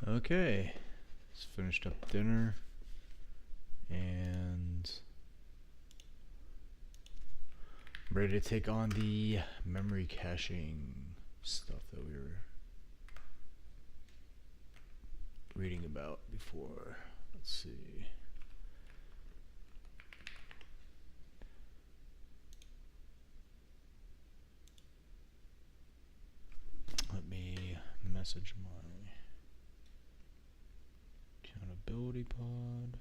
Okay, just finished up dinner and I'm ready to take on the memory caching stuff that we were reading about before. Let's see. Let me message my accountability pod.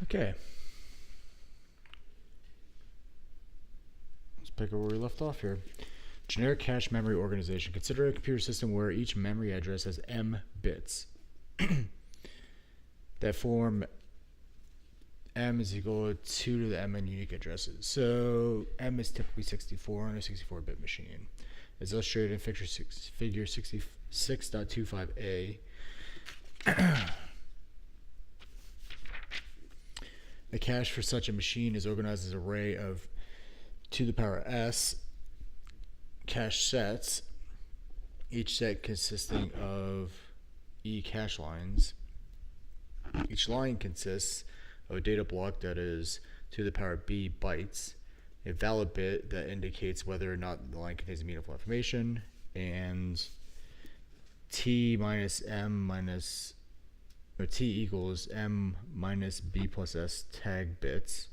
Okay. Let's pick up where we left off here. Generic cache memory organization. Consider a computer system where each memory address has M bits that form M is equal to 2 to the M in unique addresses. So M is typically 64 on a 64-bit machine. As illustrated in figure 66.25a. The cache for such a machine is organized as an array of 2 to the power s cache sets, each set consisting of E cache lines. Each line consists of a data block that is 2 to the power b bytes, a valid bit that indicates whether or not the line contains meaningful information, and t minus m minus or t equals m minus b plus s tag bits.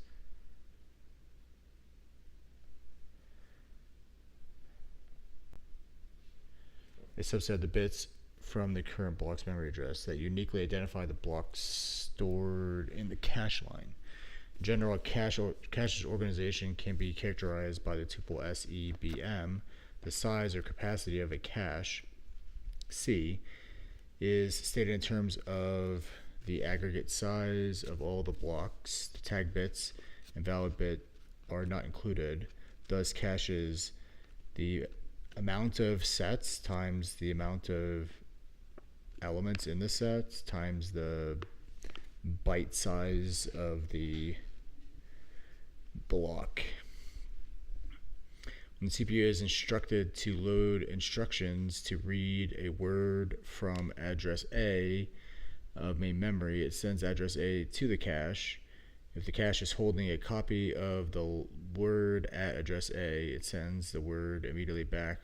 A subset of the bits from the current block's memory address that uniquely identify the blocks stored in the cache line. In general, cache's organization can be characterized by the tuple SEBM. The size or capacity of a cache, C, is stated in terms of the aggregate size of all the blocks. The tag bits and valid bit are not included. Thus, cache is the amount of sets times the amount of elements in the sets times the byte size of the block. When the CPU is instructed to load instructions to read a word from address A of main memory, it sends address A to the cache. If the cache is holding a copy of the word at address A, it sends the word immediately back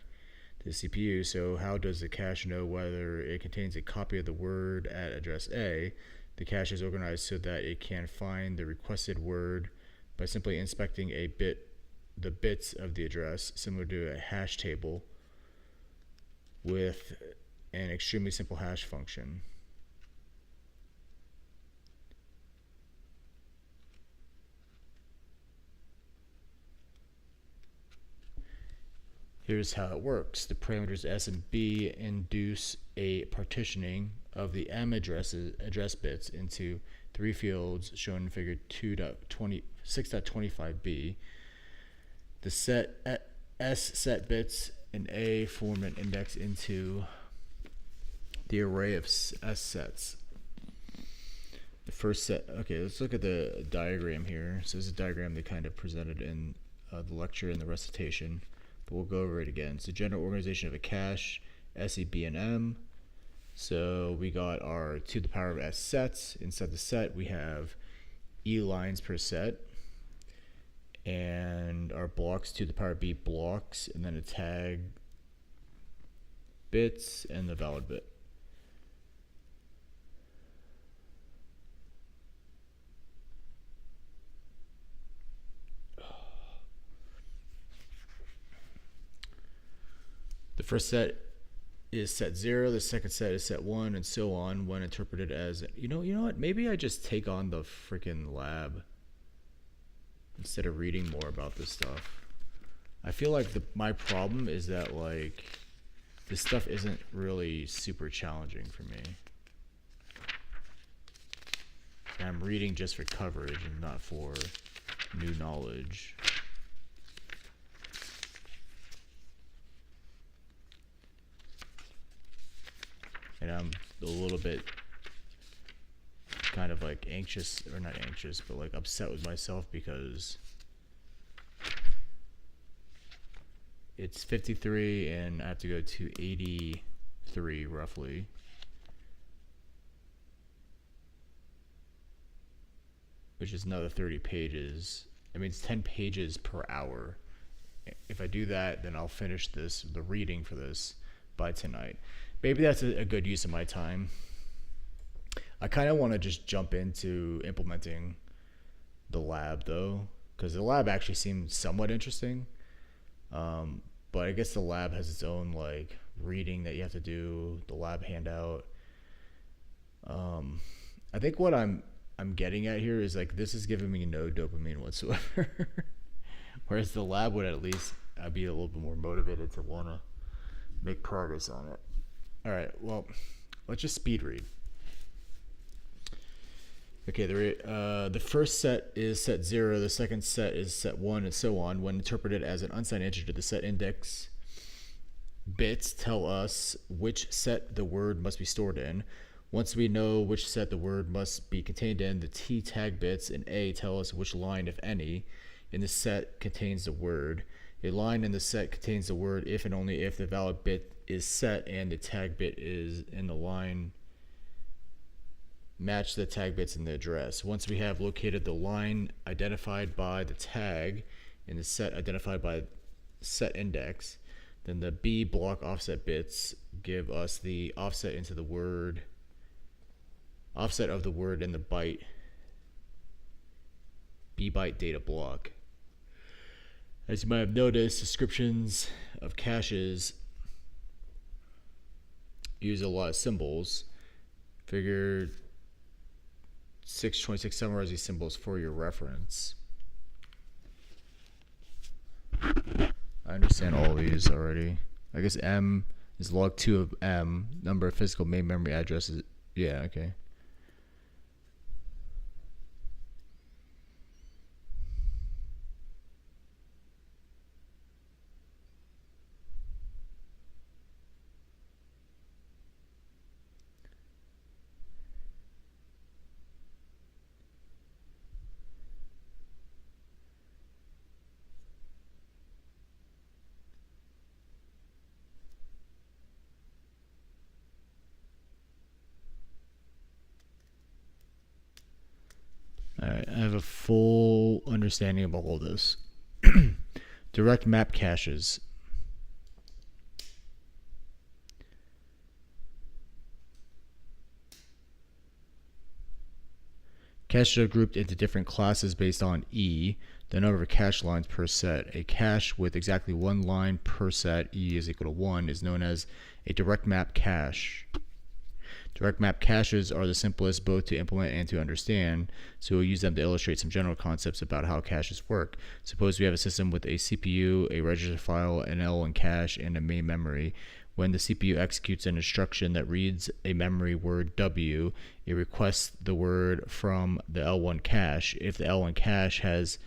the CPU. So how does the cache know whether it contains a copy of the word at address A? The cache is organized so that it can find the requested word by simply inspecting the bits of the address, similar to a hash table with an extremely simple hash function. Here's how it works. The parameters S and B induce a partitioning of the M address bits into three fields shown in figure 6.25b. The set S set bits and A form an index into the array of S sets. The first set, okay, let's look at the diagram here. So this is a diagram they kind of presented in the lecture and the recitation. We'll go over it again. So general organization of a cache, S, E, B, and M. So we got our to the power of S sets. Inside the set, we have E lines per set. And our blocks to the power of B blocks. And then a tag bits and the valid bit. The first set is set 0, the second set is set 1, and so on when interpreted as, you know what, maybe I just take on the freaking lab instead of reading more about this stuff. I feel like my problem is that, like, this stuff isn't really super challenging for me. And I'm reading just for coverage and not for new knowledge. And I'm a little bit kind of like anxious, or not anxious, but like upset with myself because it's 53 and I have to go to 83 roughly. Which is another 30 pages. I mean, it's 10 pages per hour. If I do that, then I'll finish the reading for this by tonight. Maybe that's a good use of my time. I kind of want to just jump into implementing the lab though, because the lab actually seems somewhat interesting. But I guess the lab has its own like reading that you have to do, the lab handout. I think what I'm getting at here is like this is giving me no dopamine whatsoever. Whereas the lab would at least I'd be a little bit more motivated to want to make progress on it. All right, well, let's just speed read. Okay, the first set is set 0, the second set is set 1, and so on. When interpreted as an unsigned integer, the set index bits tell us which set the word must be stored in. Once we know which set the word must be contained in, the T tag bits in A tell us which line, if any, in the set contains the word. A line in the set contains the word if and only if the valid bit is set and the tag bit is in the line match the tag bits in the address. Once we have located the line identified by the tag and the set identified by set index, then the B block offset bits give us the offset into the word, offset of the word in the byte, B byte data block. As you might have noticed, descriptions of caches use a lot of symbols. Figure 626 summarizes these symbols for your reference. I understand all of these already. I guess M is log 2 of M, number of physical main memory addresses. Yeah, okay. Alright, I have a full understanding of all of this. Direct map caches. Caches are grouped into different classes based on E, the number of cache lines per set. A cache with exactly one line per set, E is equal to 1, is known as a direct map cache. Direct map caches are the simplest both to implement and to understand, so we'll use them to illustrate some general concepts about how caches work. Suppose we have a system with a CPU, a register file, an L1 cache, and a main memory. When the CPU executes an instruction that reads a memory word W, it requests the word from the L1 cache. If the L1 cache has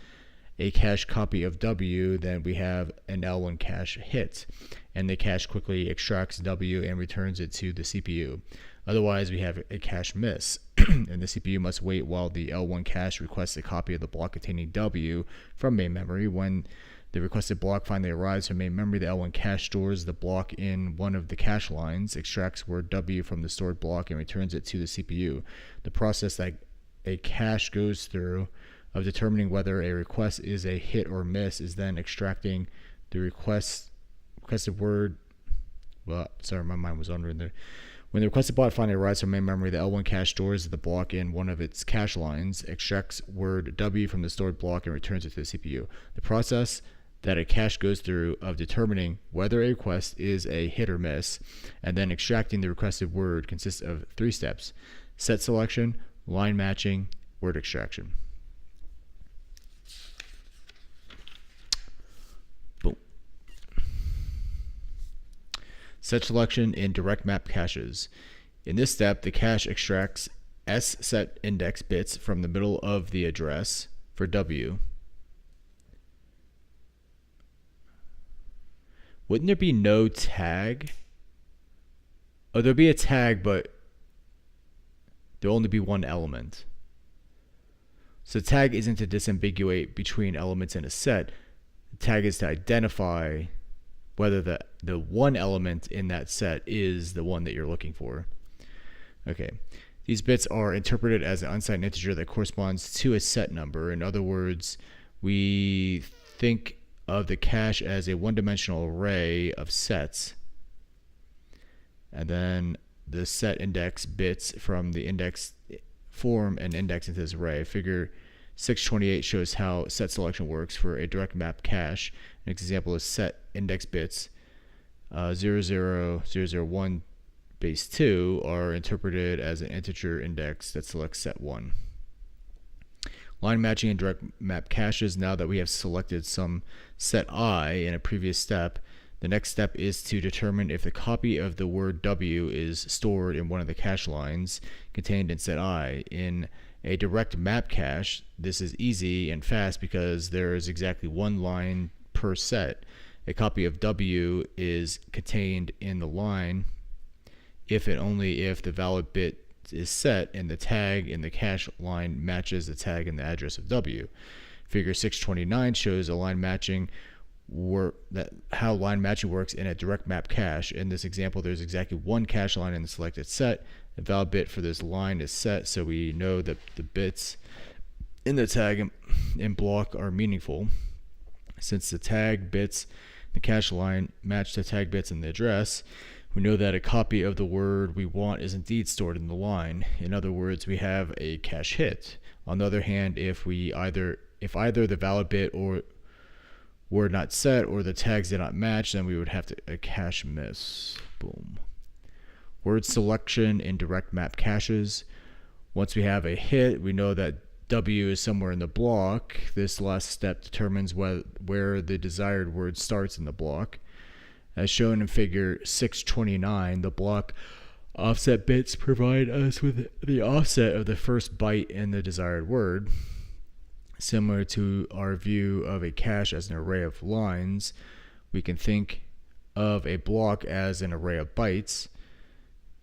a cache copy of W, then we have an L1 cache hit, and the cache quickly extracts W and returns it to the CPU. Otherwise, we have a cache miss, and the CPU must wait while the L1 cache requests a copy of the block containing W from main memory. When the requested block finally arrives from main memory, the L1 cache stores the block in one of the cache lines, extracts word W from the stored block, and returns it to the CPU. The process that a cache goes through of determining whether a request is a hit or miss is then extracting the requested word. Well, sorry, my mind was wandering there. When the requested block finally arrives from main memory, the L1 cache stores the block in one of its cache lines, extracts word W from the stored block, and returns it to the CPU. The process that a cache goes through of determining whether a request is a hit or miss, and then extracting the requested word consists of 3 steps: set selection, line matching, word extraction. Boom. Set selection in direct map caches. In this step, the cache extracts S set index bits from the middle of the address for W. Wouldn't there be no tag? Oh, there'll be a tag, but there'll only be one element. So tag isn't to disambiguate between elements in a set. The tag is to identify whether the one element in that set is the one that you're looking for. Okay. These bits are interpreted as an unsigned integer that corresponds to a set number. In other words, we think of the cache as a one-dimensional array of sets, and then the set index bits from the index form an index into this array. Figure 628 shows how set selection works for a direct map cache. An example is set index bits 00001 base 2 are interpreted as an integer index that selects set 1. Line matching in direct map caches. Now that we have selected some set I in a previous step, the next step is to determine if the copy of the word W is stored in one of the cache lines contained in set I. In a direct map cache, this is easy and fast because there is exactly one line per set. A copy of W is contained in the line if and only if the valid bit is set and the tag in the cache line matches the tag in the address of W. Figure 629 shows a line matching how line matching works in a direct map cache. In this example, there's exactly one cache line in the selected set. The valid bit for this line is set, so we know that the bits in the tag and block are meaningful. Since the tag bits in the cache line match the tag bits in the address, we know that a copy of the word we want is indeed stored in the line. In other words, we have a cache hit. On the other hand, if either the valid bit or word not set or the tags did not match, then we would have a cache miss. Boom. Word selection in direct map caches. Once we have a hit, we know that W is somewhere in the block. This last step determines where the desired word starts in the block. As shown in figure 629, the block offset bits provide us with the offset of the first byte in the desired word. Similar to our view of a cache as an array of lines, we can think of a block as an array of bytes,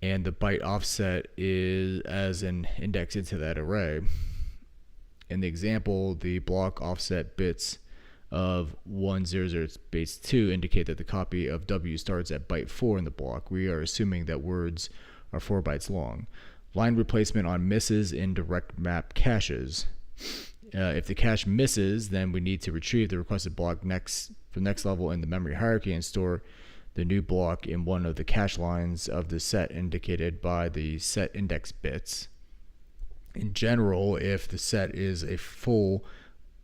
and the byte offset is as an index into that array. In the example, the block offset bits of 100 base 2 indicate that the copy of W starts at byte 4 in the block. We are assuming that words are 4 bytes long. Line replacement on misses in direct map caches. If the cache misses, then we need to retrieve the requested block from the next level in the memory hierarchy and store the new block in one of the cache lines of the set indicated by the set index bits. In general, if the set is full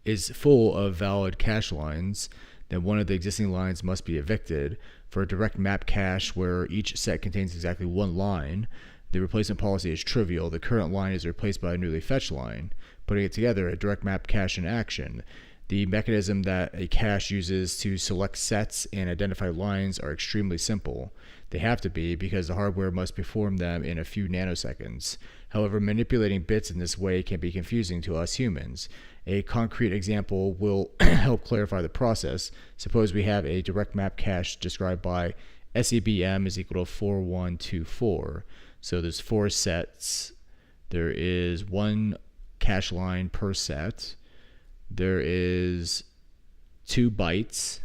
of valid cache lines, then one of the existing lines must be evicted. For a direct map cache where each set contains exactly one line, the replacement policy is trivial. The current line is replaced by a newly fetched line. Putting it together, a direct map cache in action. The mechanism that a cache uses to select sets and identify lines are extremely simple. They have to be because the hardware must perform them in a few nanoseconds. However, manipulating bits in this way can be confusing to us humans. A concrete example will help clarify the process. Suppose we have a direct map cache described by SEBM is equal to 4124. So there's 4 sets. There is 1 cache line per set. There is 2 bytes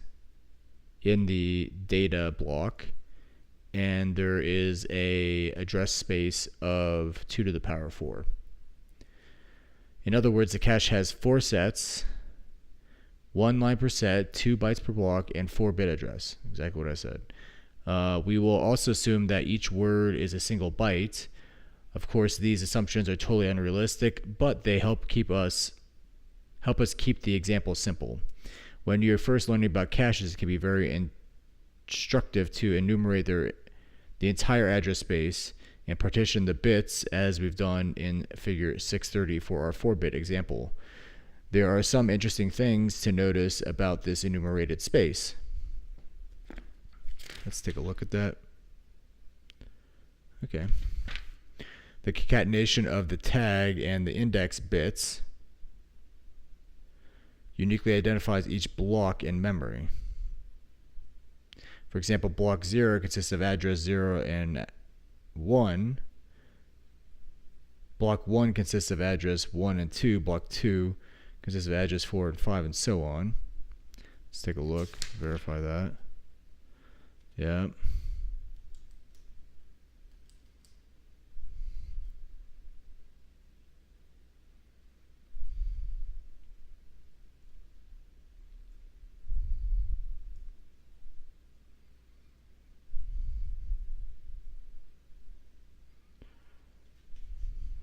in the data block, and there is a address space of 2 to the power 4. In other words, the cache has 4 sets, 1 line per set, 2 bytes per block, and 4-bit address. Exactly what I said. We will also assume that each word is a single byte. Of course, these assumptions are totally unrealistic, but they help us keep the example simple. When you're first learning about caches, it can be very instructive to enumerate the entire address space and partition the bits as we've done in figure 630 for our 4-bit example. There are some interesting things to notice about this enumerated space. Let's take a look at that. Okay. The concatenation of the tag and the index bits uniquely identifies each block in memory. For example, block 0 consists of address 0 and 1. Block 1 consists of address 1 and 2. Block 2 consists of address 4 and 5, and so on. Let's take a look, verify that. Yeah.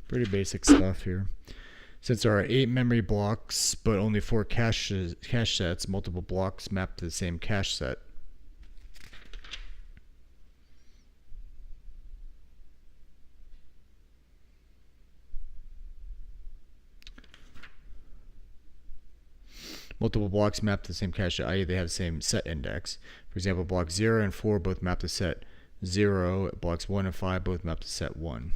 Pretty basic stuff here. Since there are 8 memory blocks but only 4 cache sets, multiple blocks map to the same cache set. Multiple blocks map to the same cache, i.e. they have the same set index. For example, blocks 0 and 4 both map to set 0. Blocks 1 and 5 both map to set 1.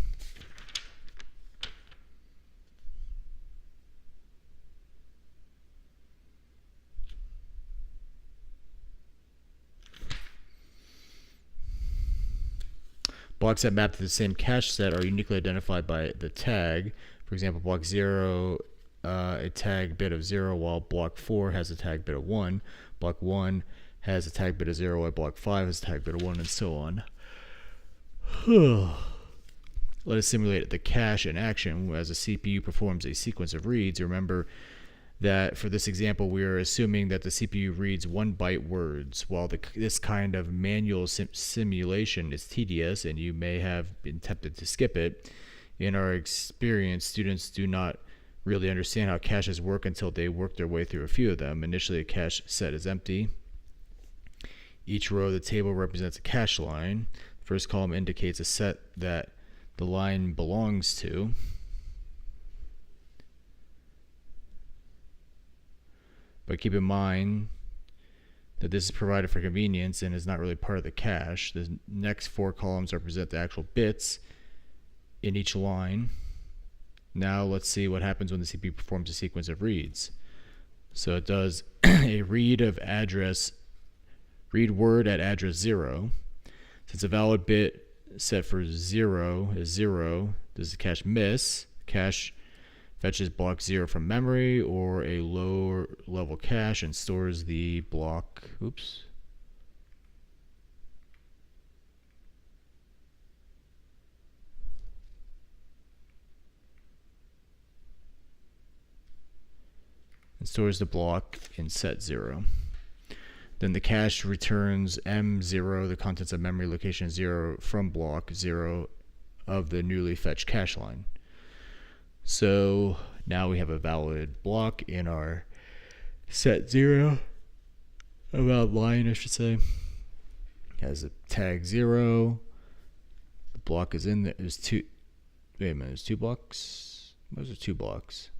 Blocks that map to the same cache set are uniquely identified by the tag. For example, block 0, a tag bit of 0, while block 4 has a tag bit of 1. Block 1 has a tag bit of 0, while block 5 has a tag bit of 1, and so on. Let us simulate the cache in action as the CPU performs a sequence of reads. Remember that for this example, we are assuming that the CPU reads 1-byte words. While this kind of manual simulation is tedious and you may have been tempted to skip it, in our experience, students do not really understand how caches work until they work their way through a few of them. Initially, a cache set is empty. Each row of the table represents a cache line. The first column indicates a set that the line belongs to. But keep in mind that this is provided for convenience and is not really part of the cache. The next 4 columns represent the actual bits in each line. Now let's see what happens when the CPU performs a sequence of reads. So it does a read word at address 0. Since a valid bit set for 0 is 0, does the cache miss? Cache fetches block 0 from memory or a lower level cache and stores the block. And stores the block in set 0. Then the cache returns M0, the contents of memory location 0, from block 0 of the newly fetched cache line. So now we have a valid block in our set 0, a valid line I should say. It has a tag 0. The block is in there. There's two. Wait a minute, there's 2 blocks? Those are 2 blocks.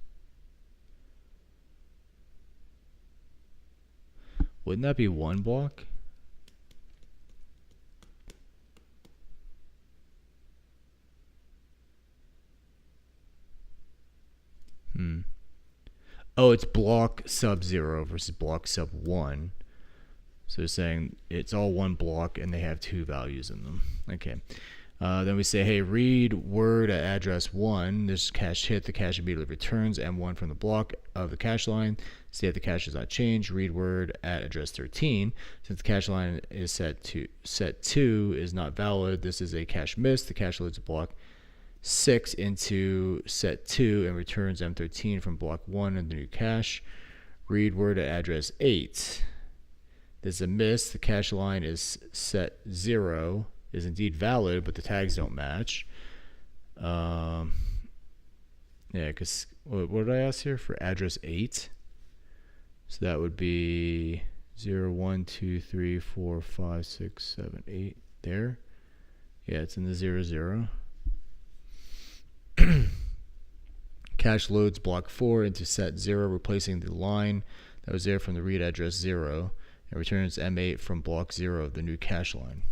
Wouldn't that be 1 block? Oh, it's block sub 0 versus block sub 1. So they're saying it's all 1 block and they have 2 values in them. Okay. Then we say, hey, read word at address 1. This cache hit. The cache immediately returns M1 from the block of the cache line. State the cache is not changed. Read word at address 13. Since the cache line is set 2 is not valid, this is a cache miss. The cache loads a block 6 into set 2 and returns M13 from block 1 in the new cache. Read word at address 8. This is a miss. The cache line is set 0, is indeed valid, but the tags don't match. Yeah, because what did I ask here for address 8? So that would be 0, 1, 2, 3, 4, 5, 6, 7, 8. There. Yeah, it's in the 0, 0. Cache loads block 4 into set 0, replacing the line that was there from the read address 0, and returns M8 from block 0 of the new cache line.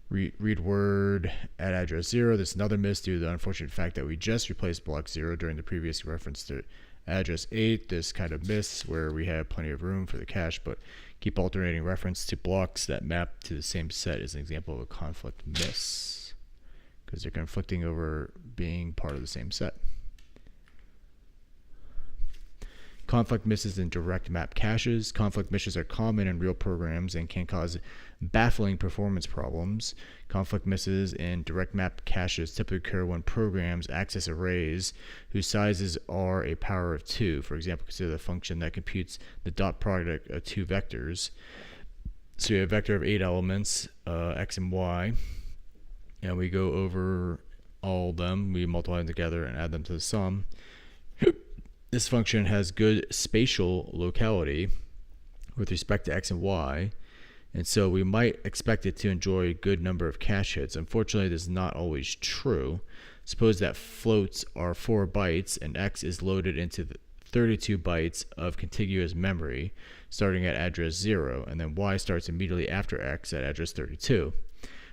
Read word at address 0. This is another miss due to the unfortunate fact that we just replaced block 0 during the previous reference to address 8. This kind of miss where we have plenty of room for the cache, but keep alternating reference to blocks that map to the same set is an example of a conflict miss, because they're conflicting over being part of the same set. Conflict misses in direct map caches. Conflict misses are common in real programs and can cause baffling performance problems. Conflict misses in direct map caches typically occur when programs access arrays whose sizes are a power of 2. For example, consider the function that computes the dot product of 2 vectors. So you have a vector of 8 elements, x and y, and we go over all of them. We multiply them together and add them to the sum. This function has good spatial locality with respect to x and y, and so we might expect it to enjoy a good number of cache hits. Unfortunately, this is not always true. Suppose that floats are 4 bytes and x is loaded into the 32 bytes of contiguous memory starting at address 0, and then y starts immediately after x at address 32.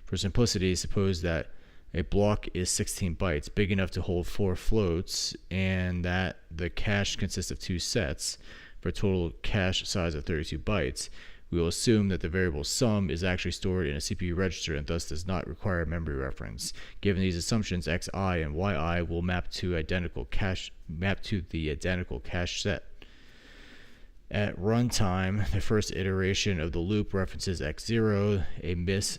For simplicity, suppose that a block is 16 bytes, big enough to hold 4 floats, and that the cache consists of 2 sets for a total cache size of 32 bytes. We will assume that the variable sum is actually stored in a CPU register and thus does not require memory reference. Given these assumptions, xi and yi will map to the identical cache set. At runtime, the first iteration of the loop references x0, a miss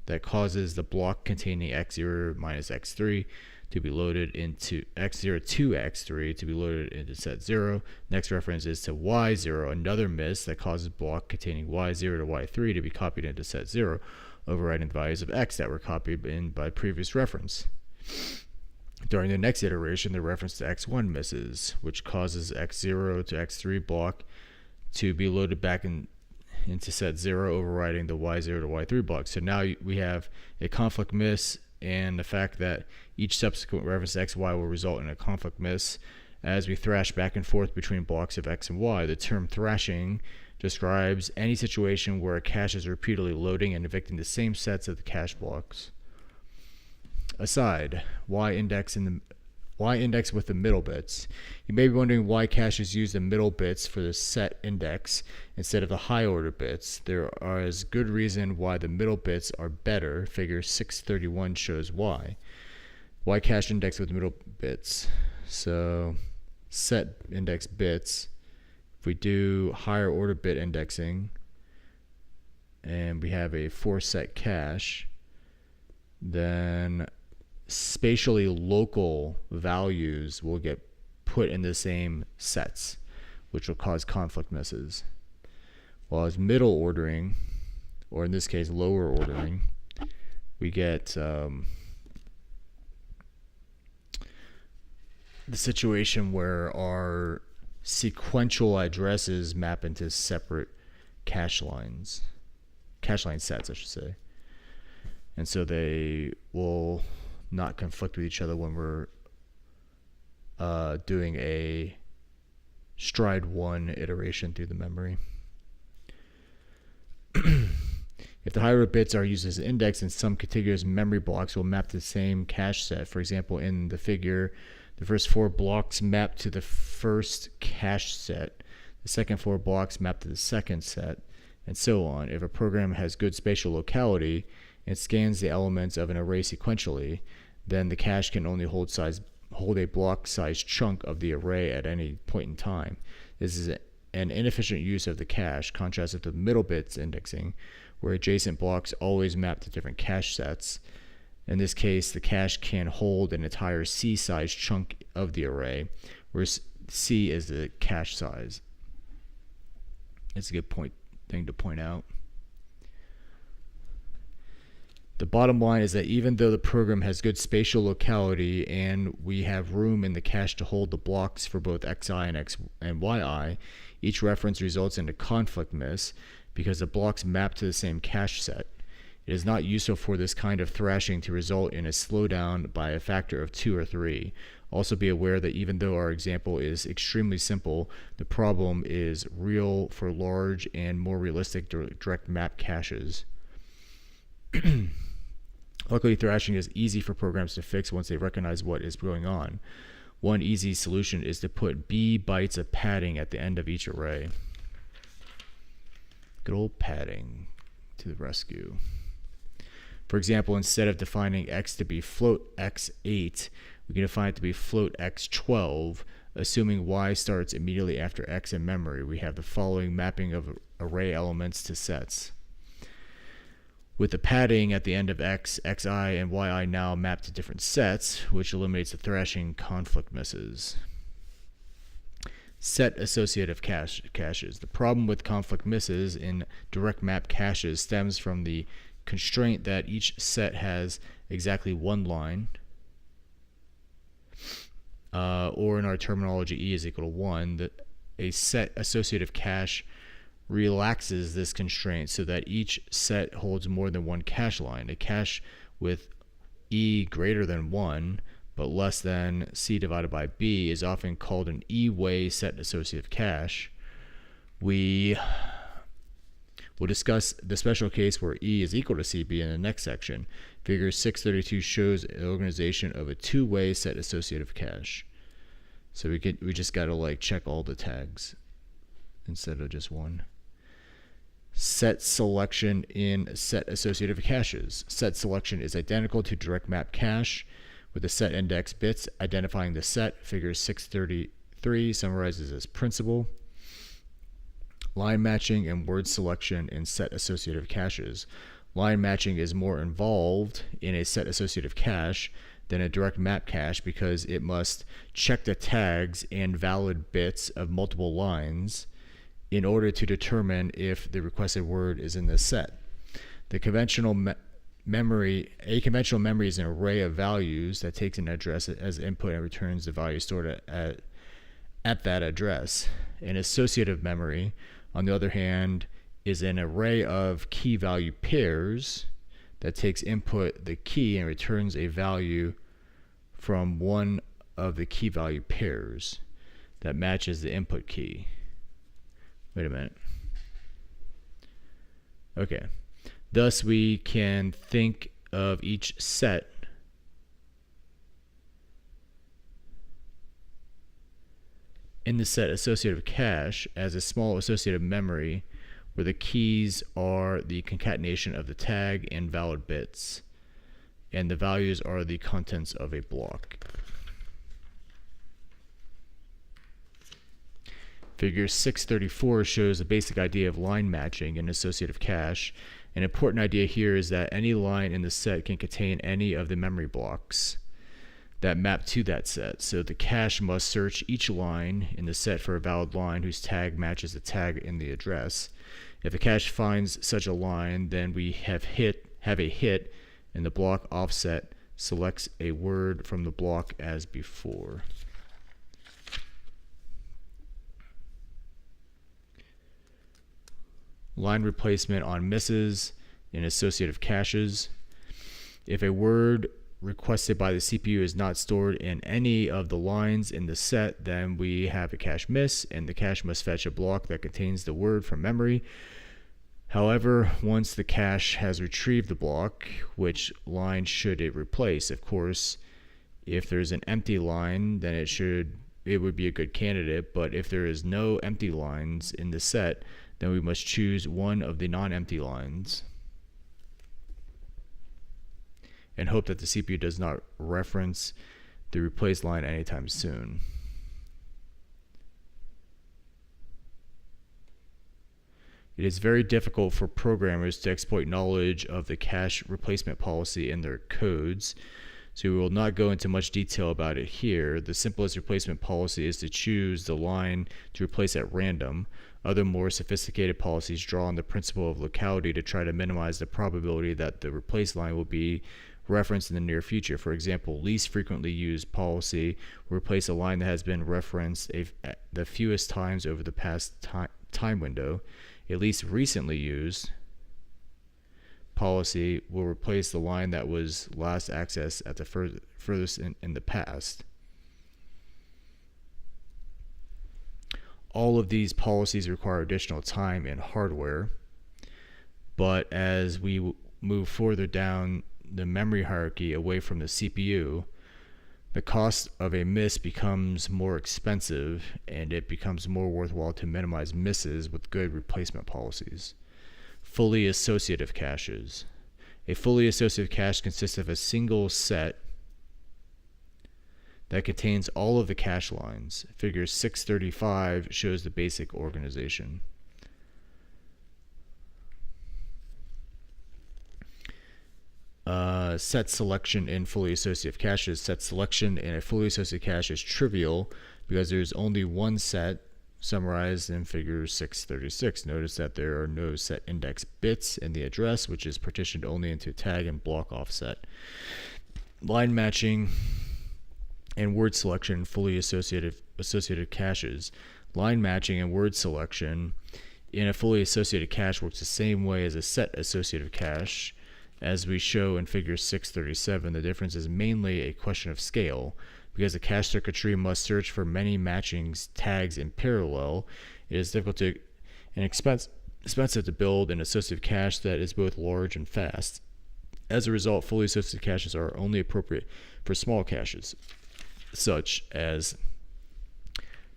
that causes the block containing x0 minus x3 to be loaded into x0 to x3 to be loaded into set 0. Next reference is to y0, another miss that causes block containing y0 to y3 to be copied into set 0, overriding the values of x that were copied in by previous reference. During the next iteration, the reference to x1 misses, which causes x0 to x3 block to be loaded back into set 0, overriding the y0 to y3 block. So now we have a conflict miss, and the fact that each subsequent reference to x, y will result in a conflict miss as we thrash back and forth between blocks of x and y. The term thrashing describes any situation where a cache is repeatedly loading and evicting the same sets of the cache blocks. Aside, y index with the middle bits. You may be wondering why caches use the middle bits for the set index instead of the high order bits. There is good reason why the middle bits are better. Figure 631 shows why. Why cache index with middle bits? So set index bits. If we do higher order bit indexing and we have a 4 set cache, then spatially local values will get put in the same sets, which will cause conflict misses. While as middle ordering, or in this case lower ordering, we get the situation where our sequential addresses map into separate cache line sets, I should say. And so they will not conflict with each other when we're doing a stride 1 iteration through the memory. If the higher bits are used as an index, then some contiguous memory blocks will map to the same cache set. For example, in the figure, the first 4 blocks map to the first cache set. The second 4 blocks map to the second set, and so on. If a program has good spatial locality and scans the elements of an array sequentially, then the cache can only hold a block-sized chunk of the array at any point in time. This is an inefficient use of the cache, contrasted to middle bits indexing, where adjacent blocks always map to different cache sets. In this case, the cache can hold an entire C-sized chunk of the array, where C is the cache size. It's a good thing to point out. The bottom line is that even though the program has good spatial locality and we have room in the cache to hold the blocks for both xi and yi, each reference results in a conflict miss because the blocks map to the same cache set. It is not useful for this kind of thrashing to result in a slowdown by a factor of 2 or 3. Also be aware that even though our example is extremely simple, the problem is real for large and more realistic direct map caches. Luckily, thrashing is easy for programs to fix once they recognize what is going on. One easy solution is to put B bytes of padding at the end of each array. Good old padding to the rescue. For example, instead of defining x to be float x8, we can define it to be float x12, assuming y starts immediately after x in memory. We have the following mapping of array elements to sets. With the padding at the end of x, xi, and yi now map to different sets, which eliminates the thrashing conflict misses. Set associative caches. The problem with conflict misses in direct map caches stems from the constraint that each set has exactly one line, or in our terminology, E is equal to 1, that a set associative cache relaxes this constraint so that each set holds more than one cache line. A cache with E greater than 1 but less than C divided by B is often called an E-way set associative cache. We will discuss the special case where E is equal to CB in the next section. Figure 632 shows an organization of a two-way set associative cache. So we just got to like check all the tags instead of just one. Set selection in set associative caches. Set selection is identical to direct map cache with the set index bits identifying the set. Figure 633 summarizes this principle. Line matching and word selection in set associative caches. Line matching is more involved in a set associative cache than a direct map cache because it must check the tags and valid bits of multiple lines in order to determine if the requested word is in the set. The conventional memory is an array of values that takes an address as input and returns the value stored at that address. An associative memory, on the other hand, is an array of key value pairs that takes input the key and returns a value from one of the key value pairs that matches the input key. Wait a minute. Okay. Thus, we can think of each set in the set associative cache as a small associative memory where the keys are the concatenation of the tag and valid bits, and the values are the contents of a block. Figure 634 shows the basic idea of line matching in associative cache. An important idea here is that any line in the set can contain any of the memory blocks that map to that set. So the cache must search each line in the set for a valid line whose tag matches the tag in the address. If the cache finds such a line, then we have a hit, and the block offset selects a word from the block as before. line replacement on misses and associative caches. If a word requested by the CPU is not stored in any of the lines in the set, then we have a cache miss, and the cache must fetch a block that contains the word from memory. However, once the cache has retrieved the block, which line should it replace? Of course, if there's an empty line, then it would be a good candidate, but if there is no empty lines in the set, then we must choose one of the non-empty lines and hope that the CPU does not reference the replaced line anytime soon. It is very difficult for programmers to exploit knowledge of the cache replacement policy in their codes, so we will not go into much detail about it here. The simplest replacement policy is to choose the line to replace at random. Other more sophisticated policies draw on the principle of locality to try to minimize the probability that the replaced line will be referenced in the near future. For example, least frequently used policy will replace a line that has been referenced the fewest times over the past time window. A least recently used policy will replace the line that was last accessed at the furthest in the past. All of these policies require additional time and hardware, but as we move further down the memory hierarchy away from the CPU, the cost of a miss becomes more expensive, and it becomes more worthwhile to minimize misses with good replacement policies. Fully associative caches. A fully associative cache consists of a single set that contains all of the cache lines. Figure 635 shows the basic organization. Set selection in fully associative caches. Set selection in a fully associative cache is trivial because there's only one set summarized in figure 636. Notice that there are no set index bits in the address, which is partitioned only into tag and block offset. Line matching and word selection in fully associated caches. Line matching and word selection in a fully associated cache works the same way as a set associative cache. As we show in figure 637, the difference is mainly a question of scale. Because the cache circuitry must search for many matching tags in parallel, it is difficult and expensive to build an associative cache that is both large and fast. As a result, fully associative caches are only appropriate for small caches, such as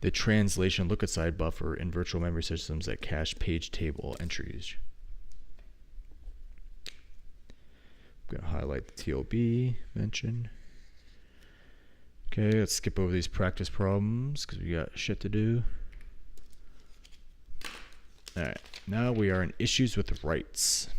the translation look-aside buffer in virtual memory systems that cache page table entries. I'm going to highlight the TLB mention. Okay, let's skip over these practice problems because we got shit to do. Alright, now we are in issues with writes.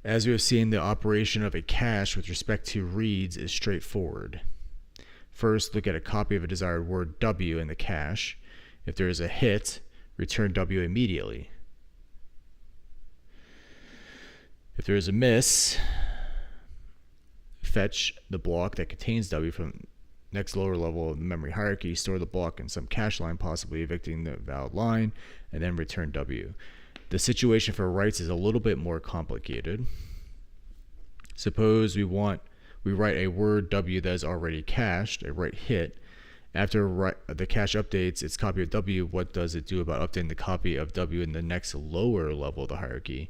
As we have seen, the operation of a cache with respect to reads is straightforward. First, look at a copy of a desired word W in the cache. If there is a hit, return W immediately. If there is a miss, fetch the block that contains W from next lower level of the memory hierarchy, store the block in some cache line, possibly evicting the valid line, and then return W. The situation for writes is a little bit more complicated. Suppose we write a word W that is already cached, a write hit. After the cache updates its copy of W, what does it do about updating the copy of W in the next lower level of the hierarchy?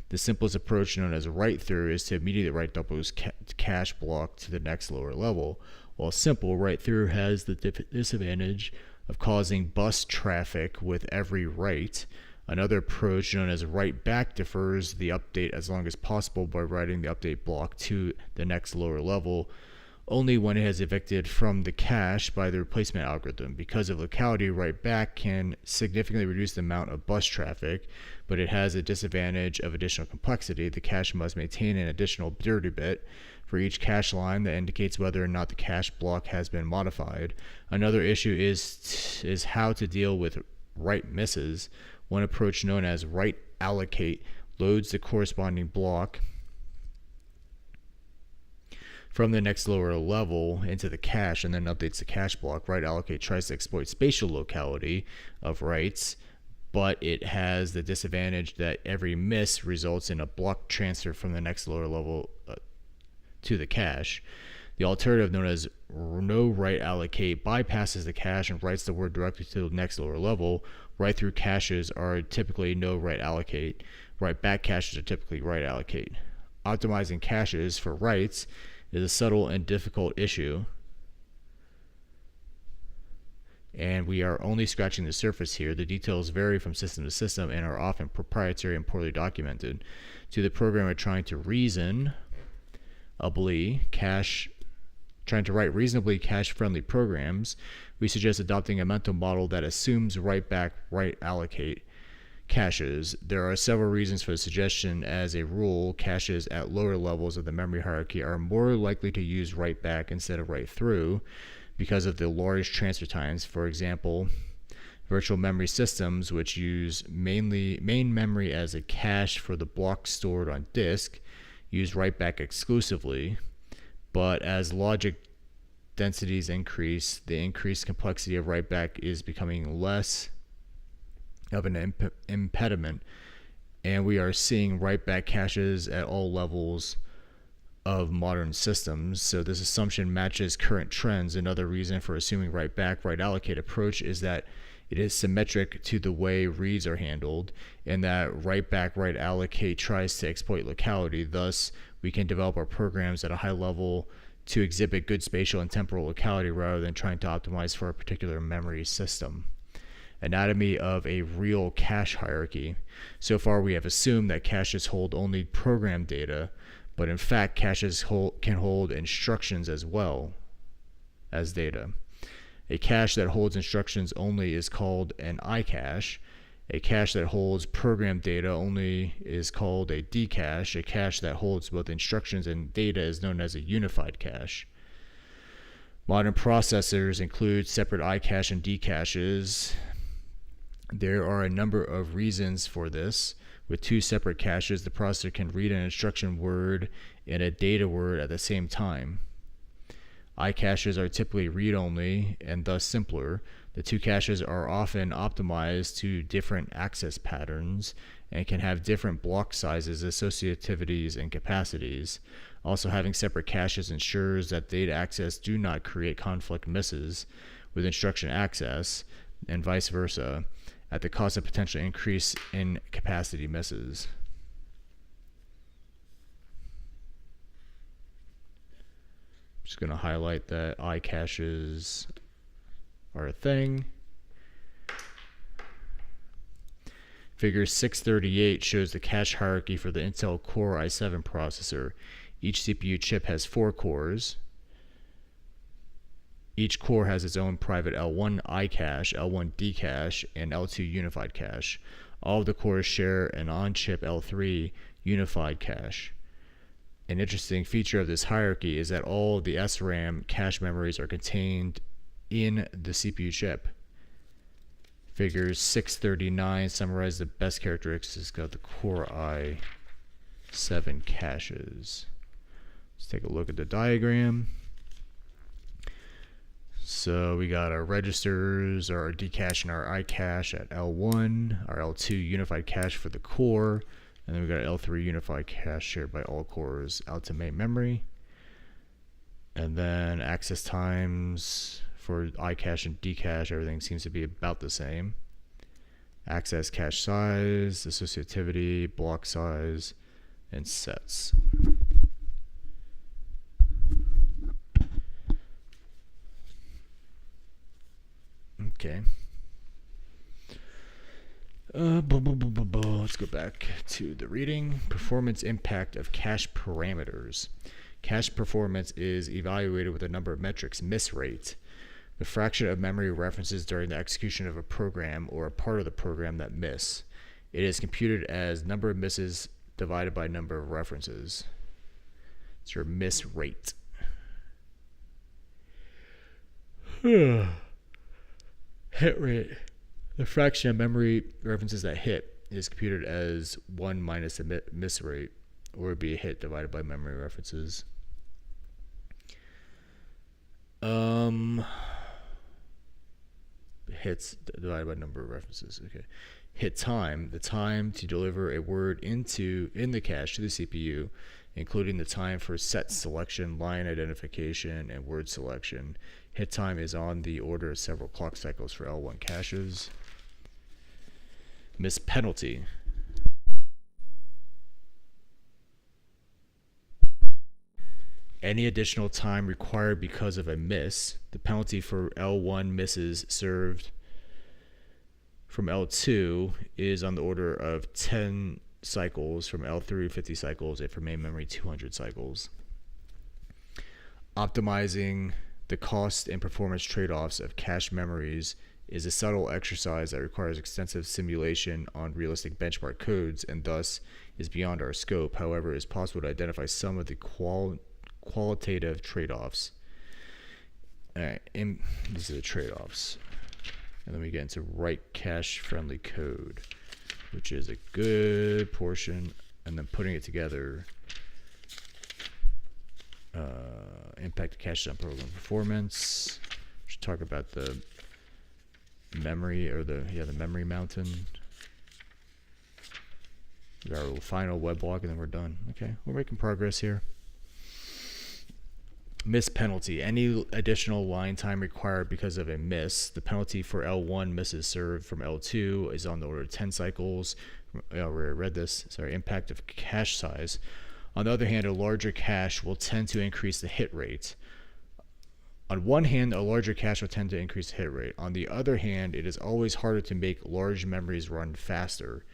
The simplest approach, known as write through, is to immediately write W's cache block to the next lower level. While simple, write through has the disadvantage of causing bus traffic with every write. Another approach, known as write back, defers the update as long as possible by writing the update block to the next lower level only when it has evicted from the cache by the replacement algorithm. Because of locality, write back can significantly reduce the amount of bus traffic, but it has a disadvantage of additional complexity. The cache must maintain an additional dirty bit for each cache line that indicates whether or not the cache block has been modified. Another issue is how to deal with write misses. One approach, known as write allocate, loads the corresponding block from the next lower level into the cache and then updates the cache block. Write allocate tries to exploit spatial locality of writes, but it has the disadvantage that every miss results in a block transfer from the next lower level to the cache. The alternative, known as no write allocate, bypasses the cache and writes the word directly to the next lower level. Write through caches are typically no write allocate. Write back caches are typically write allocate. Optimizing caches for writes is a subtle and difficult issue, and we are only scratching the surface here. The details vary from system to system and are often proprietary and poorly documented. To the programmer trying to write reasonably cache-friendly programs, we suggest adopting a mental model that assumes write back, write allocate caches. There are several reasons for the suggestion. As a rule, caches at lower levels of the memory hierarchy are more likely to use write back instead of write through because of the large transfer times. For example, virtual memory systems, which use main memory as a cache for the blocks stored on disk, use write back exclusively. But as logic densities increase, the increased complexity of write back is becoming less of an impediment, and we are seeing write back caches at all levels of modern systems. So this assumption matches current trends. Another reason for assuming write back, write allocate approach is that it is symmetric to the way reads are handled, and that write back, write allocate tries to exploit locality. Thus, we can develop our programs at a high level to exhibit good spatial and temporal locality rather than trying to optimize for a particular memory system. Anatomy of a real cache hierarchy. So far, we have assumed that caches hold only program data, but in fact, caches can hold instructions as well as data. A cache that holds instructions only is called an iCache. A cache that holds program data only is called a dcache. A cache that holds both instructions and data is known as a unified cache. Modern processors include separate iCache and dcaches. There are a number of reasons for this. With two separate caches, the processor can read an instruction word and a data word at the same time. iCaches are typically read-only and thus simpler. The two caches are often optimized to different access patterns and can have different block sizes, associativities, and capacities. Also, having separate caches ensures that data access do not create conflict misses with instruction access, and vice versa, at the cost of potential increase in capacity misses. I'm just going to highlight that iCaches are a thing. Figure 638 shows the cache hierarchy for the Intel Core i7 processor. Each CPU chip has 4 cores. Each core has its own private L1 iCache, L1 dcache, and L2 unified cache. All of the cores share an on-chip L3 unified cache. An interesting feature of this hierarchy is that all of the SRAM cache memories are contained in the CPU chip. Figures 639 summarize the best characteristics of the Core i7 caches. Let's take a look at the diagram. So we got our registers, our dcache and our iCache at L1, our L2 unified cache for the core, and then we got L3 unified cache shared by all cores out to main memory. And then access times for iCache and dcache, everything seems to be about the same. Access cache size, associativity, block size, and sets. Okay. Let's go back to the reading. Performance impact of cache parameters. Cache performance is evaluated with a number of metrics. Miss rate, the fraction of memory references during the execution of a program or a part of the program that miss. It is computed as number of misses divided by number of references. It's your miss rate. Hit rate. The fraction of memory references that hit is computed as 1 minus the miss rate, or would be a hit divided by memory references. Hits divided by number of references. Okay. Hit time, the time to deliver a word in the cache to the CPU, including the time for set selection, line identification, and word selection. Hit time is on the order of several clock cycles for L1 caches. Miss penalty. Any additional time required because of a miss, the penalty for L1 misses served from L2 is on the order of 10 cycles, from L3 50 cycles, and for main memory 200 cycles. Optimizing the cost and performance trade-offs of cache memories is a subtle exercise that requires extensive simulation on realistic benchmark codes and thus is beyond our scope. However, it is possible to identify some of the qualitative trade-offs. All right, these are the trade-offs. And then we get into write cache-friendly code, which is a good portion, and then putting it together. Impact the cache on program performance. We should talk about the memory, or the memory mountain. We got our final web block, and then we're done. Okay, we're making progress here. Miss penalty. Any additional line time required because of a miss. The penalty for L1 misses served from L2 is on the order of 10 cycles. We read this. Sorry. Impact of cache size. On the other hand, a larger cache will tend to increase the hit rate. On one hand, a larger cache will tend to increase the hit rate. On the other hand, it is always harder to make large memories run faster.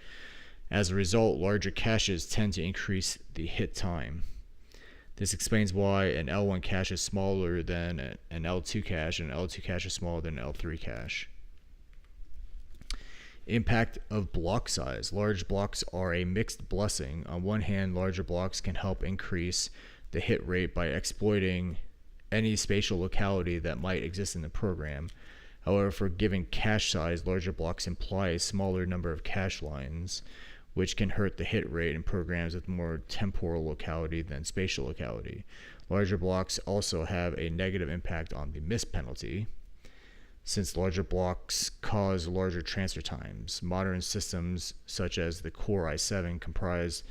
As a result, larger caches tend to increase the hit time. This explains why an L1 cache is smaller than an L2 cache, and an L2 cache is smaller than an L3 cache. Impact of block size. Large blocks are a mixed blessing. On one hand, larger blocks can help increase the hit rate by exploiting any spatial locality that might exist in the program. However, for a given cache size, larger blocks imply a smaller number of cache lines, which can hurt the hit rate in programs with more temporal locality than spatial locality. Larger blocks also have a negative impact on the miss penalty, since larger blocks cause larger transfer times. Modern systems, such as the Core i7, comprise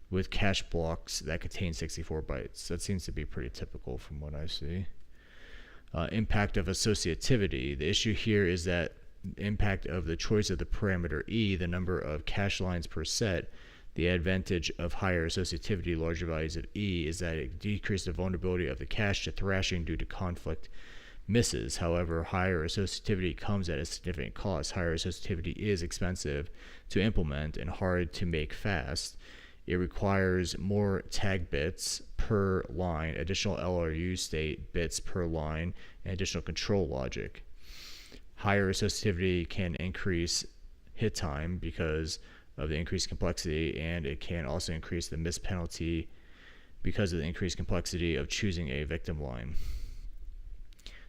with cache blocks that contain 64 bytes. That seems to be pretty typical from what I see. Impact of associativity. The issue here is that the impact of the choice of the parameter E, the number of cache lines per set. The advantage of higher associativity, larger values of E, is that it decreases the vulnerability of the cache to thrashing due to conflict misses. However, higher associativity comes at a significant cost. Higher associativity is expensive to implement and hard to make fast. It requires more tag bits per line, additional LRU state bits per line, and additional control logic. Higher associativity can increase hit time because of the increased complexity, and it can also increase the miss penalty because of the increased complexity of choosing a victim line.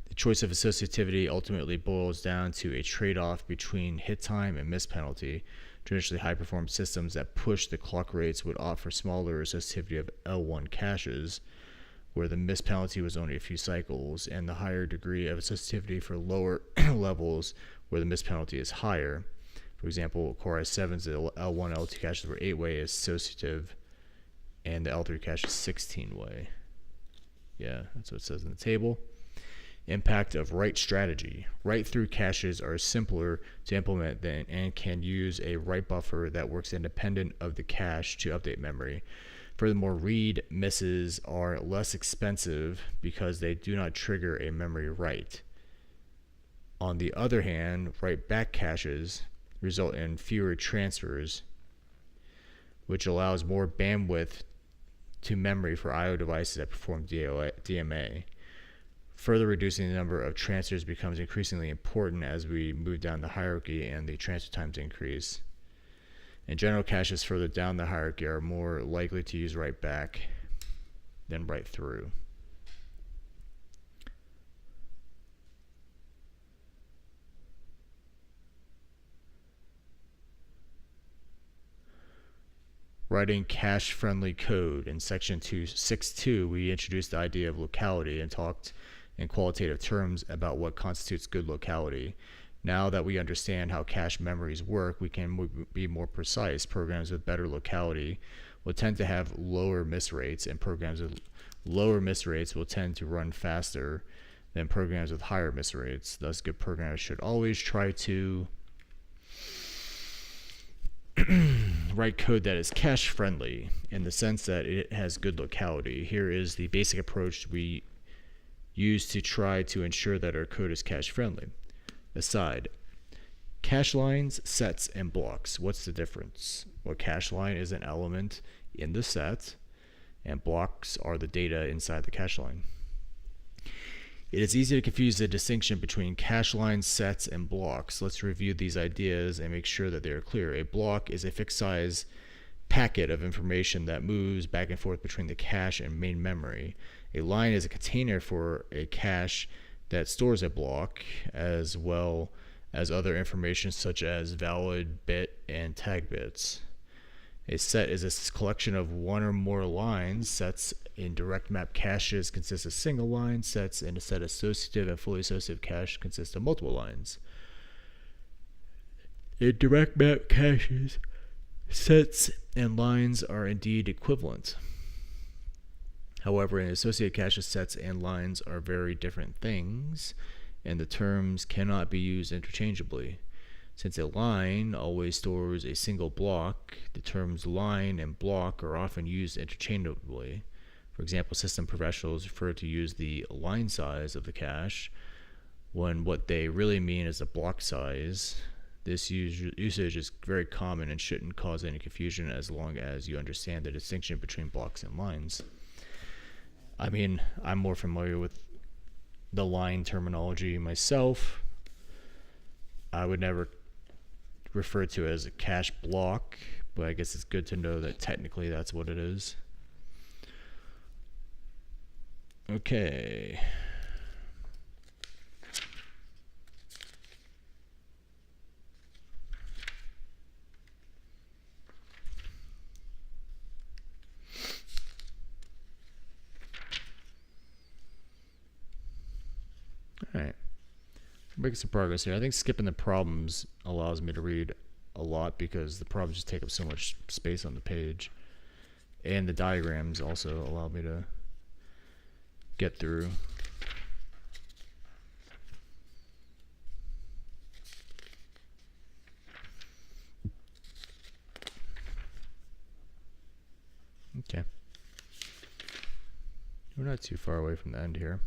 The choice of associativity ultimately boils down to a trade-off between hit time and miss penalty. Traditionally high-performance systems that push the clock rates would opt for smaller associativity of L1 caches, where the miss penalty was only a few cycles, and the higher degree of associativity for lower levels where the miss penalty is higher. For example, Core i7's L1, L2 caches were 8-way associative, and the L3 cache is 16-way. Yeah, that's what it says in the table. Impact of write strategy. Write-through caches are simpler to implement and can use a write buffer that works independent of the cache to update memory. Furthermore, read misses are less expensive because they do not trigger a memory write. On the other hand, write-back caches result in fewer transfers, which allows more bandwidth to memory for I/O devices that perform DMA. Further reducing the number of transfers becomes increasingly important as we move down the hierarchy and the transfer times increase. And general caches further down the hierarchy are more likely to use write back than write through. Writing cache-friendly code. In section 6.2, we introduced the idea of locality and talked in qualitative terms about what constitutes good locality. Now that we understand how cache memories work, we can be more precise. Programs with better locality will tend to have lower miss rates, and programs with lower miss rates will tend to run faster than programs with higher miss rates. Thus, good programmers should always try to write code that is cache friendly in the sense that it has good locality. Here is the basic approach we use to try to ensure that our code is cache friendly. Aside, cache lines, sets, and blocks. What's the difference? Well, cache line is an element in the set, and blocks are the data inside the cache line. It is easy to confuse the distinction between cache lines, sets, and blocks. Let's review these ideas and make sure that they are clear. A block is a fixed size packet of information that moves back and forth between the cache and main memory. A line is a container for a cache that stores a block, as well as other information such as valid bit and tag bits. A set is a collection of one or more lines. Sets in direct map caches consist of single lines. Sets in a set associative and fully associative cache consist of multiple lines. In direct map caches, sets and lines are indeed equivalent. However, in associative caches, sets and lines are very different things, and the terms cannot be used interchangeably. Since a line always stores a single block, the terms line and block are often used interchangeably. For example, system professionals refer to use the line size of the cache when what they really mean is the block size. This usage is very common and shouldn't cause any confusion as long as you understand the distinction between blocks and lines. I mean, I'm more familiar with the line terminology myself. I would never refer to it as a cache block, but I guess it's good to know that technically that's what it is. Okay. All right. Making some progress here. I think skipping the problems allows me to read a lot because the problems just take up so much space on the page. And the diagrams also allow me to get through. Okay. We're not too far away from the end here.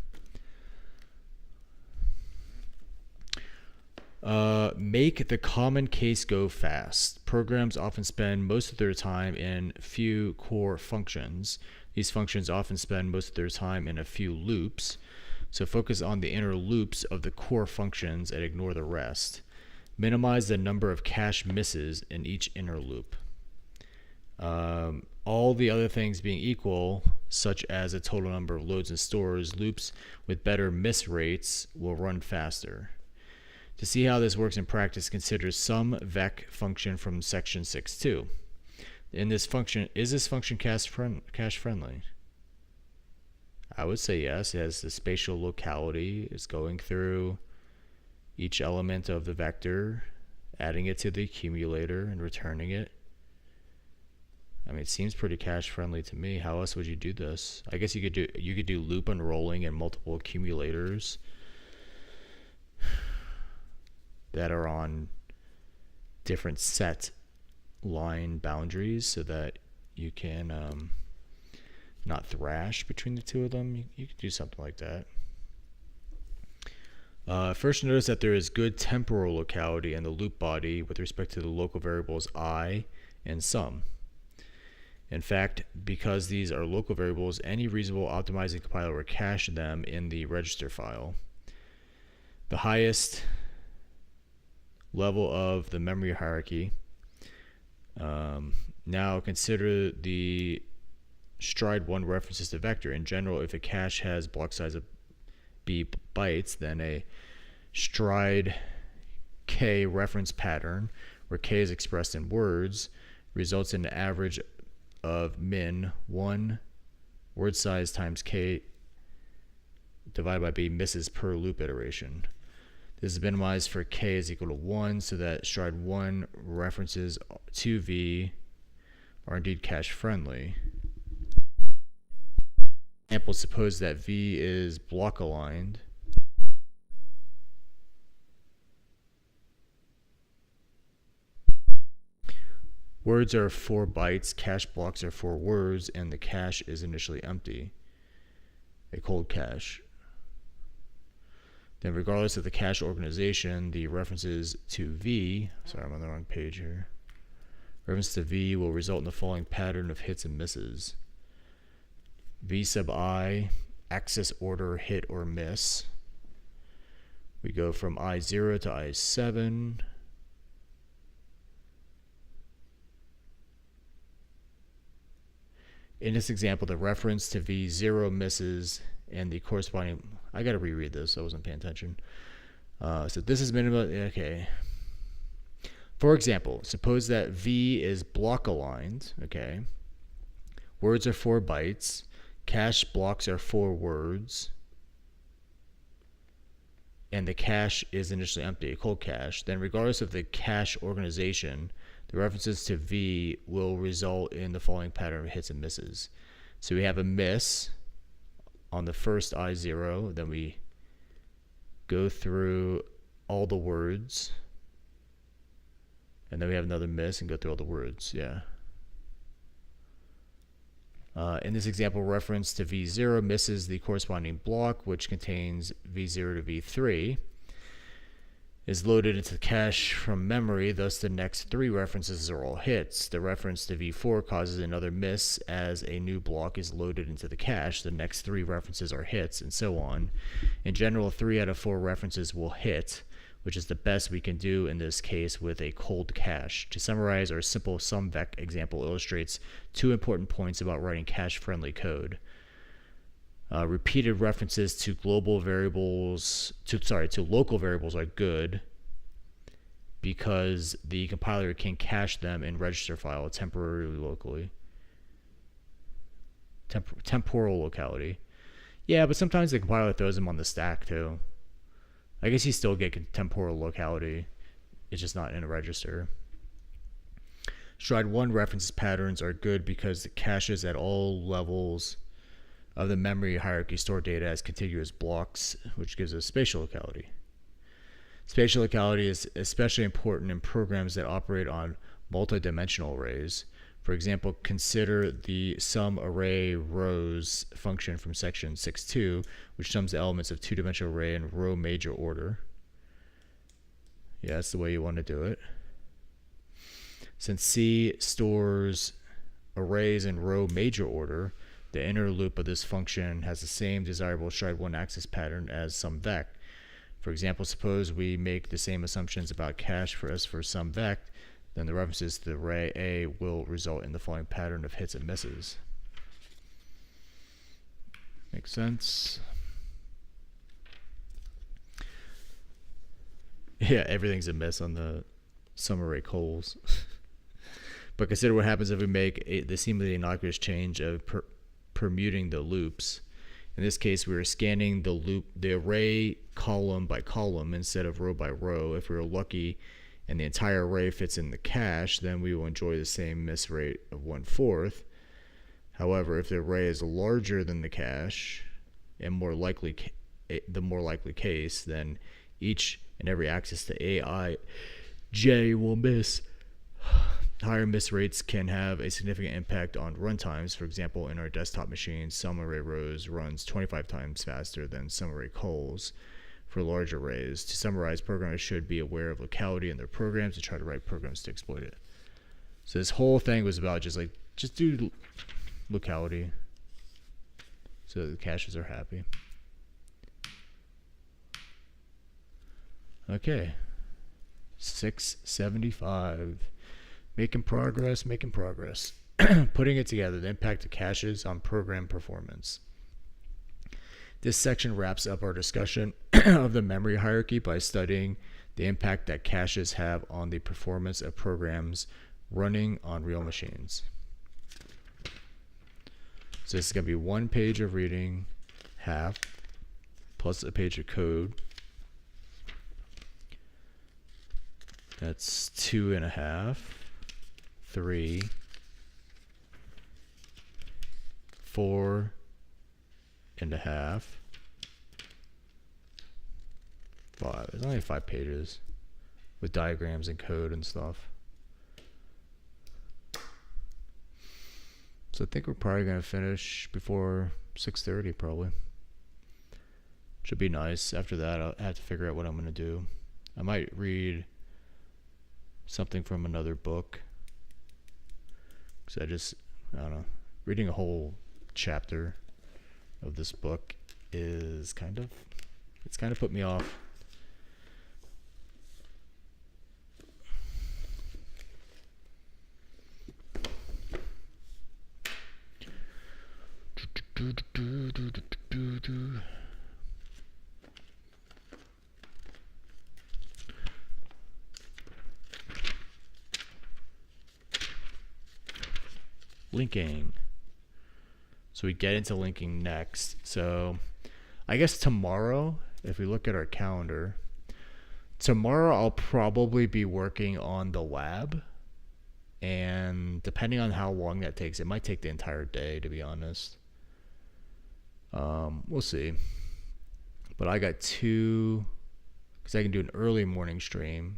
Make the common case go fast. Programs often spend most of their time in few core functions. These functions often spend most of their time in a few loops. So focus on the inner loops of the core functions and ignore the rest. Minimize the number of cache misses in each inner loop. All the other things being equal, such as a total number of loads and stores, loops with better miss rates will run faster. To see how this works in practice, consider some vec function from section 6.2. In this function, is this function cache friendly? I would say yes. It has the spatial locality. It's going through each element of the vector, adding it to the accumulator and returning it. I mean, it seems pretty cache friendly to me. How else would you do this? I guess you could do loop unrolling and multiple accumulators that are on different set line boundaries so that you can not thrash between the two of them. You can do something like that. First, notice that there is good temporal locality in the loop body with respect to the local variables I and sum. In fact, because these are local variables, any reasonable optimizing compiler will cache them in the register file. The highest level of the memory hierarchy. Now consider the stride 1 references to vector. In general, if a cache has block size of b bytes, then a stride k reference pattern, where k is expressed in words, results in an average of min 1 word size times k divided by b misses per loop iteration. This is minimized for k is equal to 1 so that stride 1 references to v are indeed cache friendly. Example, suppose that v is block aligned. Words are 4 bytes, cache blocks are 4 words, and the cache is initially empty, a cold cache. Then regardless of the cache organization, the references to v, sorry, I'm on the wrong page here. Reference to v will result in the following pattern of hits and misses. V sub I, access order, hit or miss. We go from I0 to I7. In this example, the reference to V0 misses and the corresponding, I gotta reread this, I wasn't paying attention. So this is minimum, okay. For example, suppose that V is block aligned, okay. Words are 4 bytes, cache blocks are 4 words, and the cache is initially empty, a cold cache. Then regardless of the cache organization, the references to V will result in the following pattern of hits and misses. So we have a miss on the first I0, then we go through all the words, and then we have another miss and go through all the words, yeah. In this example, reference to V0 misses the corresponding block, which contains V0 to V3, is loaded into the cache from memory, thus the next 3 references are all hits. The reference to V4 causes another miss as a new block is loaded into the cache. The next 3 references are hits, and so on. In general, 3 out of 4 references will hit, which is the best we can do in this case with a cold cache. To summarize, our simple SumVec example illustrates 2 important points about writing cache-friendly code. Repeated references to local variables are good because the compiler can cache them in register file temporarily locally. Temporal locality. Yeah, but sometimes the compiler throws them on the stack too. I guess you still get temporal locality. It's just not in a register. Stride 1 references patterns are good because the caches at all levels of the memory hierarchy store data as contiguous blocks, which gives us spatial locality. Spatial locality is especially important in programs that operate on multidimensional arrays. For example, consider the sum array rows function from section 6.2, which sums the elements of 2-dimensional array in row major order. Yeah, that's the way you want to do it. Since C stores arrays in row major order, the inner loop of this function has the same desirable stride 1 access pattern as SumVec. For example, suppose we make the same assumptions about cache for SumVec, then the references to the array A will result in the following pattern of hits and misses. Makes sense? Yeah, everything's a miss on the sum array cols. But consider what happens if we make the seemingly innocuous change of permuting the loops. In this case, we are scanning the array column by column instead of row by row. If we are lucky and the entire array fits in the cache, then we will enjoy the same miss rate of 1/4. However, if the array is larger than the cache and the more likely case, then each and every access to Aij will miss. Higher miss rates can have a significant impact on runtimes. For example, in our desktop machines, sum array rows runs 25 times faster than sum array cols for large arrays. To summarize, programmers should be aware of locality in their programs and try to write programs to exploit it. So this whole thing was about just do locality so the caches are happy. Okay, 675. Making progress. Putting it together, the impact of caches on program performance. This section wraps up our discussion of the memory hierarchy by studying the impact that caches have on the performance of programs running on real machines. So this is going to be 1 page of reading, half, plus a page of code. That's 2.5, 3, 4.5, 5. It's only 5 pages with diagrams and code and stuff. So I think we're probably going to finish before 6:30 probably. Should be nice. After that, I'll have to figure out what I'm going to do. I might read something from another book. Because I don't know. Reading a whole chapter of this book is it's kind of put me off. Linking. So we get into linking next. So I guess tomorrow, if we look at our calendar, tomorrow I'll probably be working on the lab. And depending on how long that takes, it might take the entire day, to be honest. We'll see. But I got 2, because I can do an early morning stream,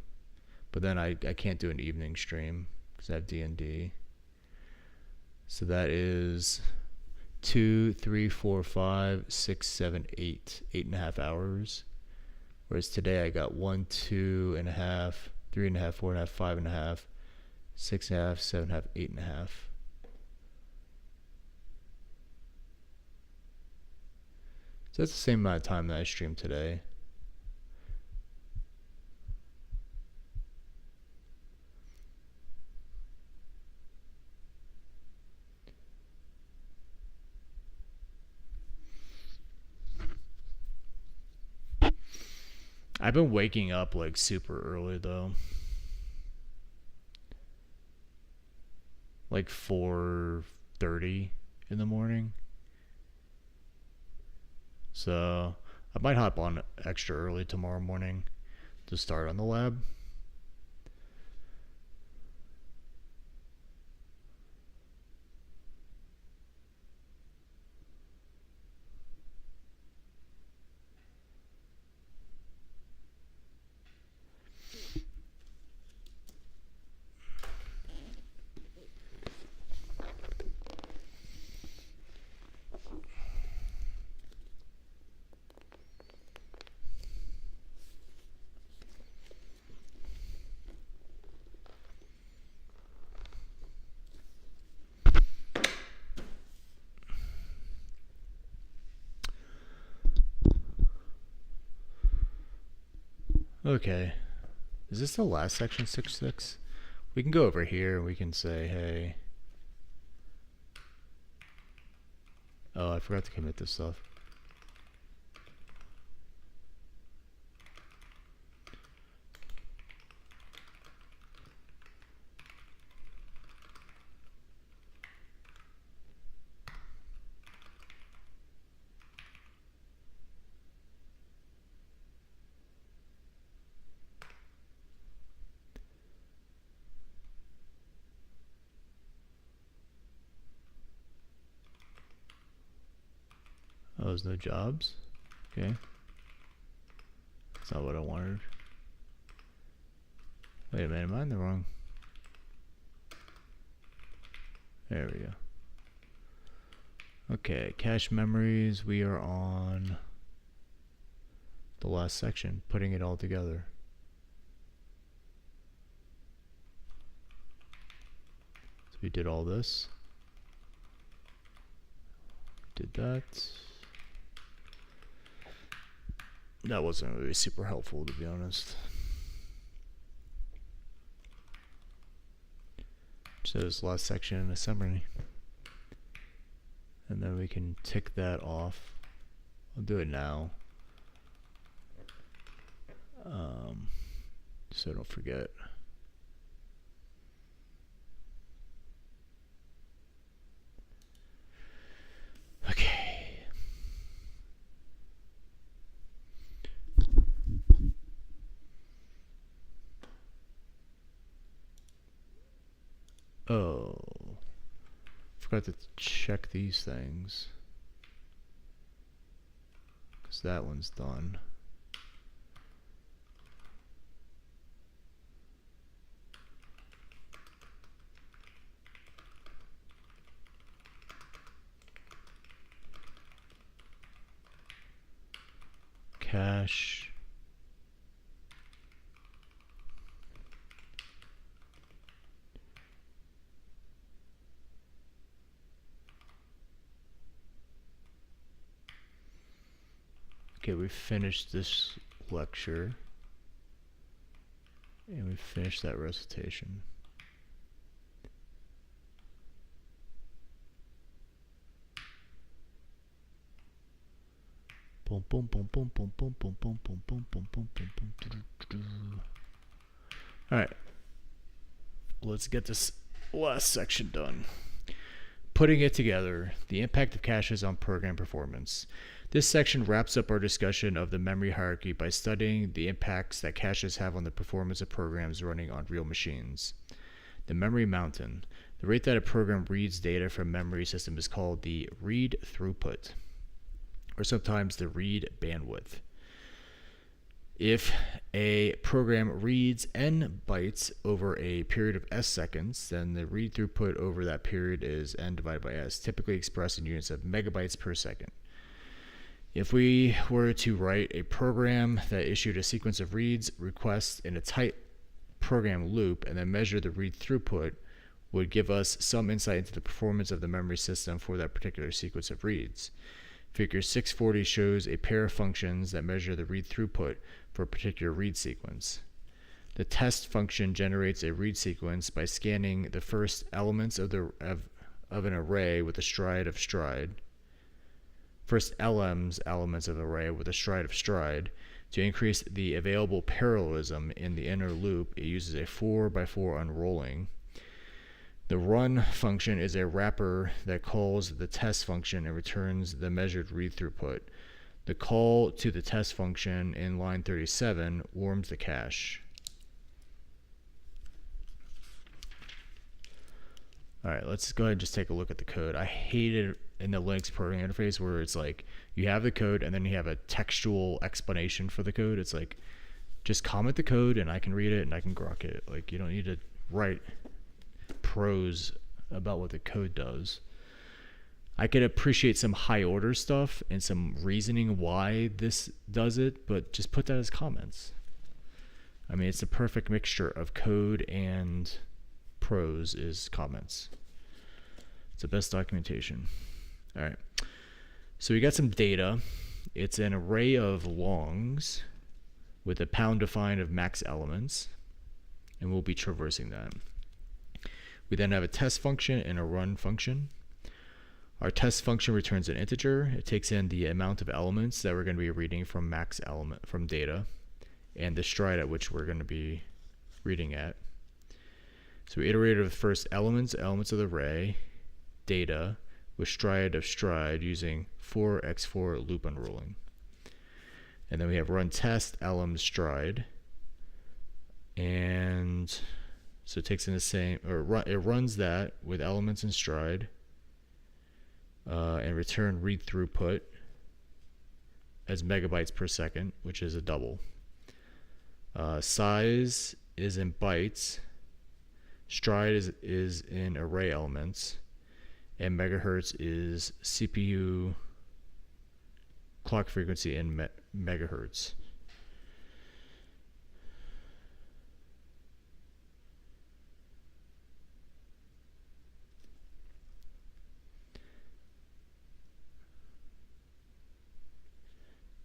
but then I can't do an evening stream because I have D&D. So that is 2, 3, 4, 5, 6, 7, 8. 8.5 hours. Whereas today I got 1, 2.5, 3.5, 4.5, 5.5, 6.5, 7.5, 8.5. So that's the same amount of time that I streamed today. I've been waking up like super early though. Like 4:30 in the morning. So I might hop on extra early tomorrow morning to start on the lab. Okay, is this the last section, 6.6? We can go over here and we can say, hey. Oh, I forgot to commit this stuff. Oh, there's no jobs? Okay. That's not what I wanted. Wait a minute, am I in the wrong? There we go. Okay, cache memories. We are on the last section, putting it all together. So we did all this. Did that. That wasn't really super helpful, to be honest. So this last section in a summary. And then we can tick that off. I'll do it now. So I don't forget. Okay. Oh, forgot to check these things, because that one's done. Cache. Okay, we finished this lecture, and we finished that recitation. Boom, boom, boom, boom, boom, boom, boom, boom, boom, boom, boom, boom, boom, boom. All right, let's get this last section done. Putting it together, the impact of caches on program performance. This section wraps up our discussion of the memory hierarchy by studying the impacts that caches have on the performance of programs running on real machines. The memory mountain. The rate that a program reads data from memory system is called the read throughput, or sometimes the read bandwidth. If a program reads n bytes over a period of s seconds, then the read throughput over that period is n divided by s, typically expressed in units of megabytes per second. If we were to write a program that issued a sequence of reads, requests in a tight program loop and then measure the read throughput, would give us some insight into the performance of the memory system for that particular sequence of reads. Figure 640 shows a pair of functions that measure the read throughput for a particular read sequence. The test function generates a read sequence by scanning the first elements of an array with a stride of stride. First elements of the array with a stride of stride. To increase the available parallelism in the inner loop, it uses a 4x4 unrolling. The run function is a wrapper that calls the test function and returns the measured read throughput. The call to the test function in line 37 warms the cache. Alright, let's go ahead and just take a look at the code. I hate it in the Linux programming interface where it's like you have the code and then you have a textual explanation for the code. It's like, just comment the code and I can read it and I can grok it. Like, you don't need to write prose about what the code does. I could appreciate some high order stuff and some reasoning why this does it, but just put that as comments. I mean, it's the perfect mixture of code and prose is comments. It's the best documentation. All right. So we got some data. It's an array of longs with a pound define of max elements, and we'll be traversing that. We then have a test function and a run function. Our test function returns an integer. It takes in the amount of elements that we're going to be reading from max element from data and the stride at which we're going to be reading at. So we iterated with first elements of the array, data, with stride of stride using 4x4 loop unrolling. And then we have run test elem stride. And so it takes in the same, or it runs that with elements and stride. And return read throughput as megabytes per second, which is a double. Size is in bytes. Stride is in array elements. And megahertz is CPU clock frequency in megahertz.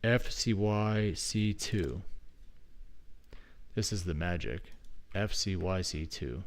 FCYC2. This is the magic. FCYC2.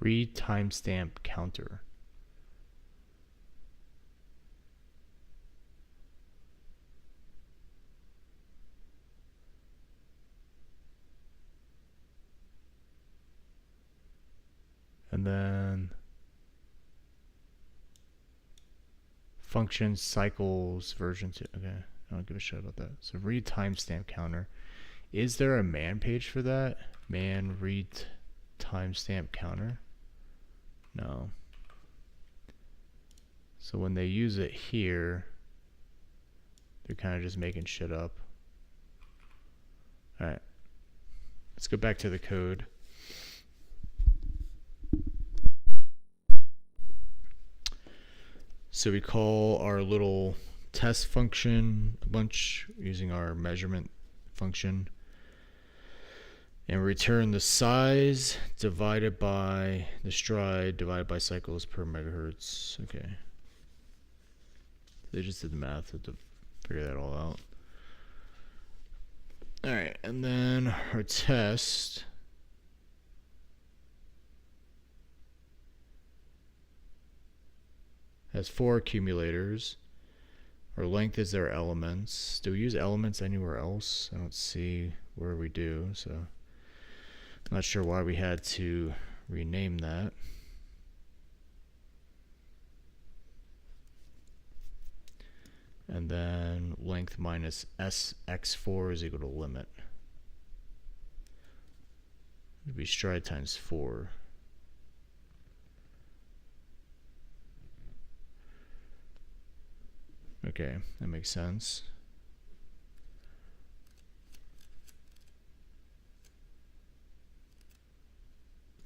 Read timestamp counter. And then function cycles version 2. Okay, I don't give a shit about that. So read timestamp counter. Is there a man page for that? Man read timestamp counter? No. So when they use it here, they're kind of just making shit up. Alright. Let's go back to the code. So we call our little test function a bunch using our measurement function. And return the size divided by the stride divided by cycles per megahertz. Okay. They just did the math to figure that all out. Alright, and then our test has 4 accumulators. Our length is their elements. Do we use elements anywhere else? I don't see where we do, so I'm not sure why we had to rename that. And then length minus sx4 is equal to limit. It would be stride times 4. Okay, that makes sense.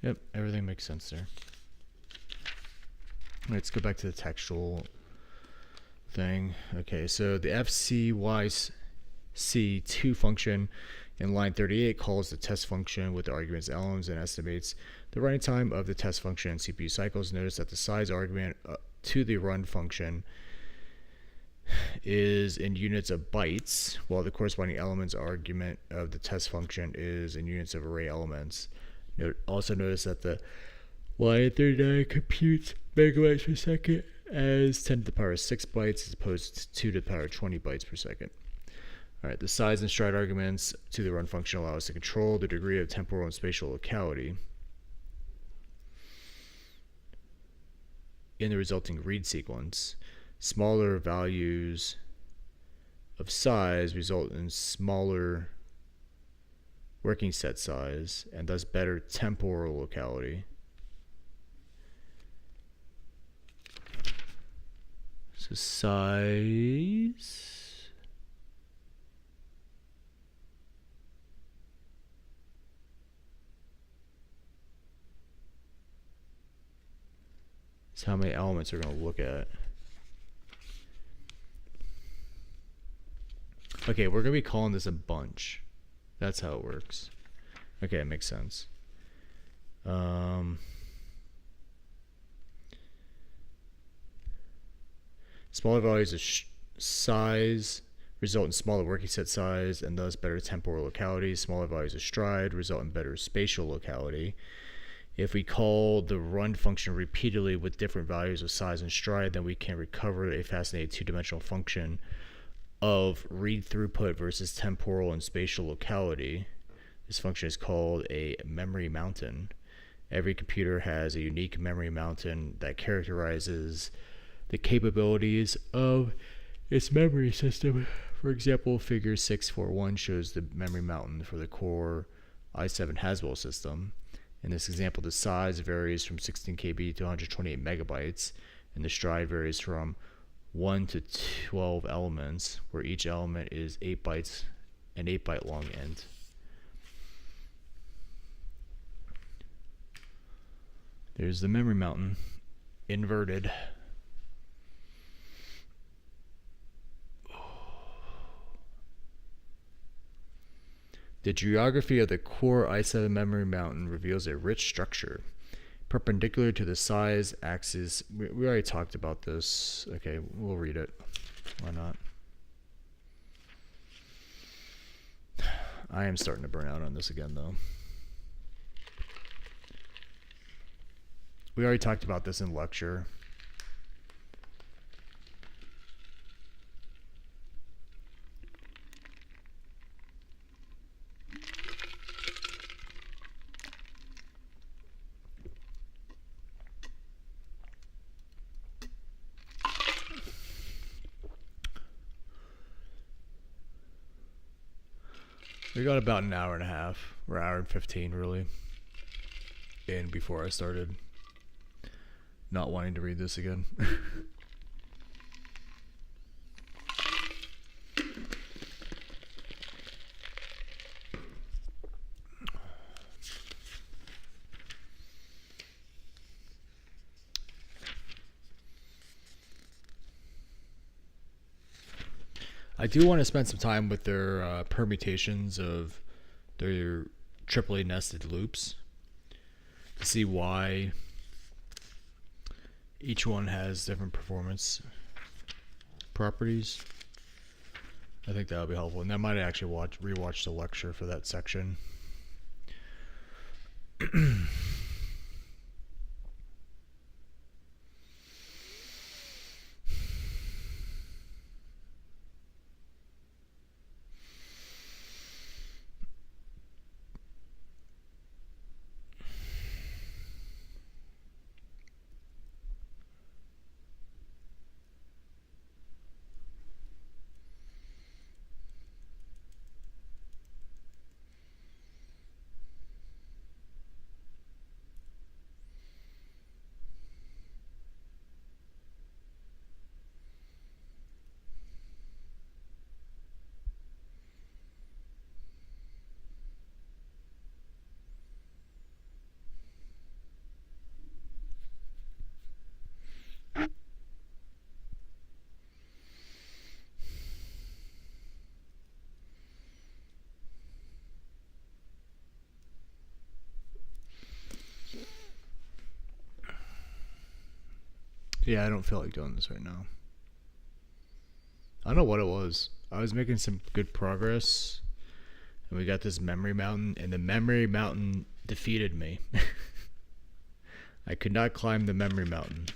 Yep, everything makes sense there. Let's go back to the textual thing. Okay, so the FCYC2 function in line 38 calls the test function with the arguments elements and estimates the running time of the test function and CPU cycles. Notice that the size argument to the run function is in units of bytes, while the corresponding elements argument of the test function is in units of array elements. Also notice that the line39 computes megabytes per second as 10 to the power 6 bytes as opposed to 2 to the power 20 bytes per second. Alright, the size and stride arguments to the run function allow us to control the degree of temporal and spatial locality in the resulting read sequence. Smaller values of size result in smaller working set size and thus better temporal locality. So size is how many elements we're going to look at. Okay, we're going to be calling this a bunch. That's how it works. Okay, it makes sense. Smaller values of size result in smaller working set size and thus better temporal locality. Smaller values of stride result in better spatial locality. If we call the run function repeatedly with different values of size and stride, then we can recover a fascinating two-dimensional function of read throughput versus temporal and spatial locality. This function is called a memory mountain. Every computer has a unique memory mountain that characterizes the capabilities of its memory system. For example, figure 641 shows the memory mountain for the core i7 Haswell system. In this example, the size varies from 16 KB to 128 megabytes, and the stride varies from 1 to 12 elements, where each element is 8 bytes, an 8-byte long int. There's the memory mountain, inverted. The geography of the core i7 memory mountain reveals a rich structure perpendicular to the size axis. We already talked about this. Okay, we'll read it. Why not? I am starting to burn out on this again, though. We already talked about this in lecture. We got about an hour and a half, or hour and 15 really, in before I started not wanting to read this again. I do want to spend some time with their permutations of their triply nested loops to see why each one has different performance properties. I think that would be helpful, and I might actually rewatch the lecture for that section. Yeah, I don't feel like doing this right now. I don't know what it was. I was making some good progress, and we got this memory mountain, and the memory mountain defeated me. I could not climb the memory mountain.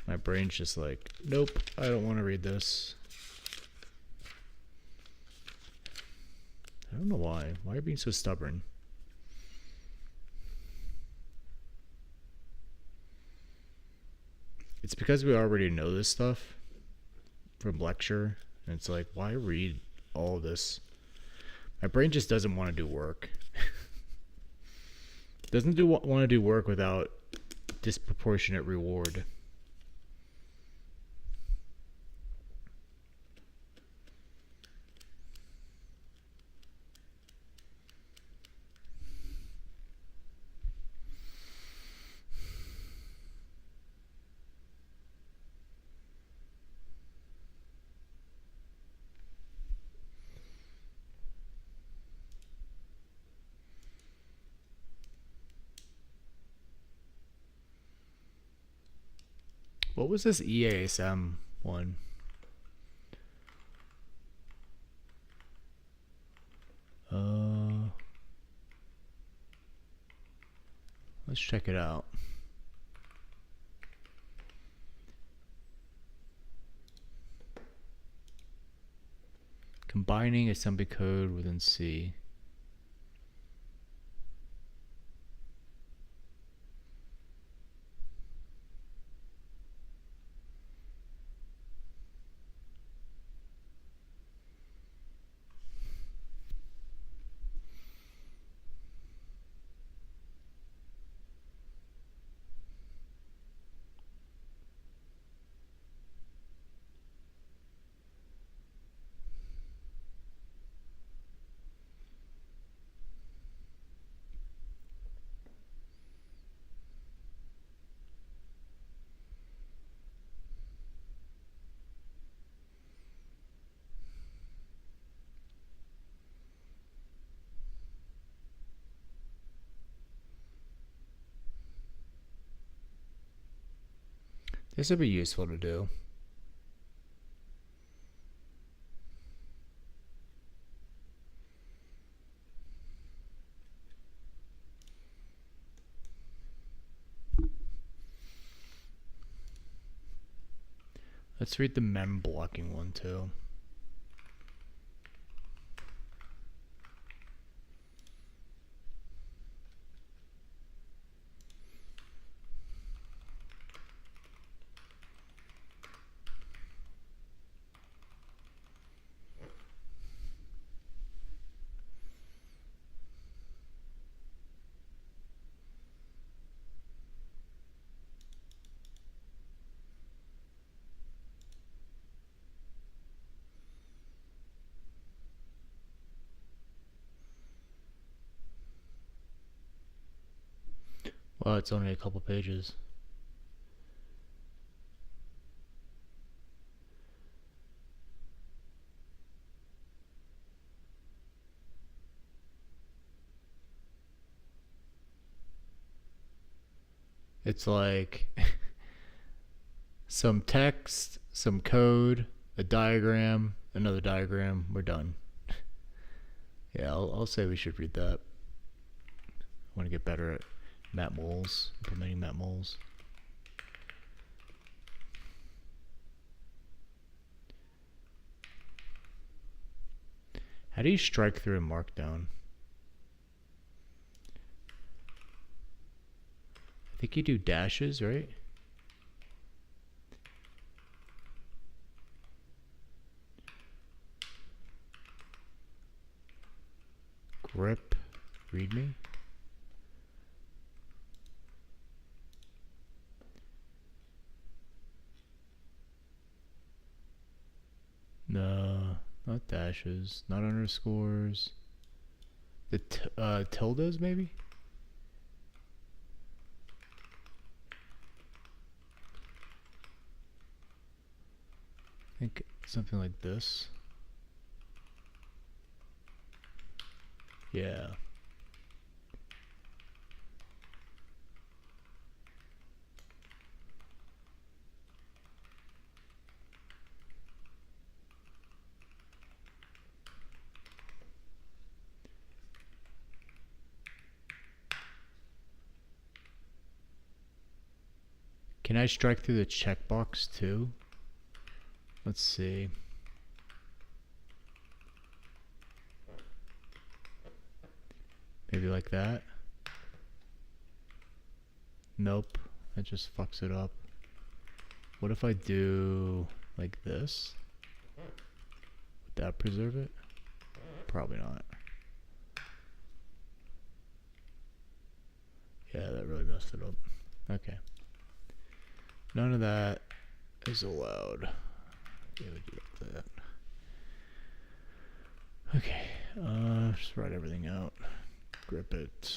My brain's just like, nope, I don't want to read this. I don't know why. Why are you being so stubborn? It's because we already know this stuff from lecture, and it's like, why read all this? My brain just doesn't want to do work. Doesn't want to do work without disproportionate reward. What was this EASM one? Let's check it out. Combining assembly code within C. This would be useful to do. Let's read the mem blocking one too. Well, it's only a couple pages. It's like some text, some code, a diagram, another diagram. We're done. Yeah, I'll say we should read that. I want to get better at map moles, implementing map moles. How do you strike through a markdown? I think you do dashes, right? Grep readme. No, not dashes, not underscores. The tildes maybe? I think something like this. Yeah. Can I strike through the checkbox too? Let's see. Maybe like that. Nope, that just fucks it up. What if I do like this? Would that preserve it? Probably not. Yeah, that really messed it up. Okay. None of that is allowed. Yeah, we do that. Okay, just write everything out. Grip it.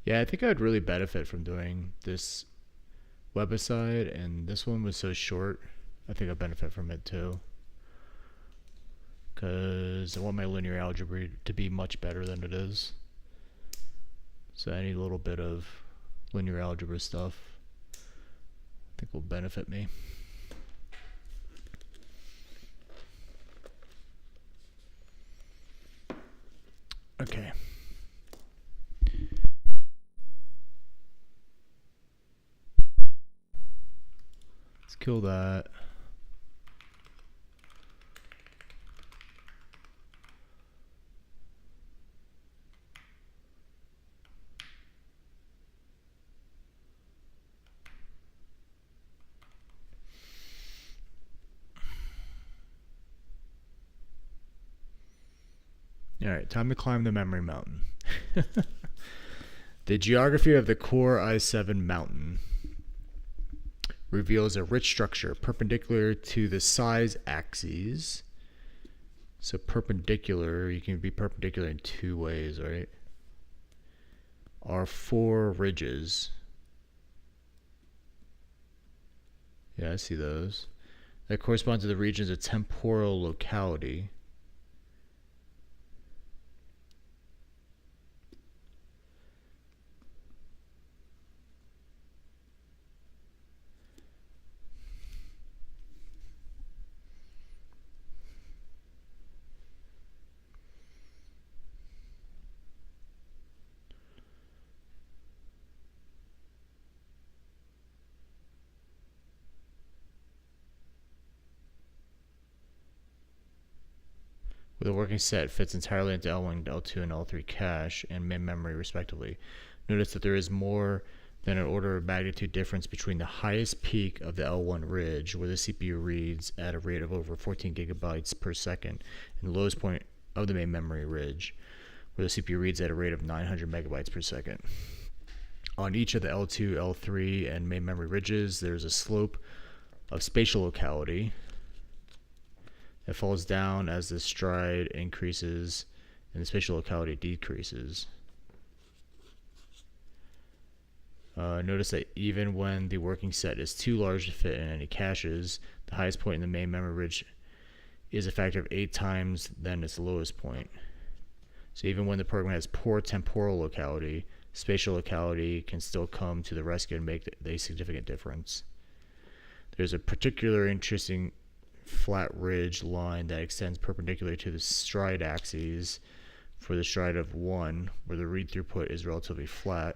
Yeah, I think I'd really benefit from doing this website, and this one was so short. I think I'd benefit from it too, because I want my linear algebra to be much better than it is. So any little bit of linear algebra stuff I think will benefit me. Okay. Let's kill that. Alright, time to climb the memory mountain. The geography of the core I7 mountain reveals a rich structure perpendicular to the size axes. So perpendicular, you can be perpendicular in two ways, right? Are four ridges. Yeah, I see those. That correspond to the regions of temporal locality. where the working set fits entirely into L1, L2, and L3 cache and main memory respectively. Notice that there is more than an order of magnitude difference between the highest peak of the L1 ridge, where the CPU reads at a rate of over 14 gigabytes per second, and the lowest point of the main memory ridge, where the CPU reads at a rate of 900 megabytes per second. On each of the L2, L3, and main memory ridges, there's a slope of spatial locality that falls down as the stride increases and the spatial locality decreases. Notice that even when the working set is too large to fit in any caches, the highest point in the main memory ridge is a factor of 8 times than its lowest point. So even when the program has poor temporal locality, spatial locality can still come to the rescue and make a significant difference. There's a particular interesting flat ridge line that extends perpendicular to the stride axes for the stride of 1, where the read throughput is relatively flat,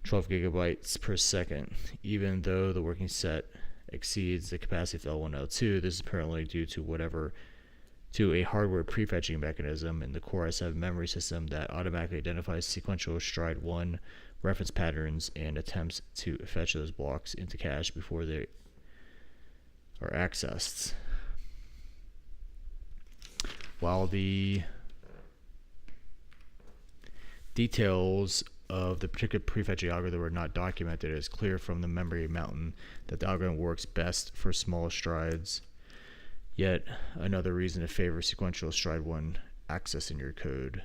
12 gigabytes per second. Even though the working set exceeds the capacity of L1, L2, this is apparently due to a hardware prefetching mechanism in the Core i7 memory system that automatically identifies sequential stride 1 reference patterns and attempts to fetch those blocks into cache before they are accessed. While the details of the particular prefetching algorithm are not documented, it is clear from the memory mountain that the algorithm works best for small strides. Yet another reason to favor sequential stride 1 access in your code.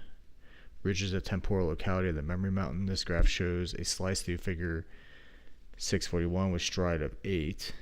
Ridges of temporal locality of the memory mountain. This graph shows a slice through figure 641 with stride of 8.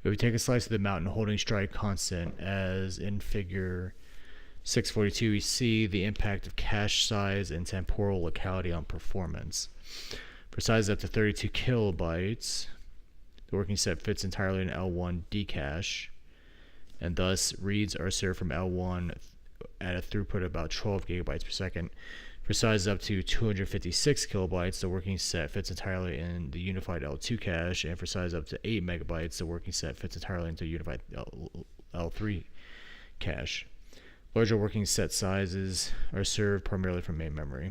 If we take a slice of the mountain holding stride constant, as in figure 642, we see the impact of cache size and temporal locality on performance. For sizes up to 32 kilobytes, the working set fits entirely in L1 D cache, and thus reads are served from L1 at a throughput of about 12 gigabytes per second. For sizes up to 256 kilobytes, the working set fits entirely in the unified L2 cache, and for sizes up to 8 megabytes, the working set fits entirely into unified L3 cache. Larger working set sizes are served primarily from main memory.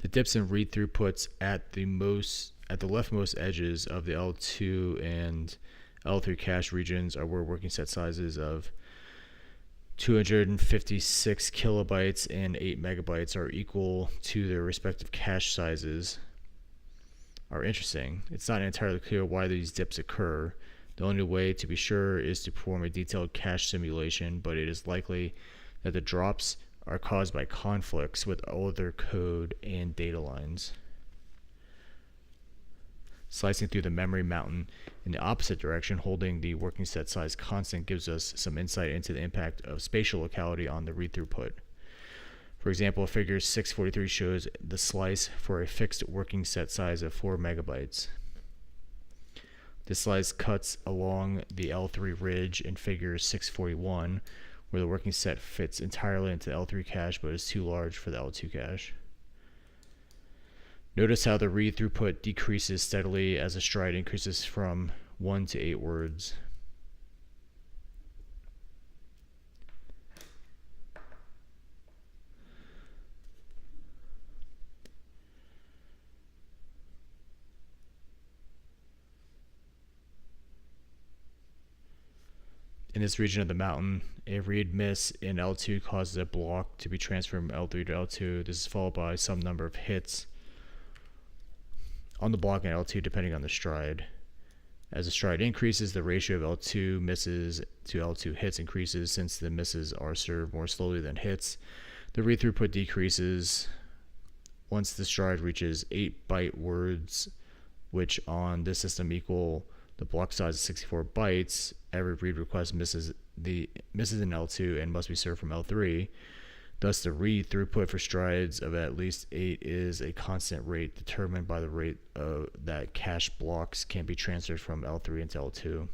The dips in read throughputs at the leftmost edges of the L2 and L3 cache regions are where working set sizes of 256 kilobytes and 8 megabytes are equal to their respective cache sizes are interesting. It's not entirely clear why these dips occur. The only way to be sure is to perform a detailed cache simulation, but it is likely that the drops are caused by conflicts with other code and data lines. Slicing through the memory mountain in the opposite direction, holding the working set size constant, gives us some insight into the impact of spatial locality on the read throughput. For example, figure 643 shows the slice for a fixed working set size of 4 megabytes. This slice cuts along the L3 ridge in figure 641, where the working set fits entirely into the L3 cache but is too large for the L2 cache. Notice how the read throughput decreases steadily as the stride increases from 1 to 8 words. In this region of the mountain, a read miss in L2 causes a block to be transferred from L3 to L2. This is followed by some number of hits on the block in L2 depending on the stride. As the stride increases, the ratio of L2 misses to L2 hits increases. Since the misses are served more slowly than hits, the read throughput decreases. Once the stride reaches 8 byte words which on this system equal the block size of 64 bytes. Every read request misses an L2 and must be served from L3. Thus, the read throughput for strides of at least 8 is a constant rate determined by the rate that cache blocks can be transferred from L3 into L2.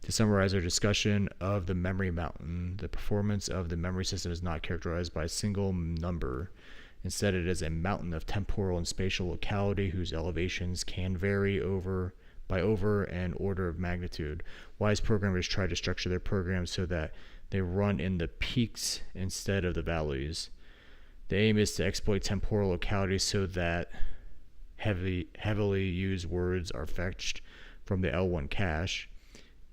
To summarize our discussion of the memory mountain, the performance of the memory system is not characterized by a single number. Instead, it is a mountain of temporal and spatial locality whose elevations can vary by over an order of magnitude. Wise programmers try to structure their programs so that they run in the peaks instead of the valleys. The aim is to exploit temporal locality so that heavily used words are fetched from the L1 cache,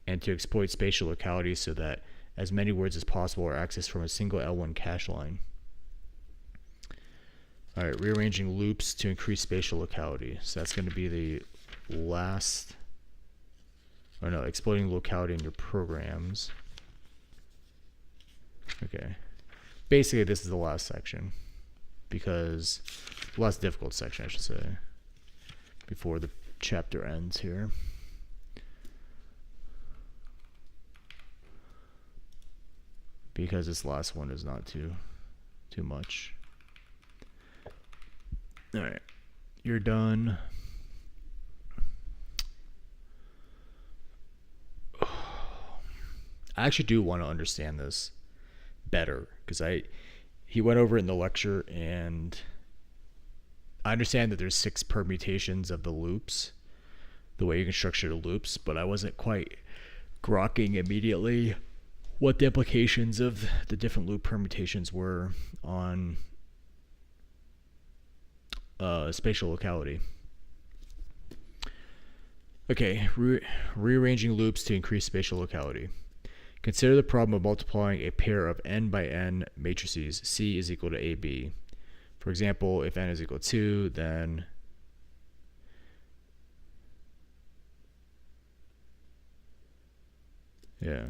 and to exploit spatial locality so that as many words as possible are accessed from a single L1 cache line. All right, rearranging loops to increase spatial locality. So that's going to be the last, exploiting locality in your programs. Okay. Basically, this is the last section, because the last difficult section, I should say, before the chapter ends here. Because this last one is not too much. All right, you're done. I actually do want to understand this better, because he went over it in the lecture, and I understand that there's 6 permutations of the loops, the way you can structure the loops, but I wasn't quite grokking immediately what the implications of the different loop permutations were on spatial locality. Okay, rearranging loops to increase spatial locality. Consider the problem of multiplying a pair of n by n matrices, C is equal to AB. For example, if n is equal to 2, then yeah.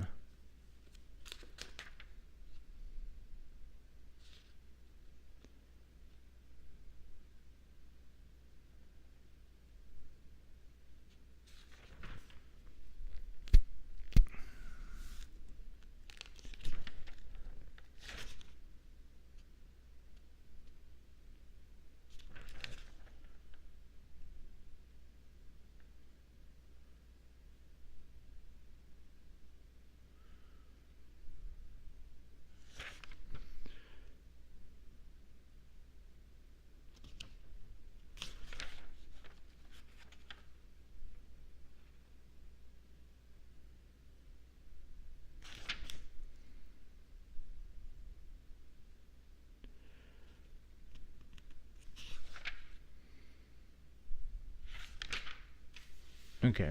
Okay.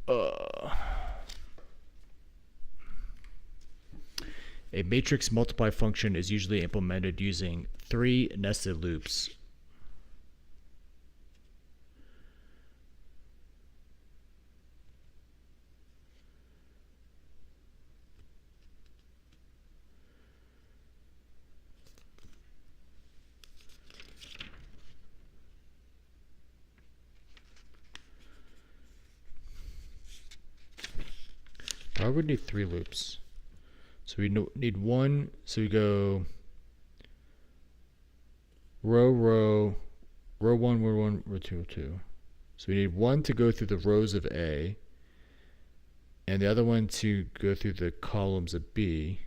A matrix multiply function is usually implemented using 3 nested loops. Why would we need 3 loops? So we need 1, so we go row 1, row 1, row 2, row 2. So we need 1 to go through the rows of A, and the other one to go through the columns of B.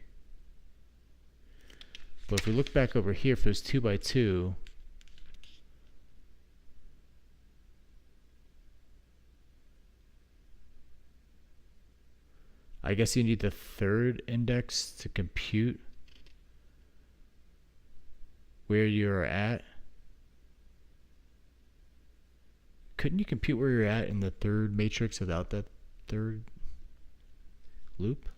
But if we look back over here, if there's 2 by 2, I guess you need the 3rd index to compute where you're at. Couldn't you compute where you're at in the 3rd matrix without that 3rd loop?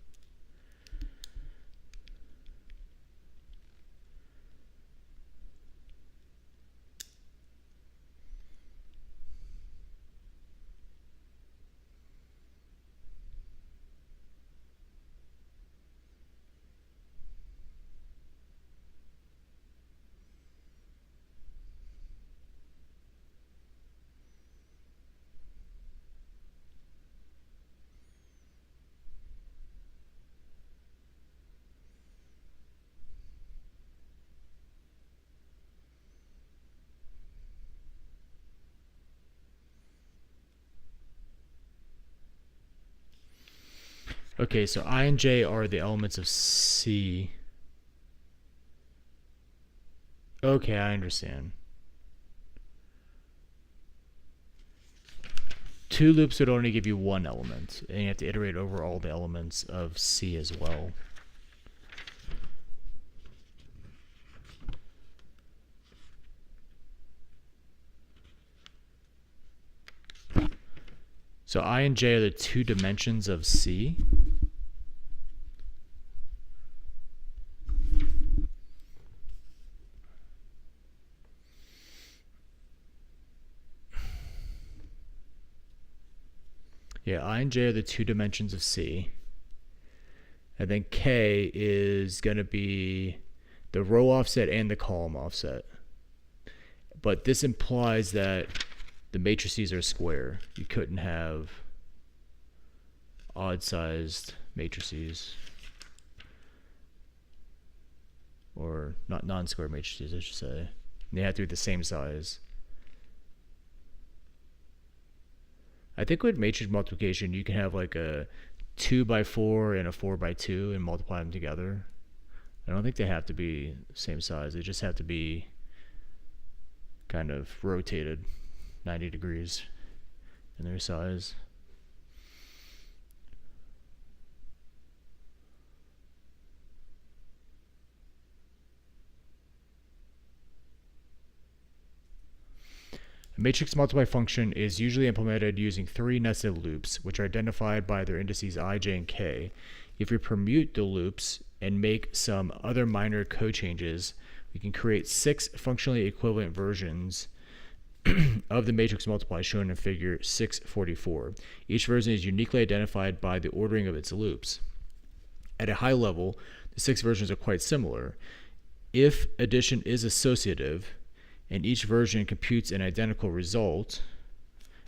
Okay, so I and J are the elements of C. Okay, I understand. Two loops would only give you one element, and you have to iterate over all the elements of C as well. So I and J are the two dimensions of C. Yeah, I and J are the two dimensions of C. And then K is going to be the row offset and the column offset. But this implies that the matrices are square. You couldn't have odd-sized matrices. Or not non-square matrices, I should say. They have to be the same size. I think with matrix multiplication, you can have like a 2x4 and a 4x2 and multiply them together. I don't think they have to be the same size. They just have to be kind of rotated 90 degrees in their size. A matrix multiply function is usually implemented using three nested loops, which are identified by their indices I, J, and K. If we permute the loops and make some other minor code changes, we can create 6 functionally equivalent versions of the matrix multiply shown in figure 644. Each version is uniquely identified by the ordering of its loops. At a high level, the 6 versions are quite similar. If addition is associative, and each version computes an identical result,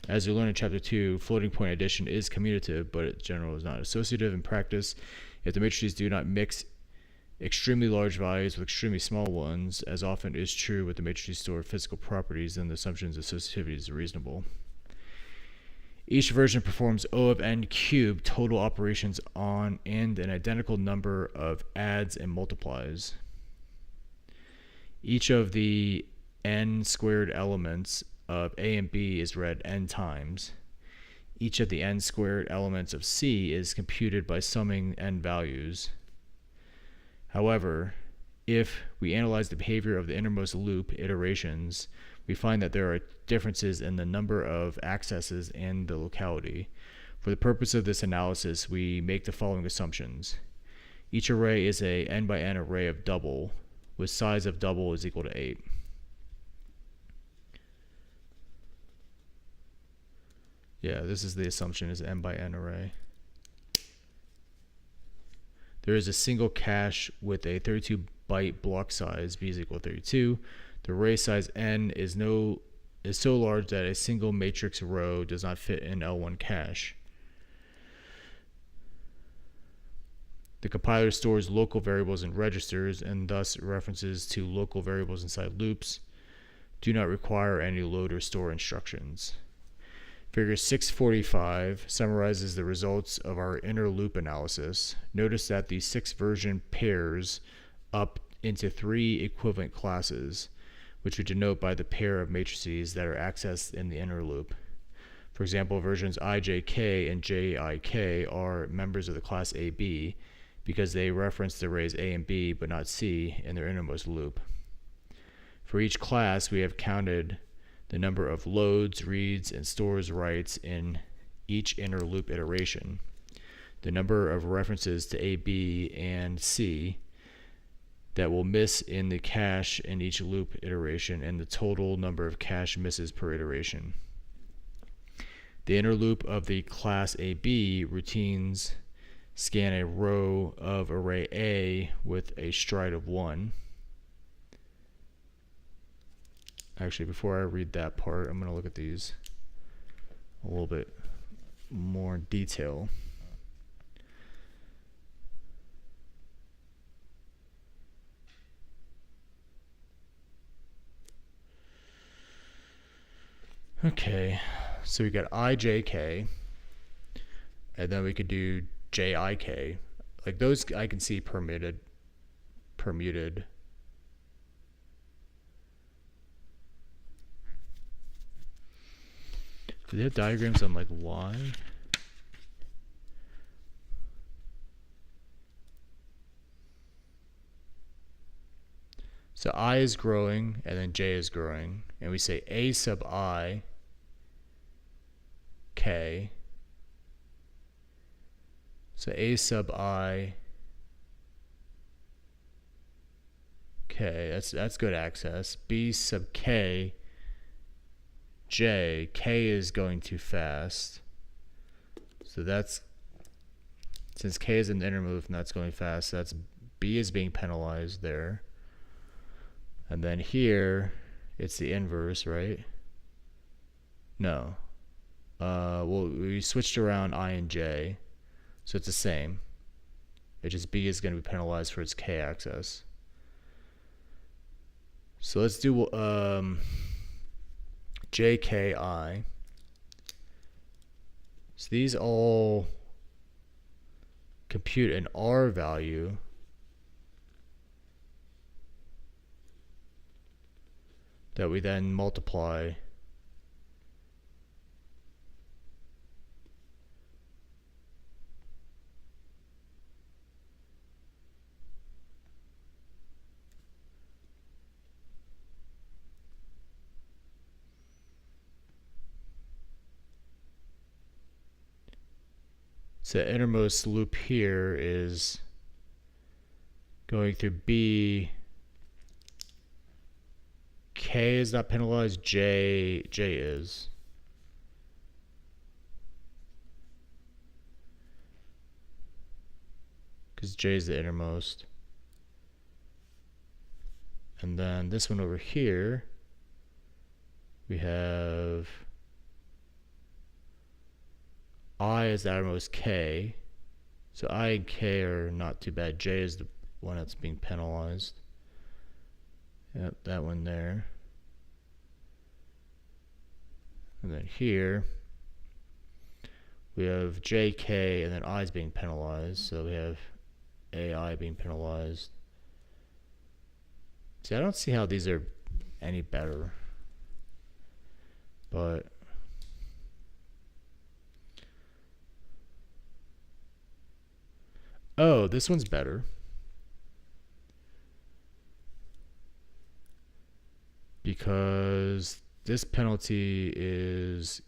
as we learned in chapter 2, floating point addition is commutative, but in general is not associative in practice. If the matrices do not mix extremely large values with extremely small ones, as often is true with the matrices store physical properties, then the assumption's associativity is reasonable. Each version performs O of n cubed total operations on and an identical number of adds and multiplies. Each of the n squared elements of A and B is read n times. Each of the n squared elements of C is computed by summing n values. However, if we analyze the behavior of the innermost loop iterations, we find that there are differences in the number of accesses and the locality. For the purpose of this analysis, we make the following assumptions. Each array is a n by n array of double, with size of double is equal to 8. Yeah, this is the assumption, is n by n array. There is a single cache with a 32 byte block size, b is equal to 32. The array size n is so large that a single matrix row does not fit in L1 cache. The compiler stores local variables in registers, and thus references to local variables inside loops do not require any load or store instructions. Figure 645 summarizes the results of our inner loop analysis. Notice that the 6 version pairs up into 3 equivalent classes, which we denote by the pair of matrices that are accessed in the inner loop. For example, versions IJK and JIK are members of the class AB because they reference the arrays A and B but not C in their innermost loop. For each class, we have counted the number of loads, reads, and stores writes in each inner loop iteration, the number of references to A, B, and C that will miss in the cache in each loop iteration, and the total number of cache misses per iteration. The inner loop of the class AB routines scan a row of array A with a stride of 1. Actually, before I read that part, I'm going to look at these a little bit more in detail. Okay, so we got IJK, and then we could do JIK. Like those I can see permuted. Do they have diagrams on like why? So I is growing and then J is growing, and we say A sub I K. So A sub I K, that's good access. B sub K J, K is going too fast. So that's, since K is in the inner move and that's going fast, that's B is being penalized there. And then here, it's the inverse, right? No. Well, we switched around I and J, so it's the same. It's just B is going to be penalized for its K access. So let's do JKI. So these all compute an R value. That we then multiply so the innermost loop here is going through B. K is not penalized, J is. Because J is the innermost. And then this one over here, we have I is the outermost K. So I and K are not too bad. J is the one that's being penalized. Yep, that one there. And then here, we have JK and then I is being penalized. So we have AI being penalized. See, I don't see how these are any better. But oh, this one's better. Because this penalty is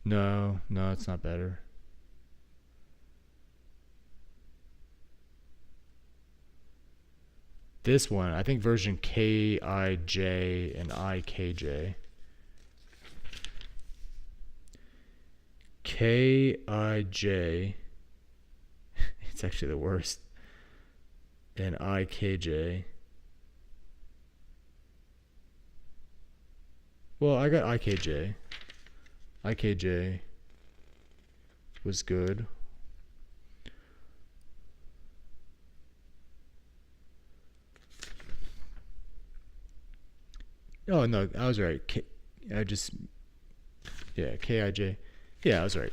no, it's not better. This one, I think version KIJ and IKJ. KIJ, it's actually the worst. And IKJ. Well, I got IKJ. IKJ was good. Oh no, I was right. KIJ. Yeah, I was right.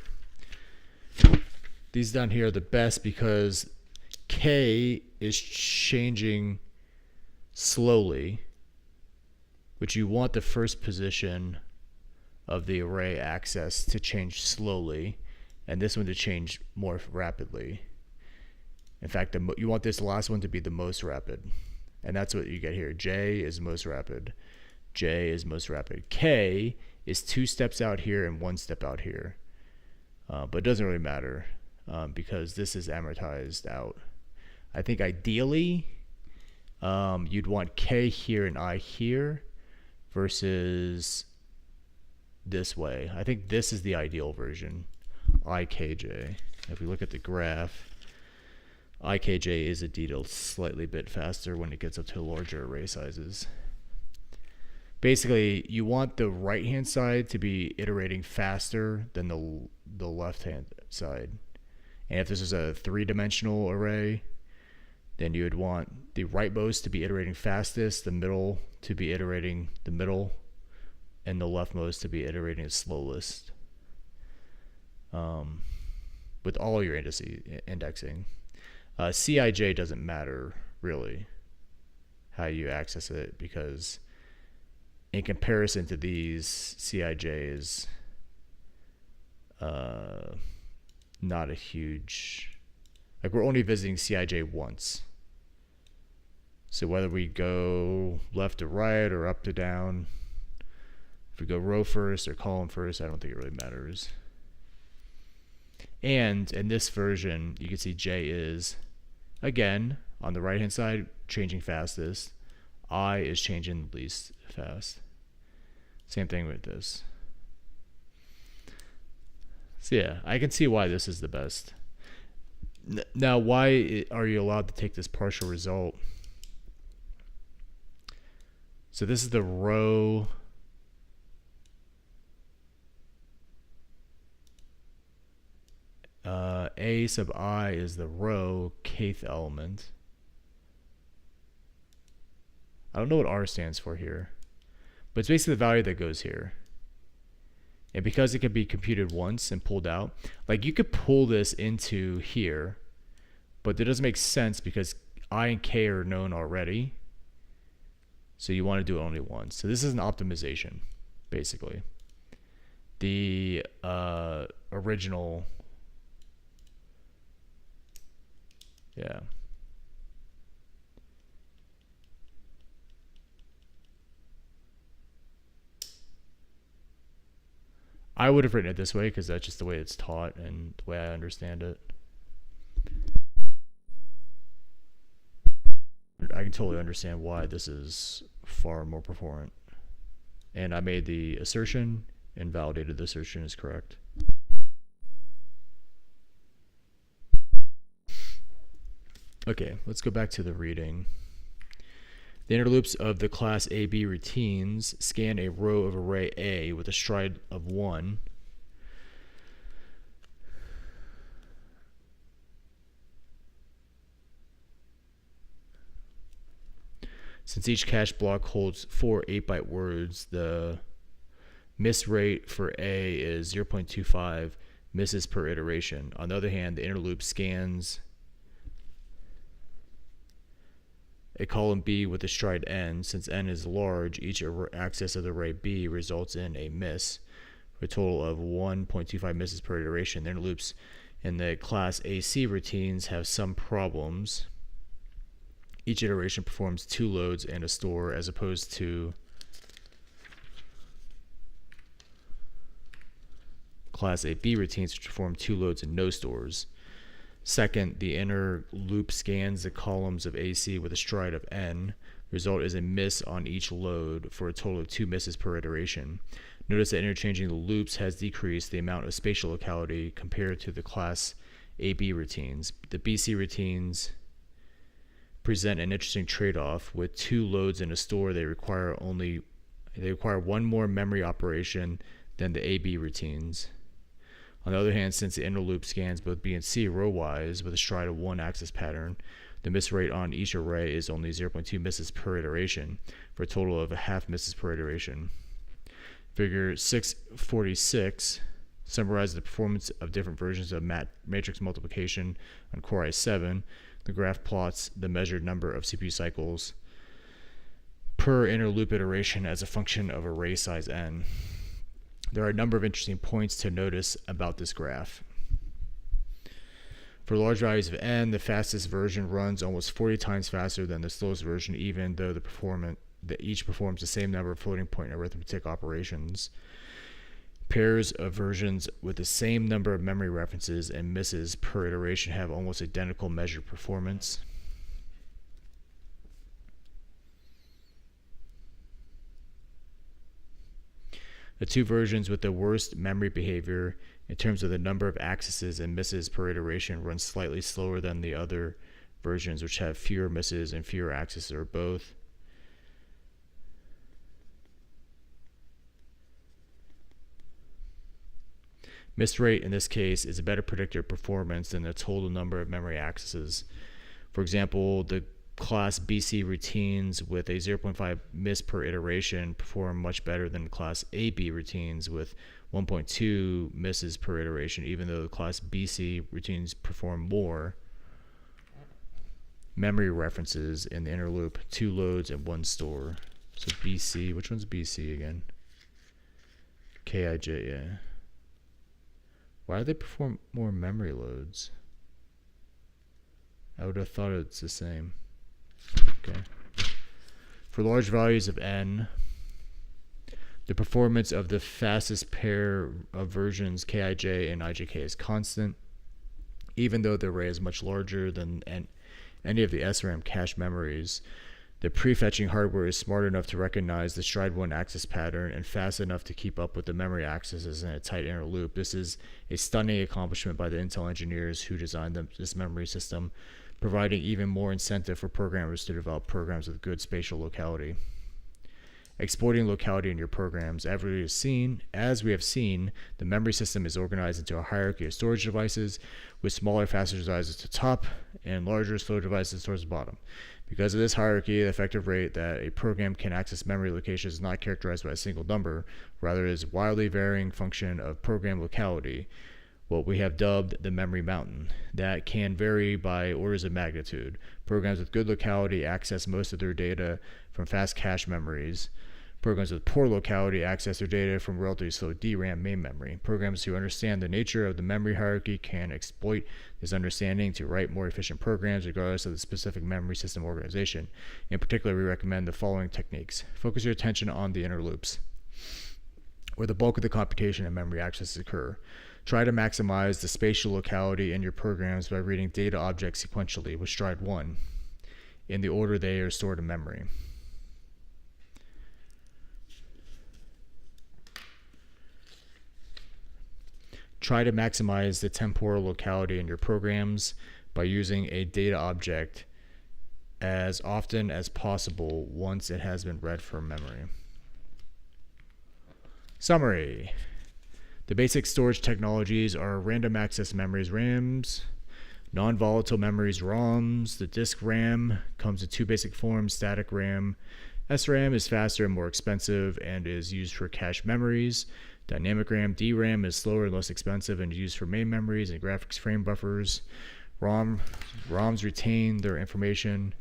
These down here are the best because K is changing slowly, which you want the first position of the array access to change slowly, and this one to change more rapidly. In fact, you want this last one to be the most rapid, and that's what you get here. J is most rapid. J is most rapid. K is 2 steps out here and 1 step out here, but it doesn't really matter because this is amortized out. I think ideally you'd want K here and I here versus this way. I think this is the ideal version, IKJ. If we look at the graph, IKJ is indeed a slightly bit faster when it gets up to larger array sizes. Basically, you want the right-hand side to be iterating faster than the left-hand side. And if this is a 3-dimensional array, then you would want the rightmost to be iterating fastest, the middle to be iterating the middle, and the leftmost to be iterating the slowest with all your indexing. CIJ doesn't matter really how you access it, because in comparison to these, CIJ is not a huge, like, we're only visiting CIJ once. So whether we go left to right or up to down, if we go row first or column first, I don't think it really matters. And in this version, you can see J is, again, on the right hand side, changing fastest. I is changing least fast. Same thing with this. So yeah, I can see why this is the best. Now, why are you allowed to take this partial result? So this is the row. A sub I is the row kth element. I don't know what R stands for here, but it's basically the value that goes here. And because it can be computed once and pulled out, like, you could pull this into here, but that doesn't make sense because I and K are known already. So you want to do it only once. So this is an optimization, basically. The original, yeah. I would have written it this way because that's just the way it's taught and the way I understand it. I can totally understand why this is far more performant. And I made the assertion and validated the assertion is correct. Okay, let's go back to the reading. The inner loops of the class AB routines scan a row of array A with a stride of 1. Since each cache block holds 4 8-byte words, the miss rate for A is 0.25 misses per iteration. On the other hand, the inner loop scans a column B with a stride n. Since n is large, each access of the array B results in a miss, for a total of 1.25 misses per iteration. The inner loops in the class AC routines have some problems. Each iteration performs 2 loads and a store, as opposed to class AB routines, which perform 2 loads and no stores. Second, the inner loop scans the columns of AC with a stride of n. The result is a miss on each load for a total of 2 misses per iteration. Notice that interchanging the loops has decreased the amount of spatial locality compared to the class AB routines. The BC routines present an interesting trade-off. With 2 loads in a store, they require one more memory operation than the AB routines. On the other hand, since the inner loop scans both B and C row-wise with a stride of 1 axis pattern, the miss rate on each array is only 0.2 misses per iteration, for a total of a half misses per iteration. Figure 646 summarizes the performance of different versions of matrix multiplication on Core i7. The graph plots the measured number of CPU cycles per inner loop iteration as a function of array size n. There are a number of interesting points to notice about this graph. For large values of n, the fastest version runs almost 40 times faster than the slowest version, even though each performs the same number of floating point arithmetic operations. Pairs of versions with the same number of memory references and misses per iteration have almost identical measured performance. The 2 versions with the worst memory behavior in terms of the number of accesses and misses per iteration run slightly slower than the other versions, which have fewer misses and fewer accesses, or both. Miss rate in this case is a better predictor of performance than the total number of memory accesses. For example, the class BC routines with a 0.5 miss per iteration perform much better than class AB routines with 1.2 misses per iteration, even though the class BC routines perform more memory references in the inner loop, 2 loads and 1 store. So BC, which one's BC again? KIJ, yeah. Why do they perform more memory loads? I would have thought it's the same. Okay. For large values of n, the performance of the fastest pair of versions Kij and IJK is constant, even though the array is much larger than any of the SRAM cache memories. The prefetching hardware is smart enough to recognize the stride 1 access pattern and fast enough to keep up with the memory accesses in a tight inner loop. This is a stunning accomplishment by the Intel engineers who designed this memory system, providing even more incentive for programmers to develop programs with good spatial locality. Exploiting locality in your programs. As we have seen, the memory system is organized into a hierarchy of storage devices with smaller, faster devices at the top and larger, slow devices towards the bottom. Because of this hierarchy, the effective rate that a program can access memory locations is not characterized by a single number, rather it is a wildly varying function of program locality, what we have dubbed the memory mountain, that can vary by orders of magnitude. Programs with good locality access most of their data from fast cache memories. Programs with poor locality access their data from relatively slow DRAM main memory. Programs who understand the nature of the memory hierarchy can exploit this understanding to write more efficient programs regardless of the specific memory system organization. In particular, we recommend the following techniques. Focus your attention on the inner loops, where the bulk of the computation and memory accesses occur. Try to maximize the spatial locality in your programs by reading data objects sequentially with stride 1 in the order they are stored in memory. Try to maximize the temporal locality in your programs by using a data object as often as possible once it has been read from memory. Summary. The basic storage technologies are random access memories, RAMs, non-volatile memories, ROMs. The disk RAM comes in 2 basic forms, static RAM. SRAM is faster and more expensive and is used for cache memories. Dynamic RAM, DRAM, is slower and less expensive and used for main memories and graphics frame buffers. ROMs retain their information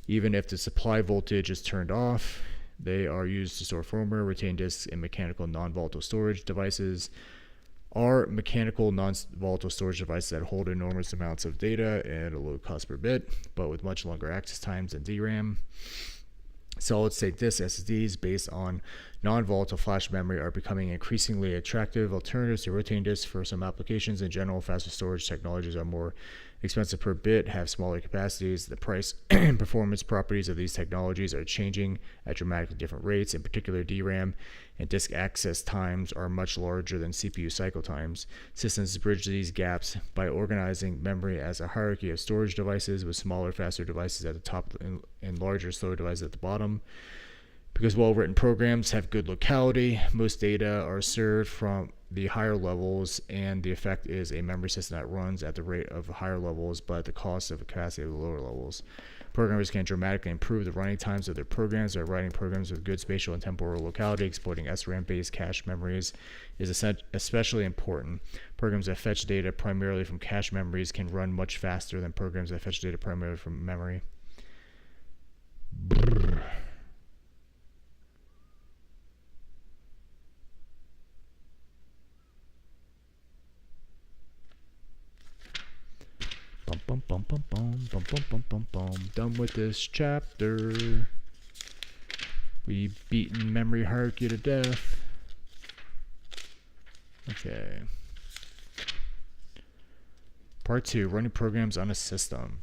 even if the supply voltage is turned off. They are used to store firmware, retain disks, and mechanical non-volatile storage devices are mechanical non-volatile storage devices that hold enormous amounts of data at a low cost per bit, but with much longer access times than DRAM. Solid-state disk SSDs based on non-volatile flash memory are becoming increasingly attractive alternatives to rotating disks for some applications. In general, faster storage technologies are more expensive per bit, have smaller capacities. The price and performance properties of these technologies are changing at dramatically different rates. In particular, DRAM and disk access times are much larger than CPU cycle times. Systems bridge these gaps by organizing memory as a hierarchy of storage devices with smaller, faster devices at the top and larger, slower devices at the bottom. Because well-written programs have good locality, most data are served from the higher levels, and the effect is a memory system that runs at the rate of higher levels but at the cost of the capacity of the lower levels. Programmers can dramatically improve the running times of their programs by writing programs with good spatial and temporal locality. Exploiting SRAM-based cache memories is especially important. Programs that fetch data primarily from cache memories can run much faster than programs that fetch data primarily from memory. Bum, bum, bum, bum, bum, bum, bum, bum, bum. Done with this chapter. We've beaten memory hierarchy to death. Okay. Part 2, running programs on a system.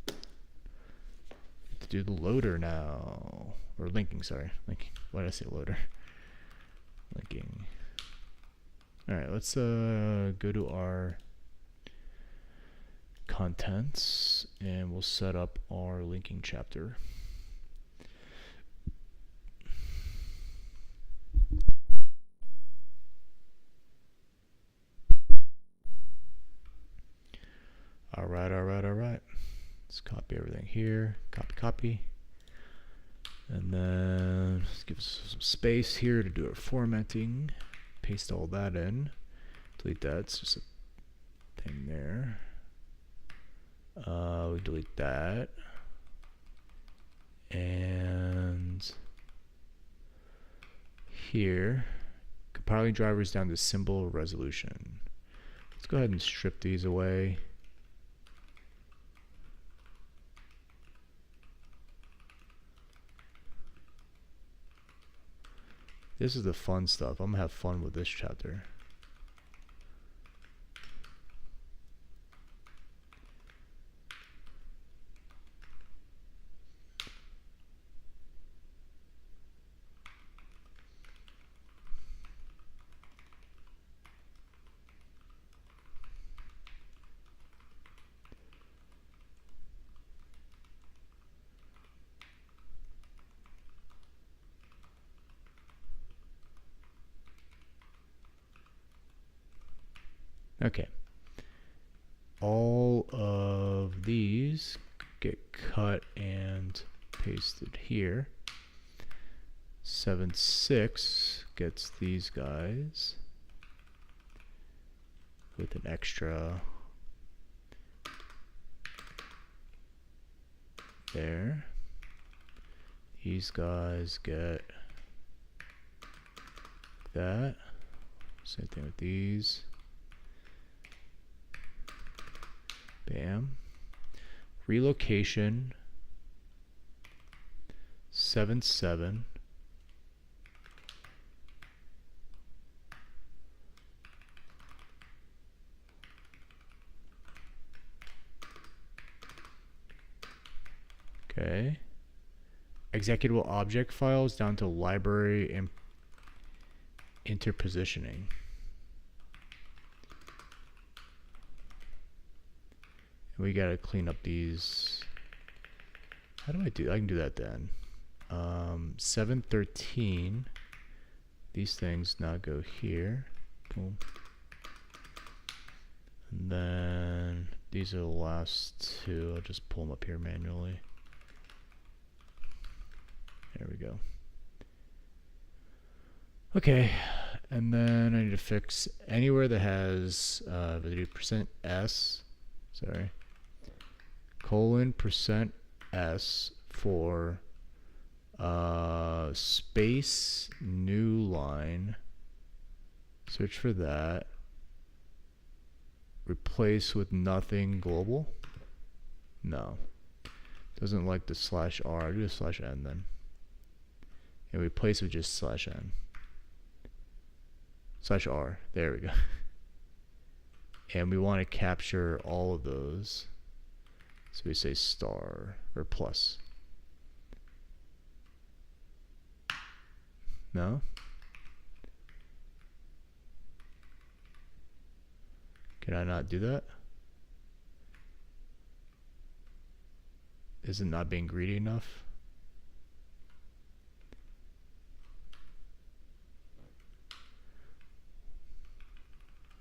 To do the loader now. Or linking, sorry. Linking. Why did I say loader? Linking. Alright, let's go to our contents and we'll set up our linking chapter. All right. Let's copy everything here. Copy, copy. And then let's give us some space here to do our formatting. Paste all that in. Delete that. It's just a thing there. We delete that. And here, compiling drivers down to symbol resolution. Let's go ahead and strip these away. This is the fun stuff. I'm gonna have fun with this chapter. Okay. All of these get cut and pasted here. 7.6 gets these guys with an extra there. These guys get that. Same thing with these. Bam. Relocation 7.7. Okay. Executable object files down to library and interpositioning. We gotta clean up these. How do I do? I can do that then. 7.13. These things now go here. Boom. And then these are the last two. I'll just pull them up here manually. There we go. Okay, and then I need to fix anywhere that has %s. Sorry. $% for space new line. Search for that. Replace with nothing global. No, doesn't like the /r. I'll do a /n then, and replace with just /n. /r. There we go. And we want to capture all of those. So we say star or plus. No? Can I not do that? Is it not being greedy enough?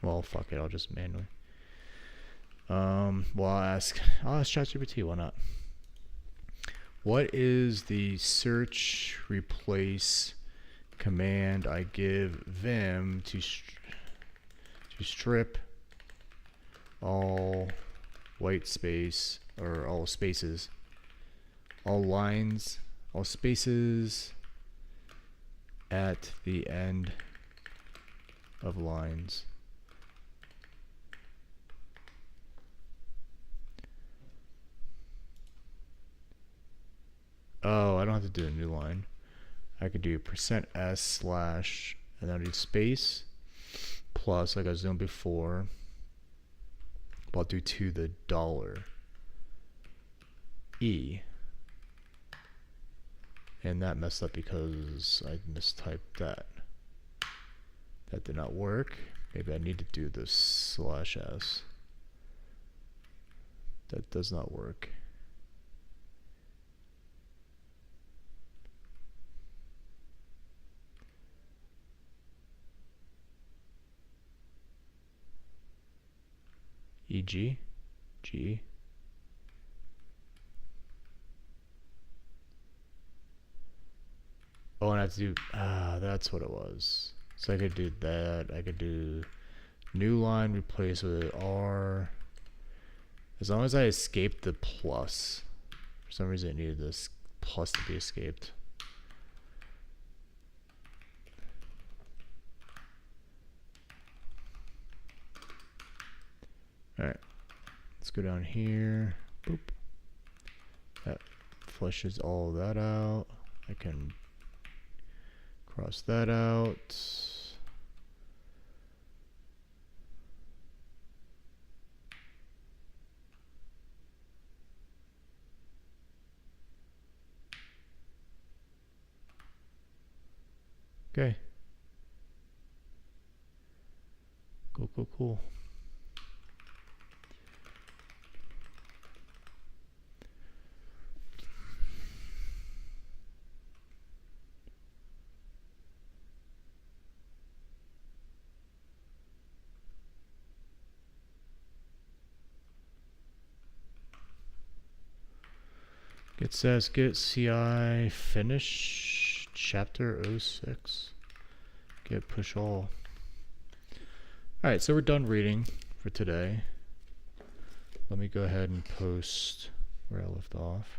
Well, fuck it, I'll just manually. Well, I'll ask ChatGPT, why not? What is the search replace command I give Vim to strip all white space, or all spaces, all lines, all spaces at the end of lines? Oh, I don't have to do a new line. I could do %s/ and then I'll do space plus, like I was doing before, but I'll do to the $E. And that messed up because I mistyped that. That did not work. Maybe I need to do this /s. That does not work. E.g. G. Oh, and I have to do, that's what it was. So I could do that. I could do new line, replace with R. As long as I escaped the plus. For some reason it needed this plus to be escaped. Alright. Let's go down here. Boop. That flushes all of that out. I can cross that out. Okay. Cool. It says get CI finish chapter 06. Get push all. Alright, so we're done reading for today. Let me go ahead and post where I left off.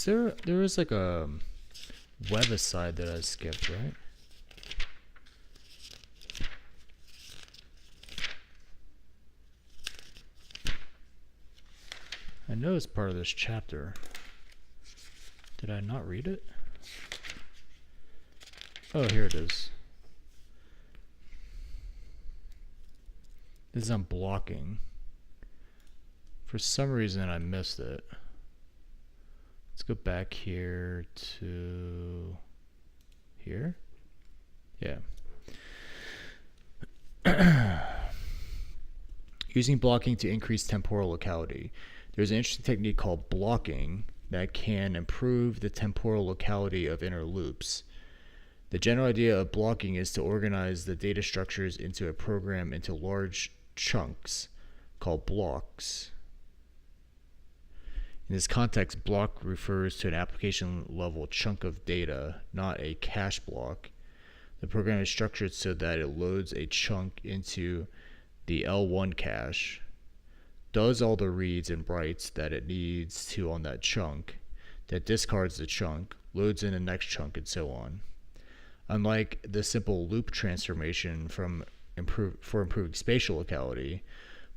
There was like a website that I skipped, right? I know it's part of this chapter. Did I not read it? Oh, here it is. This is on blocking. For some reason I missed it. Let's go back here to here. Yeah. Using blocking to increase temporal locality. There's an interesting technique called blocking that can improve the temporal locality of inner loops. The general idea of blocking is to organize the data structures into a program into large chunks called blocks. In this context, block refers to an application level chunk of data, not a cache block. The program is structured so that it loads a chunk into the L1 cache, does all the reads and writes that it needs to on that chunk, that discards the chunk, loads in the next chunk, and so on. Unlike the simple loop transformation for improving spatial locality,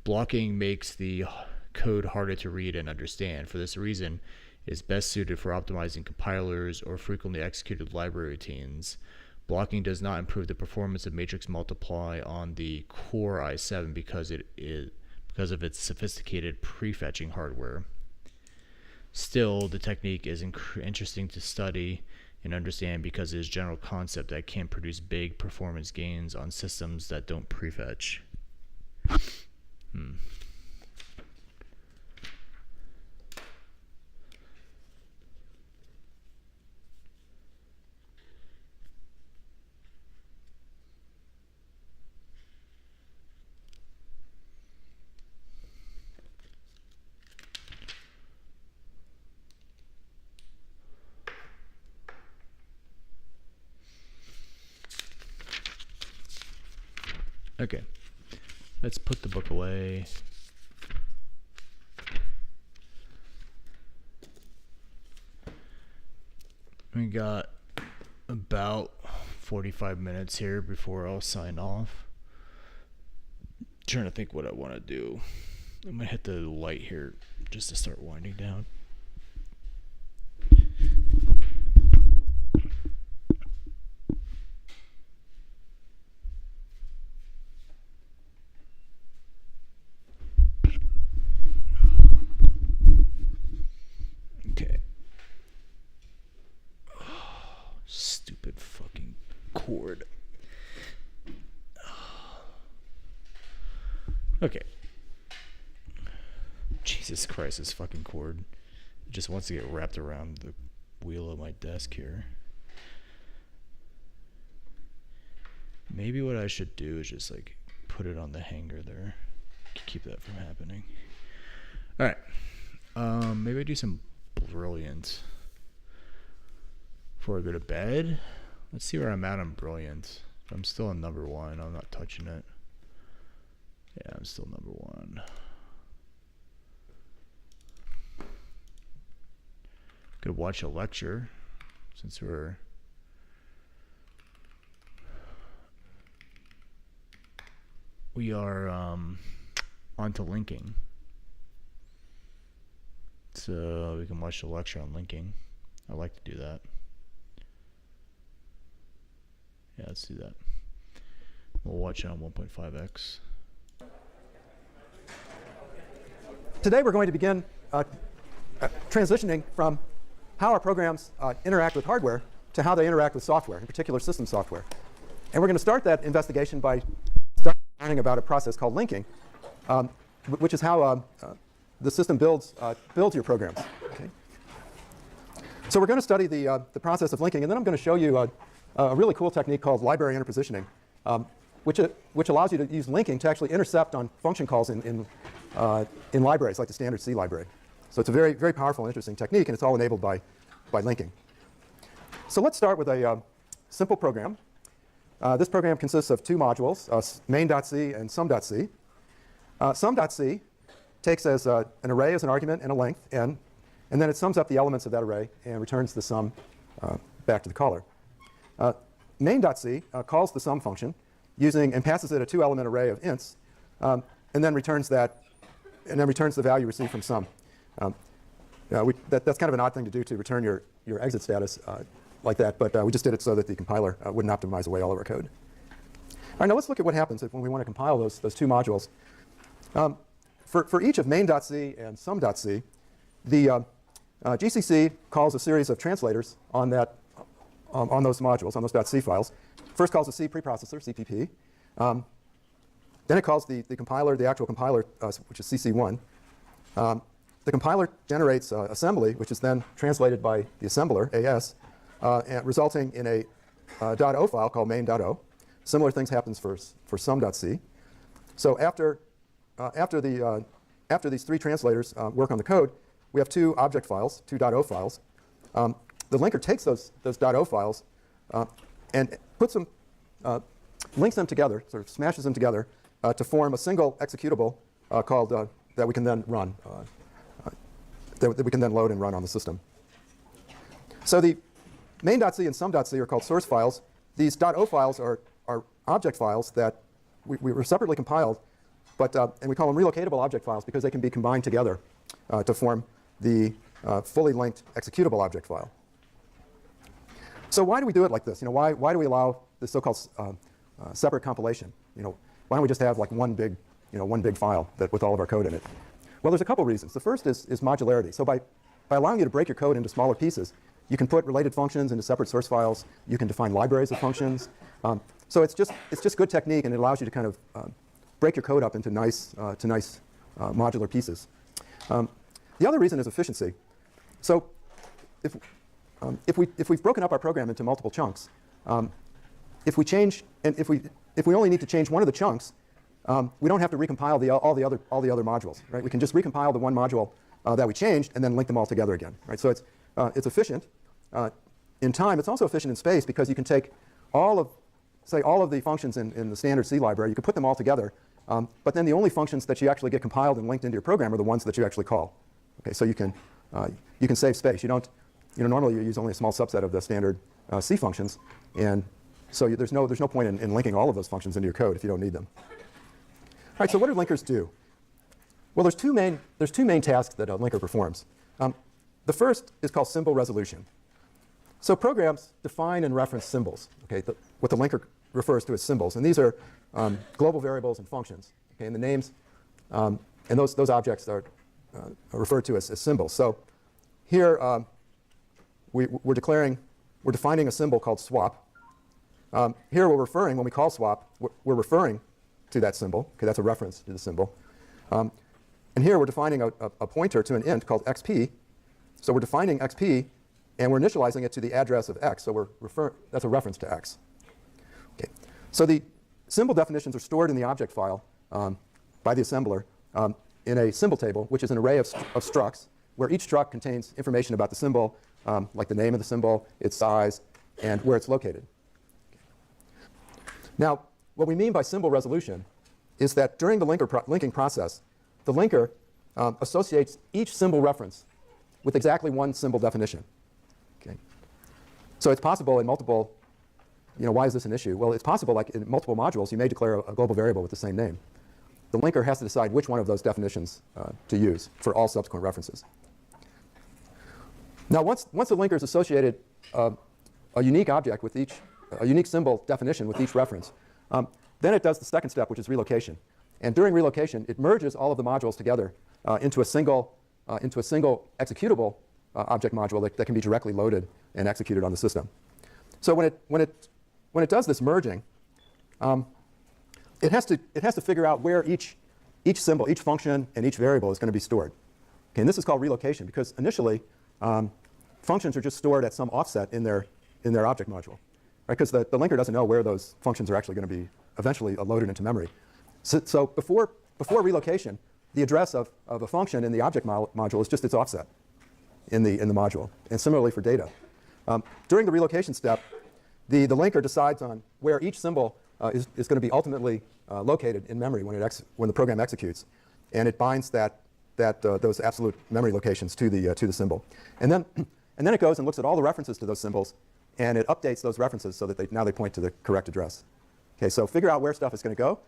blocking makes the code harder to read and understand. For this reason, it is best suited for optimizing compilers or frequently executed library routines. Blocking does not improve the performance of matrix multiply on the Core i7 because because of its sophisticated prefetching hardware. Still, the technique is interesting to study and understand because it is a general concept that can produce big performance gains on systems that don't prefetch. Okay, let's put the book away. We got about 45 minutes here before I'll sign off. Trying to think what I want to do. I'm gonna hit the light here just to start winding down. Okay. Oh, stupid fucking cord. Okay. Jesus Christ, this fucking cord. It just wants to get wrapped around the wheel of my desk here. Maybe what I should do is just like put it on the hanger there. Keep that from happening. Alright. Maybe I do some brilliant before I go to bed. Let's see where I'm at on brilliant. I'm still on number 1. I'm not touching it. Yeah, I'm still number 1. Could watch a lecture since we are on to linking. So we can watch the lecture on linking. I like to do that. Yeah, let's do that. We'll watch it on 1.5x. Today we're going to begin transitioning from how our programs interact with hardware to how they interact with software, in particular system software. And we're going to start that investigation by learning about a process called linking, which is how the system builds your programs. Okay? So we're going to study the process of linking, and then I'm going to show you a really cool technique called library interpositioning, which allows you to use linking to actually intercept on function calls in libraries like the standard C library. So it's a very, very powerful and interesting technique, and it's all enabled by linking. So let's start with a simple program. This program consists of 2 modules, main.c and sum.c. Sum.c takes as an array as an argument and a length, n, and then it sums up the elements of that array and returns the sum back to the caller. Main.c calls the sum function and passes it a 2-element array of ints, and then returns the value received from sum. That's kind of an odd thing to do, to return your exit status like that, but we just did it so that the compiler wouldn't optimize away all of our code. All right, now let's look at what happens when we want to compile those 2 modules. For each of main.c and sum.c, the GCC calls a series of translators on those modules, on those .c files. First calls the C preprocessor, CPP. Then it calls the compiler, the actual compiler, which is CC1. The compiler generates assembly, which is then translated by the assembler, AS, resulting in a .o file called main.o. Similar things happens for sum.c. So after these 3 translators work on the code, we have 2 object files, 2 .o files. The linker takes those .o files and puts them, links them together, sort of smashes them together to form a single executable called that we can then run, that we can then load and run on the system. So the main.c and sum.c are called source files. These .o files are object files that we were separately compiled, and we call them relocatable object files because they can be combined together to form the fully linked executable object file. So why do we do it like this? Why do we allow this so-called separate compilation? Why don't we just have like one big one big file with all of our code in it? Well, there's a couple reasons. The first is modularity. So by allowing you to break your code into smaller pieces, you can put related functions into separate source files. You can define libraries of functions. So it's just good technique, and it allows you to kind of break your code up into nice modular pieces. The other reason is efficiency. So if we've broken up our program into multiple chunks, if we only need to change one of the chunks, we don't have to recompile all the other modules, right? We can just recompile the one module that we changed and then link them all together again, right? So it's efficient in time. It's also efficient in space because you can take all of the functions in the standard C library. You can put them all together, but then the only functions that you actually get compiled and linked into your program are the ones that you actually call. Okay, so you can save space. Normally you use only a small subset of the standard C functions, and so there's no point in linking all of those functions into your code if you don't need them. All right, so what do linkers do? Well, there's two main tasks that a linker performs. The first is called symbol resolution. So programs define and reference symbols. Okay, what the linker refers to as symbols, and these are global variables and functions. Okay, and the names and those objects are referred to as symbols. So here we're defining a symbol called swap. Here when we call swap, we're referring to that symbol. Okay, that's a reference to the symbol. And here we're defining a pointer to an int called xp. So we're defining xp, and we're initializing it to the address of x. So that's a reference to x. Okay. So the symbol definitions are stored in the object file by the assembler in a symbol table, which is an array of structs, where each struct contains information about the symbol, like the name of the symbol, its size, and where it's located. Now, what we mean by symbol resolution is that during the linking process, the linker associates each symbol reference with exactly one symbol definition. Okay. So it's possible in multiple, why is this an issue? Well, it's possible like in multiple modules, you may declare a global variable with the same name. The linker has to decide which one of those definitions to use for all subsequent references. Now, once the linker is associated a unique object with a unique symbol definition with each reference, then it does the second step, which is relocation. And during relocation, it merges all of the modules together into a single executable object module that can be directly loaded and executed on the system. So when it does this merging, it has to figure out where each symbol, each function, and each variable is going to be stored. Okay, and this is called relocation because initially functions are just stored at some offset in their object module, right? Because the linker doesn't know where those functions are actually going to be eventually loaded into memory. So before relocation, the address of a function in the object module is just its offset in the module, and similarly for data. During the relocation step, the linker decides on where each symbol is going to be ultimately located in memory when the program executes, and it binds those absolute memory locations to the symbol, and then it goes and looks at all the references to those symbols, and it updates those references so that now they point to the correct address. Okay, so figure out where stuff is going to go.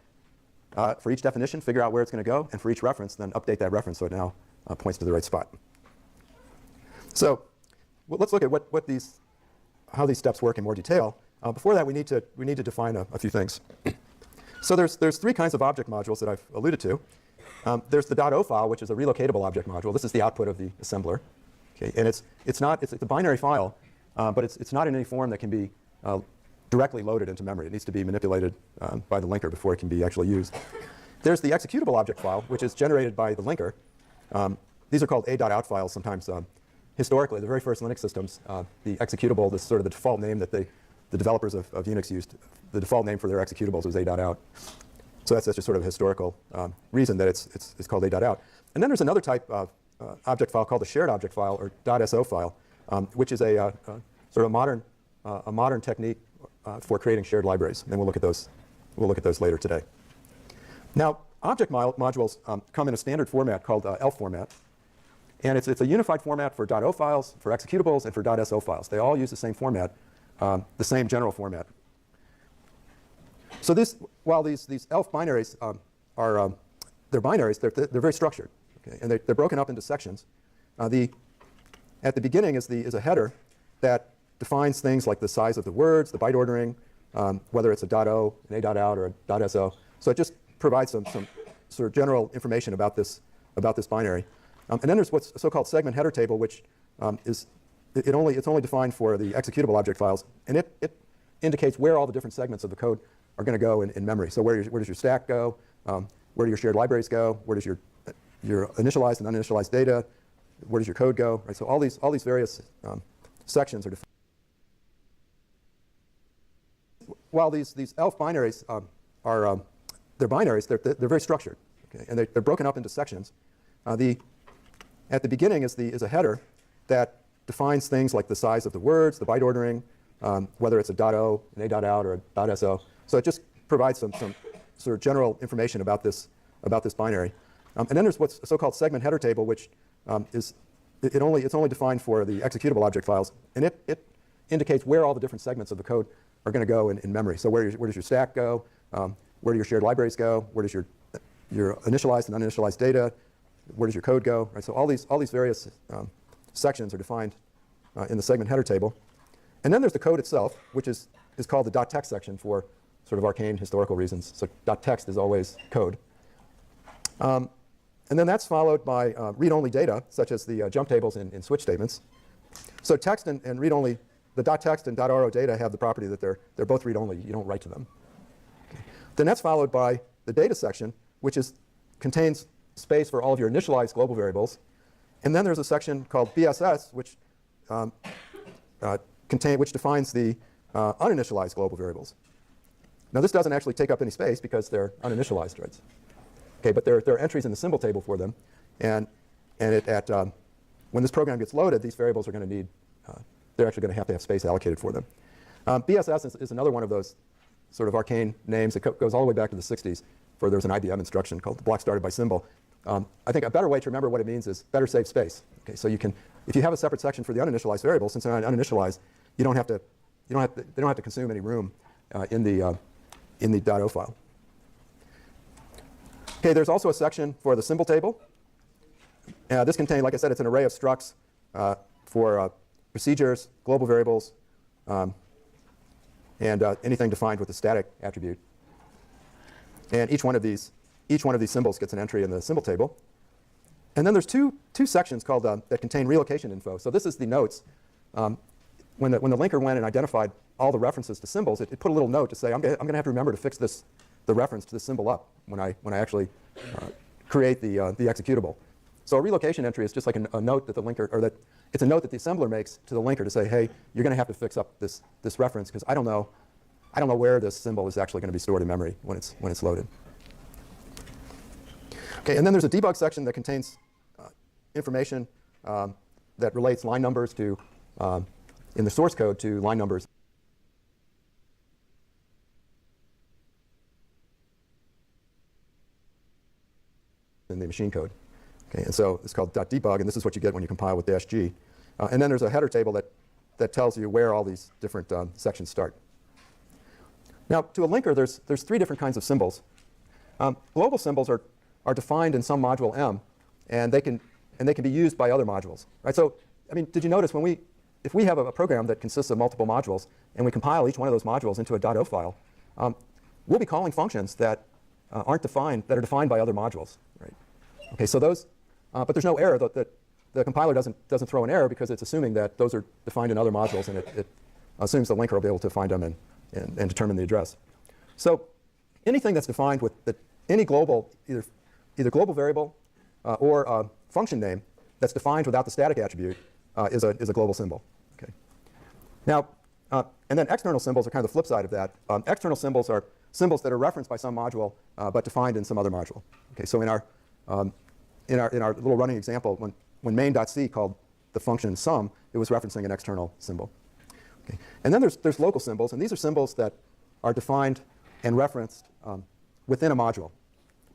For each definition, figure out where it's going to go, and for each reference, then update that reference so it now points to the right spot. So let's look at how these steps work in more detail. Before that, we need to define a few things. So there's three kinds of object modules that I've alluded to. There's the .o file, which is a relocatable object module. This is the output of the assembler. Okay, and it's a binary file, but it's not in any form that can be directly loaded into memory. It needs to be manipulated by the linker before it can be actually used. There's the executable object file, which is generated by the linker. These are called a.out files sometimes. Historically, the very first Linux systems, the executable, this sort of the default name that the developers of Unix used, the default name for their executables was a.out. So that's just sort of a historical reason that it's called a.out. And then there's another type of object file called the shared object file, or .so file, which is a sort of a modern technique for creating shared libraries. And we'll look at those later today. Now, object modules come in a standard format called ELF format. And it's a unified format for .o files, for executables, and for .so files. They all use the same format, the same general format. So while these ELF binaries they're binaries, they're very structured. Okay? And they're broken up into sections. At the beginning is a header that defines things like the size of the words, the byte ordering, whether it's a .o, an a.out, or a .so. So it just provides some sort of general information about this binary. And then there's what's a so-called segment header table, which it's only defined for the executable object files, and it indicates where all the different segments of the code are going to go in memory. So where does your stack go? Where do your shared libraries go? Where does your initialized and uninitialized data? Where does your code go? Right. So all these various sections are defined. While these ELF binaries they're binaries, they're very structured, okay? And they're broken up into sections. At the beginning is a header that defines things like the size of the words, the byte ordering, whether it's a .o, an a.out, or a .so. So it just provides some sort of general information about this binary. And then there's what's a so-called segment header table, which it's only defined for the executable object files, and it indicates where all the different segments of the code are going to go in memory. So where does your stack go? Where do your shared libraries go? Where does your initialized and uninitialized data? Where does your code go? Right. So all these various sections are defined in the segment header table. And then there's the code itself, which is called the .text section for sort of arcane historical reasons. So .text is always code. And then that's followed by read-only data, such as the jump tables in switch statements. So text and read-only, the .text and .ro data have the property that they're both read-only. You don't write to them. Okay. Then that's followed by the data section, which contains space for all of your initialized global variables. And then there's a section called BSS, which defines the uninitialized global variables. Now this doesn't actually take up any space because they're uninitialized, right? Okay, but there are entries in the symbol table for them, and when this program gets loaded, these variables are going to need they're actually going to have space allocated for them. BSS is another one of those sort of arcane names. It goes all the way back to the 60s. There was an IBM instruction called the block started by symbol. I think a better way to remember what it means is better save space. Okay, so if you have a separate section for the uninitialized variables, since they're not uninitialized, they don't have to consume any room in the .o file. Okay, there's also a section for the symbol table. This contains, like I said, it's an array of structs for procedures, global variables, and anything defined with a static attribute. And each one of these symbols gets an entry in the symbol table. And then there's two sections called that contain relocation info. So this is the notes. When the linker went and identified all the references to symbols, it put a little note to say, I'm going to have to remember to fix the reference to this symbol up when I actually create the executable. So a relocation entry is just like a note that the linker, or that it's a note that the assembler makes to the linker to say, hey, you're going to have to fix up this reference because I don't know where this symbol is actually going to be stored in memory when it's loaded. Okay, and then there's a debug section that contains information that relates line numbers to in the source code to line numbers in the machine code. Okay, and so it's called .debug, and this is what you get when you compile with -g. And then there's a header table that tells you where all these different sections start. Now, to a linker, there's three different kinds of symbols. Global symbols are defined in some module M, and they can be used by other modules. Right? So, I mean, did you notice if we have a program that consists of multiple modules, and we compile each one of those modules into a .o file, we'll be calling functions that are defined by other modules. Right? Okay, so those, but there's no error. The compiler doesn't throw an error because it's assuming that those are defined in other modules, and it assumes the linker will be able to find them and determine the address. So anything that's defined with any global, either global variable or function name that's defined without the static attribute is a global symbol. Okay. Now, and then external symbols are kind of the flip side of that. External symbols are symbols that are referenced by some module but defined in some other module. Okay. So in our little running example, when main.c called the function sum, it was referencing an external symbol. Okay. And then there's local symbols, and these are symbols that are defined and referenced within a module.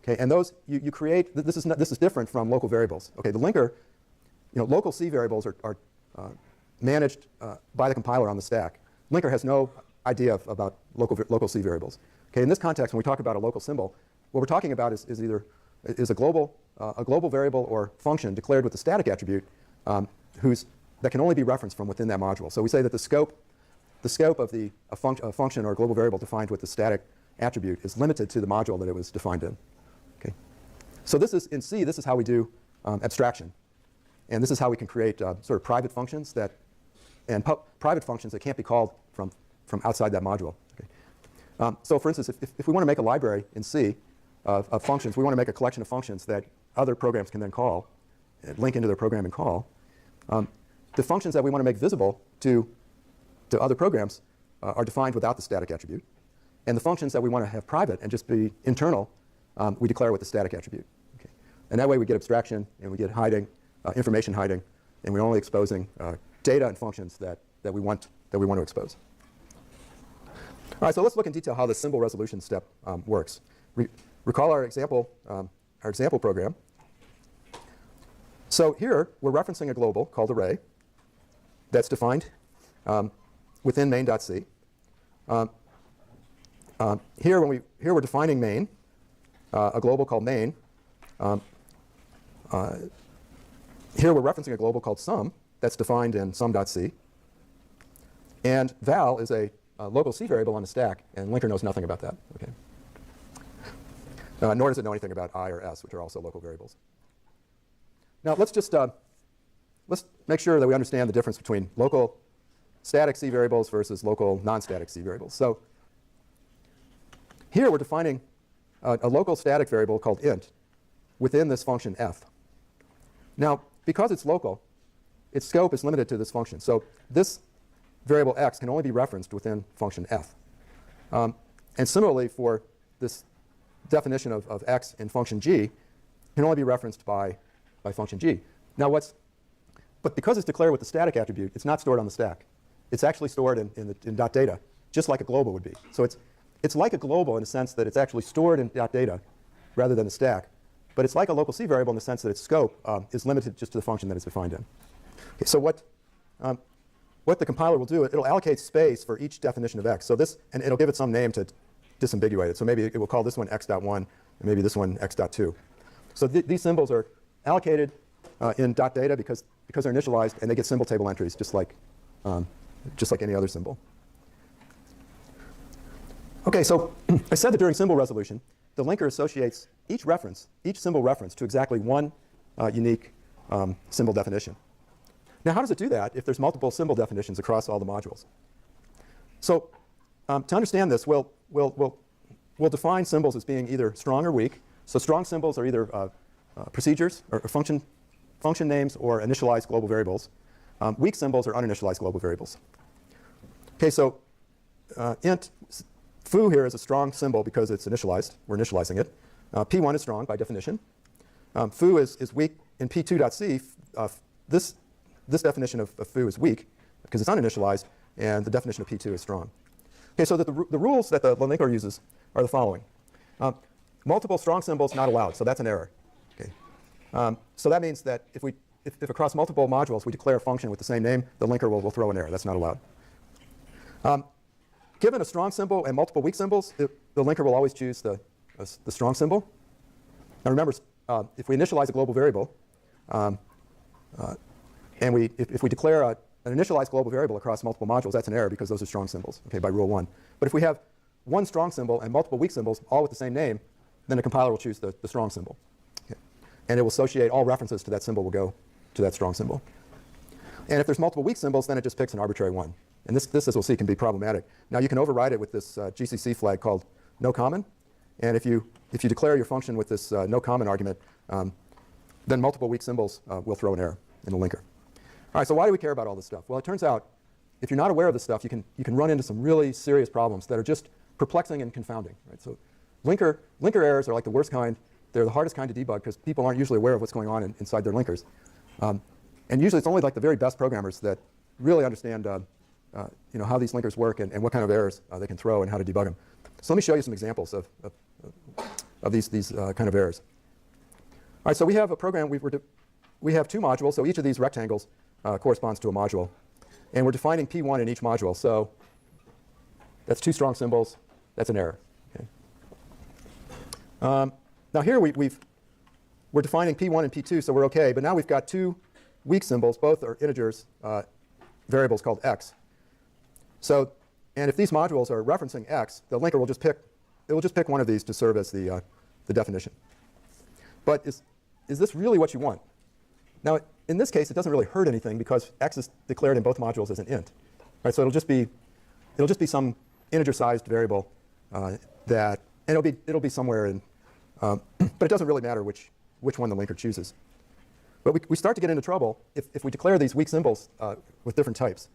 Okay, and those you create. This is different from local variables. Okay, the linker, local C variables are managed by the compiler on the stack. Linker has no idea about local C variables. Okay, in this context, when we talk about a local symbol, what we're talking about is a global variable or function declared with the static attribute that can only be referenced from within that module. So we say that the scope of a function or a global variable defined with the static attribute is limited to the module that it was defined in. Okay. So this is, in C, this is how we do abstraction. And this is how we can create sort of private functions that, and private functions that can't be called from outside that module. Okay. So for instance, if we want to make a library in C of functions, we want to make a collection of functions that other programs can then call, link into their program and call. The functions that we want to make visible to other programs are defined without the static attribute. And the functions that we want to have private and just be internal, we declare with the static attribute. Okay. And that way we get abstraction and we get hiding, information hiding, and we're only exposing data and functions that we want to expose. All right, so let's look in detail how the symbol resolution step works. Recall our example program. So here we're referencing a global called array that's defined within main.c. Here we're defining main, a global called main. Here we're referencing a global called sum that's defined in sum.c. And val is a local C variable on the stack, and linker knows nothing about that. Okay. Nor does it know anything about I or S, which are also local variables. Now let's just let's make sure that we understand the difference between local static C variables versus local non-static C variables. So here we're defining a local static variable called int within this function f. Now, because it's local, its scope is limited to this function. So this variable x can only be referenced within function f. And similarly, for this definition of x in function g, can only be referenced by function g. Now, but because it's declared with the static attribute, it's not stored on the stack. It's actually stored in .data, just like a global would be. So it's like a global in the sense that it's actually stored in .data rather than the stack. But it's like a local C variable in the sense that its scope is limited just to the function that it's defined in. Okay, so what the compiler will do, it'll allocate space for each definition of x. So this, and it'll give it some name to disambiguate it. So maybe it will call this one x.1, and maybe this one x.2. So these symbols are allocated in .data because they're initialized, and they get symbol table entries just like any other symbol. Okay, so I said that during symbol resolution, the linker associates each symbol reference to exactly one unique symbol definition. Now, how does it do that if there's multiple symbol definitions across all the modules? So to understand this, we'll define symbols as being either strong or weak. So strong symbols are either procedures or function names or initialized global variables. Weak symbols are uninitialized global variables. Okay, so int foo here is a strong symbol because it's initialized. We're initializing it. P1 is strong by definition. Foo is weak in P2.c. This definition of foo is weak because it's uninitialized, and the definition of P2 is strong. Okay, so the rules that the linker uses are the following. Multiple strong symbols not allowed, so that's an error. Okay. So that means that if across multiple modules we declare a function with the same name, the linker will throw an error. That's not allowed. Given a strong symbol and multiple weak symbols, the linker will always choose the strong symbol. Now remember, if we initialize a global variable, and if we declare an initialized global variable across multiple modules, that's an error because those are strong symbols, okay, by rule 1. But if we have one strong symbol and multiple weak symbols, all with the same name, then the compiler will choose the strong symbol. Okay. And it will associate all references to that symbol will go to that strong symbol. And if there's multiple weak symbols, then it just picks an arbitrary one. And this, as we'll see, can be problematic. Now, you can override it with this GCC flag called no common. And if you declare your function with this no common argument, then multiple weak symbols will throw an error in the linker. All right, so why do we care about all this stuff? Well, it turns out if you're not aware of this stuff, you can run into some really serious problems that are just perplexing and confounding. Right? So linker errors are like the worst kind. They're the hardest kind to debug because people aren't usually aware of what's going on inside their linkers. And usually it's only like the very best programmers that really understand how these linkers work and what kind of errors they can throw and how to debug them. So let me show you some examples of these kind of errors. All right, so we have a program. We have two modules, so each of these rectangles corresponds to a module. And we're defining P1 in each module. So that's two strong symbols. That's an error. Okay. Now here we're defining P1 and P2, so we're OK. But now we've got two weak symbols. Both are integers, variables called x. So, and if these modules are referencing x, the linker will just pick one of these to serve as the definition. But is this really what you want? Now, in this case, it doesn't really hurt anything because x is declared in both modules as an int. Right? So it'll just be some integer-sized variable that, and it'll be somewhere in, but it doesn't really matter which one the linker chooses. But we start to get into trouble if we declare these weak symbols with different types.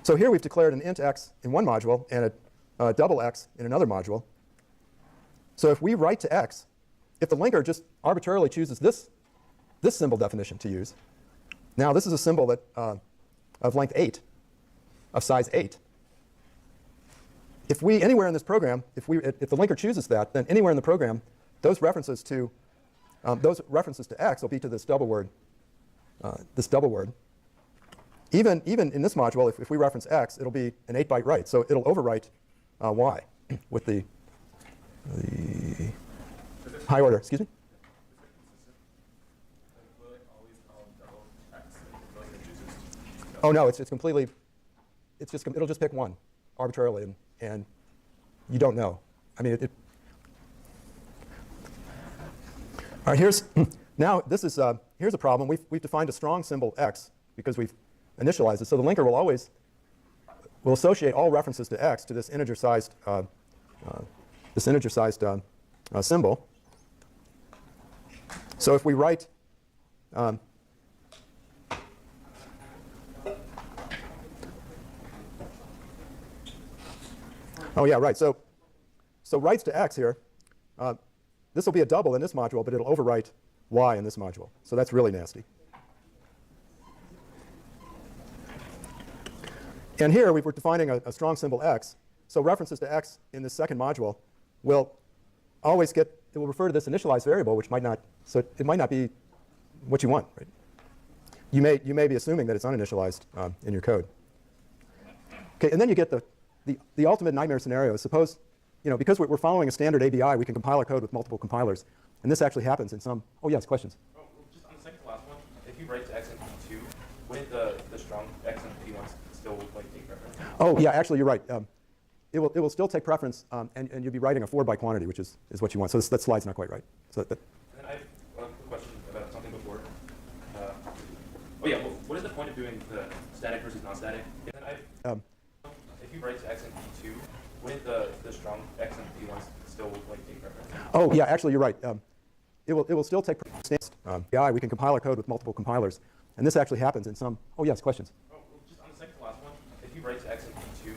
So here we've declared an int x in one module and a double x in another module. So if we write to x, if the linker just arbitrarily chooses this symbol definition to use, now this is a symbol that of length 8, of size 8. If we anywhere in this program, if the linker chooses that, then anywhere in the program, those references to x will be to this double word. Even in this module, if we reference x, it'll be an 8-byte write, so it'll overwrite y with the high order. Excuse me. Oh no, it's completely. It'll just pick one arbitrarily, and you don't know. I mean, all right. Here's a problem. We've defined a strong symbol x because we've initialized it. So the linker will associate all references to x to this integer-sized symbol. So if we write oh yeah, right. So writes to x here. This will be a double in this module, but it'll overwrite y in this module. So that's really nasty. And here we're defining a strong symbol x. So references to x in this second module will always it will refer to this initialized variable, which might not, so it might not be what you want, right? You may be assuming that it's uninitialized in your code. Okay, and then you get the ultimate nightmare scenario. Suppose, because we're following a standard ABI, we can compile our code with multiple compilers. And this actually happens in some, oh yes, questions? Oh, well, just on the second to last one, if you write to x and p2, wouldn't the strong x and p1 still take preference? Oh yeah, actually you're right. It will still take preference, and you'll be writing a 4-byte quantity, which is what you want. So that slide's not quite right. So and then I have a question about something before. Oh yeah, well, what is the point of doing the static versus non-static? And then if you write to x and p2, wouldn't the strong x and p1 still take preference? Oh yeah, actually you're right. It will still take preference. We can compile our code with multiple compilers, and this actually happens in some. Oh yes, questions. Oh, well, just on the second to last one, if you write to x and p2,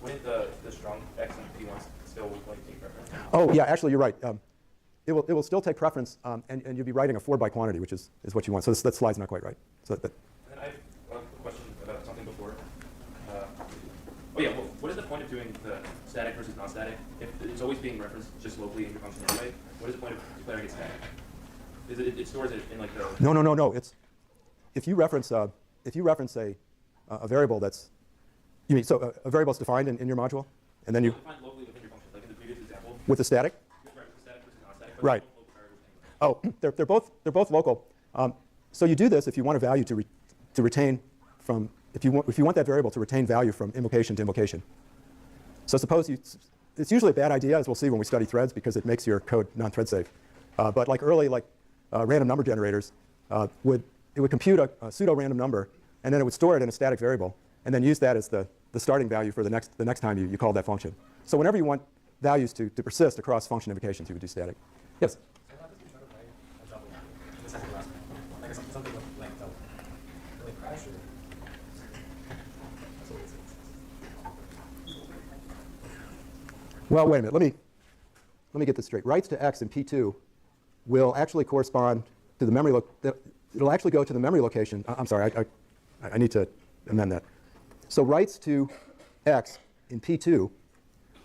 wouldn't the strong x and p1 still take preference? Oh yeah, actually you're right. It will still take preference, and you'll be writing a 4-byte quantity, which is what you want. So that slide's not quite right. So and then I have a question about something before. Oh yeah, well, what is the point of doing the static versus non-static if it's always being referenced just locally in your function anyway? What is the point of declaring it static? Is it stores it in like the? No. It's if you reference a variable that's a variable is defined in your module, and then you defined locally within your function, like in the previous example. With the static. Right, with the static versus non-static. Right. Oh, they're both local. So you do this if you want a value to retain from if you want that variable to retain value from invocation to invocation. So suppose it's usually a bad idea, as we'll see when we study threads, because it makes your code non-thread safe. But like early random number generators it would compute a pseudo-random number, and then it would store it in a static variable, and then use that as the starting value for the next time you call that function. So whenever you want values to persist across function invocations, you would do static. Yes. Well, wait a minute. Let me get this straight. Writes to x in P2 will actually correspond to the memory. It'll actually go to the memory location. I'm sorry. I need to amend that. So writes to x in P2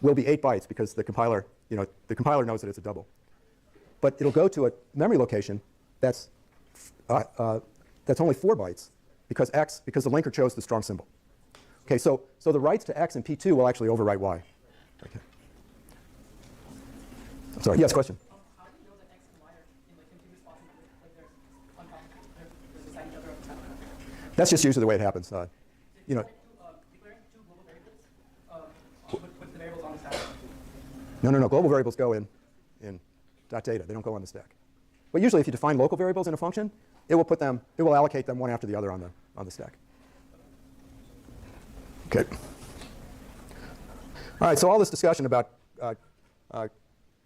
will be 8 bytes because the compiler knows that it's a double. But it'll go to a memory location that's only 4 bytes because the linker chose the strong symbol. Okay, so the writes to x in P2 will actually overwrite y. Okay. I'm sorry. Yes, question. How do you know that x and y are in continuous possible? Like there's beside each other all the time? That's just usually the way it happens. Declaring two global variables with the variables on the stack. No. Global variables go in .data. They don't go on the stack. But usually if you define local variables in a function, it will allocate them one after the other on the stack. Okay. All right, so all this discussion about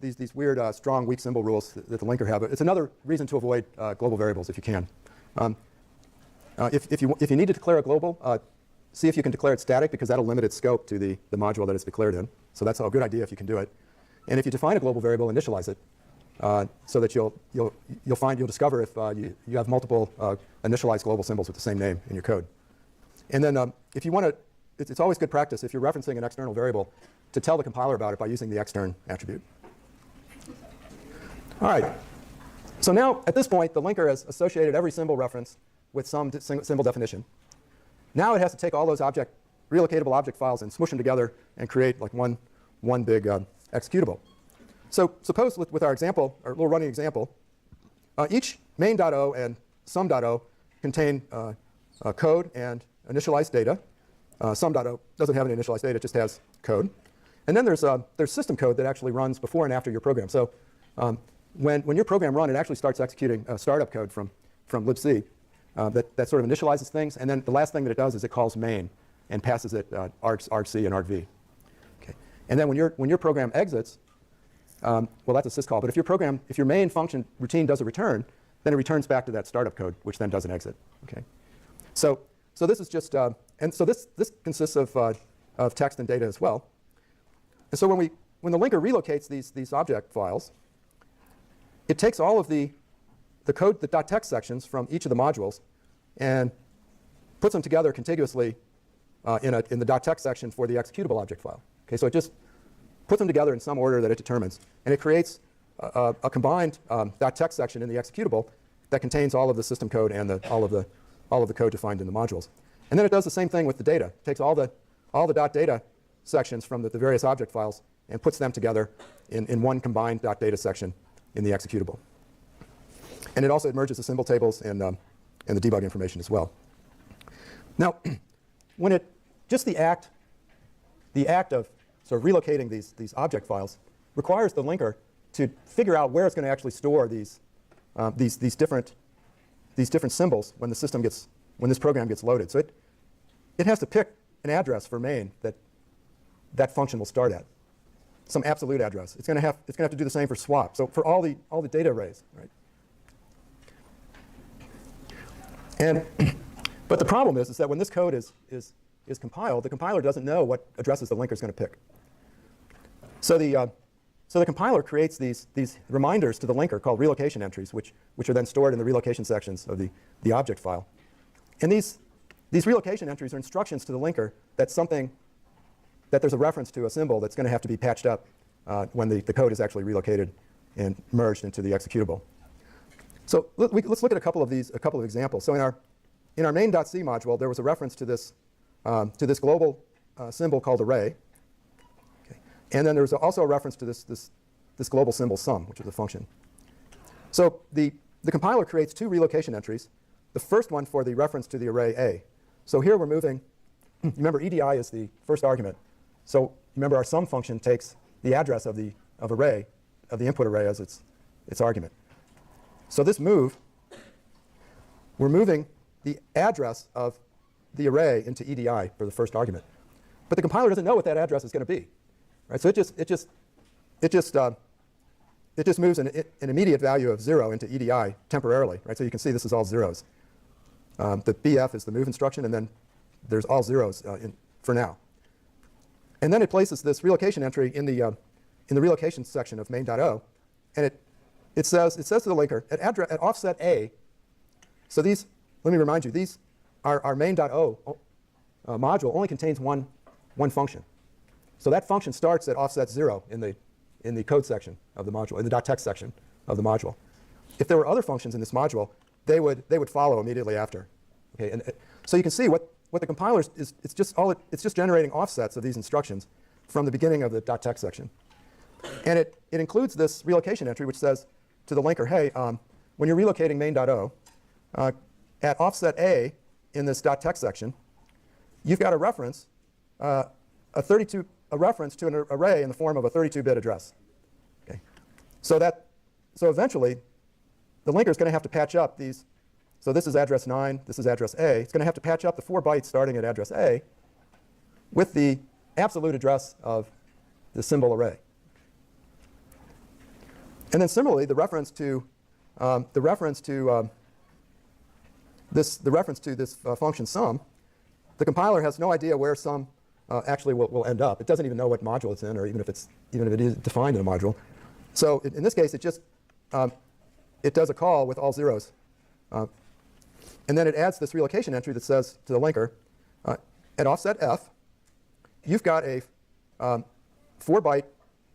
these weird strong weak symbol rules that the linker have, it's another reason to avoid global variables if you can. If you need to declare a global, see if you can declare it static, because that'll limit its scope to the module that it's declared in. So that's a good idea if you can do it. And if you define a global variable, initialize it so that you'll discover if you have multiple initialized global symbols with the same name in your code. And then if you want to, it's always good practice if you're referencing an external variable to tell the compiler about it by using the extern attribute. All right. So now at this point, the linker has associated every symbol reference with some symbol definition. Now it has to take all those relocatable object files and smush them together and create like one big executable. So suppose with our example, our little running example, each main.o and sum.o contain code and initialized data. Sum.o doesn't have any initialized data, it just has code. And then there's system code that actually runs before and after your program. So when your program runs, it actually starts executing startup code from libc that sort of initializes things. And then the last thing that it does is it calls main and passes it args, argc, and argv. Okay. And then when your program exits, well, that's a syscall. But if your main function routine does a return, then it returns back to that startup code, which then does an exit. Okay. So this is just, and so this consists of text and data as well. And so when the linker relocates these object files, it takes all of the code, the .text sections from each of the modules, and puts them together contiguously in the .text section for the executable object file. Okay, so it just puts them together in some order that it determines, and it creates a combined .text section in the executable that contains all of the system code and all of the code defined in the modules. And then it does the same thing with the data. It takes all the .data sections from the various object files and puts them together in one combined .data section in the executable. And it also merges the symbol tables and the debug information as well. Now, when just the act of sort of relocating these object files requires the linker to figure out where it's going to actually store these different symbols when this program gets loaded. So it has to pick an address for main that function will start at, some absolute address. It's going to have to do the same for swap. So for all the data arrays, right? But the problem is that when this code is compiled, the compiler doesn't know what addresses the linker is going to pick. So the compiler creates these reminders to the linker called relocation entries, which are then stored in the relocation sections of the object file. And these relocation entries are instructions to the linker that there's a reference to a symbol that's going to have to be patched up when the code is actually relocated and merged into the executable. So let's look at a couple of examples. So in our main.c module, there was a reference to this global symbol called array. Okay. And then there's also a reference to this global symbol sum, which is a function. So the compiler creates two relocation entries. The first one for the reference to the array A. So here we're moving. Remember, EDI is the first argument. So remember, our sum function takes the address of the input array as its argument. So this move, we're moving the address of the array into EDI for the first argument. But the compiler doesn't know what that address is going to be, right? So it just moves an immediate value of 0 into EDI temporarily, right? So you can see this is all zeros. The BF is the move instruction, and then there's all zeros for now. And then it places this relocation entry in the relocation section of main.o, and it says to the linker at offset A. So these, let me remind you, these our main.o module only contains one function. So that function starts at offset 0 in the code section of the module, in the .text section of the module. If there were other functions in this module, they would follow immediately after. Okay, and so you can see what the compiler is. It's just generating offsets of these instructions from the beginning of the .text section, and it includes this relocation entry which says to the linker, hey, when you're relocating main.o at offset A in this .text section, you've got a reference, a reference to an array in the form of a 32-bit address. Okay, so that eventually, the linker is going to have to patch up these. So this is address 9. This is address A. It's going to have to patch up the 4 bytes starting at address A with the absolute address of the symbol array. And then similarly, the reference to this function sum, the compiler has no idea where sum actually will end up. It doesn't even know what module it's in, or even if it is defined in a module. So in this case, it just it does a call with all zeros, and then it adds this relocation entry that says to the linker, at offset f, you've got a 4-byte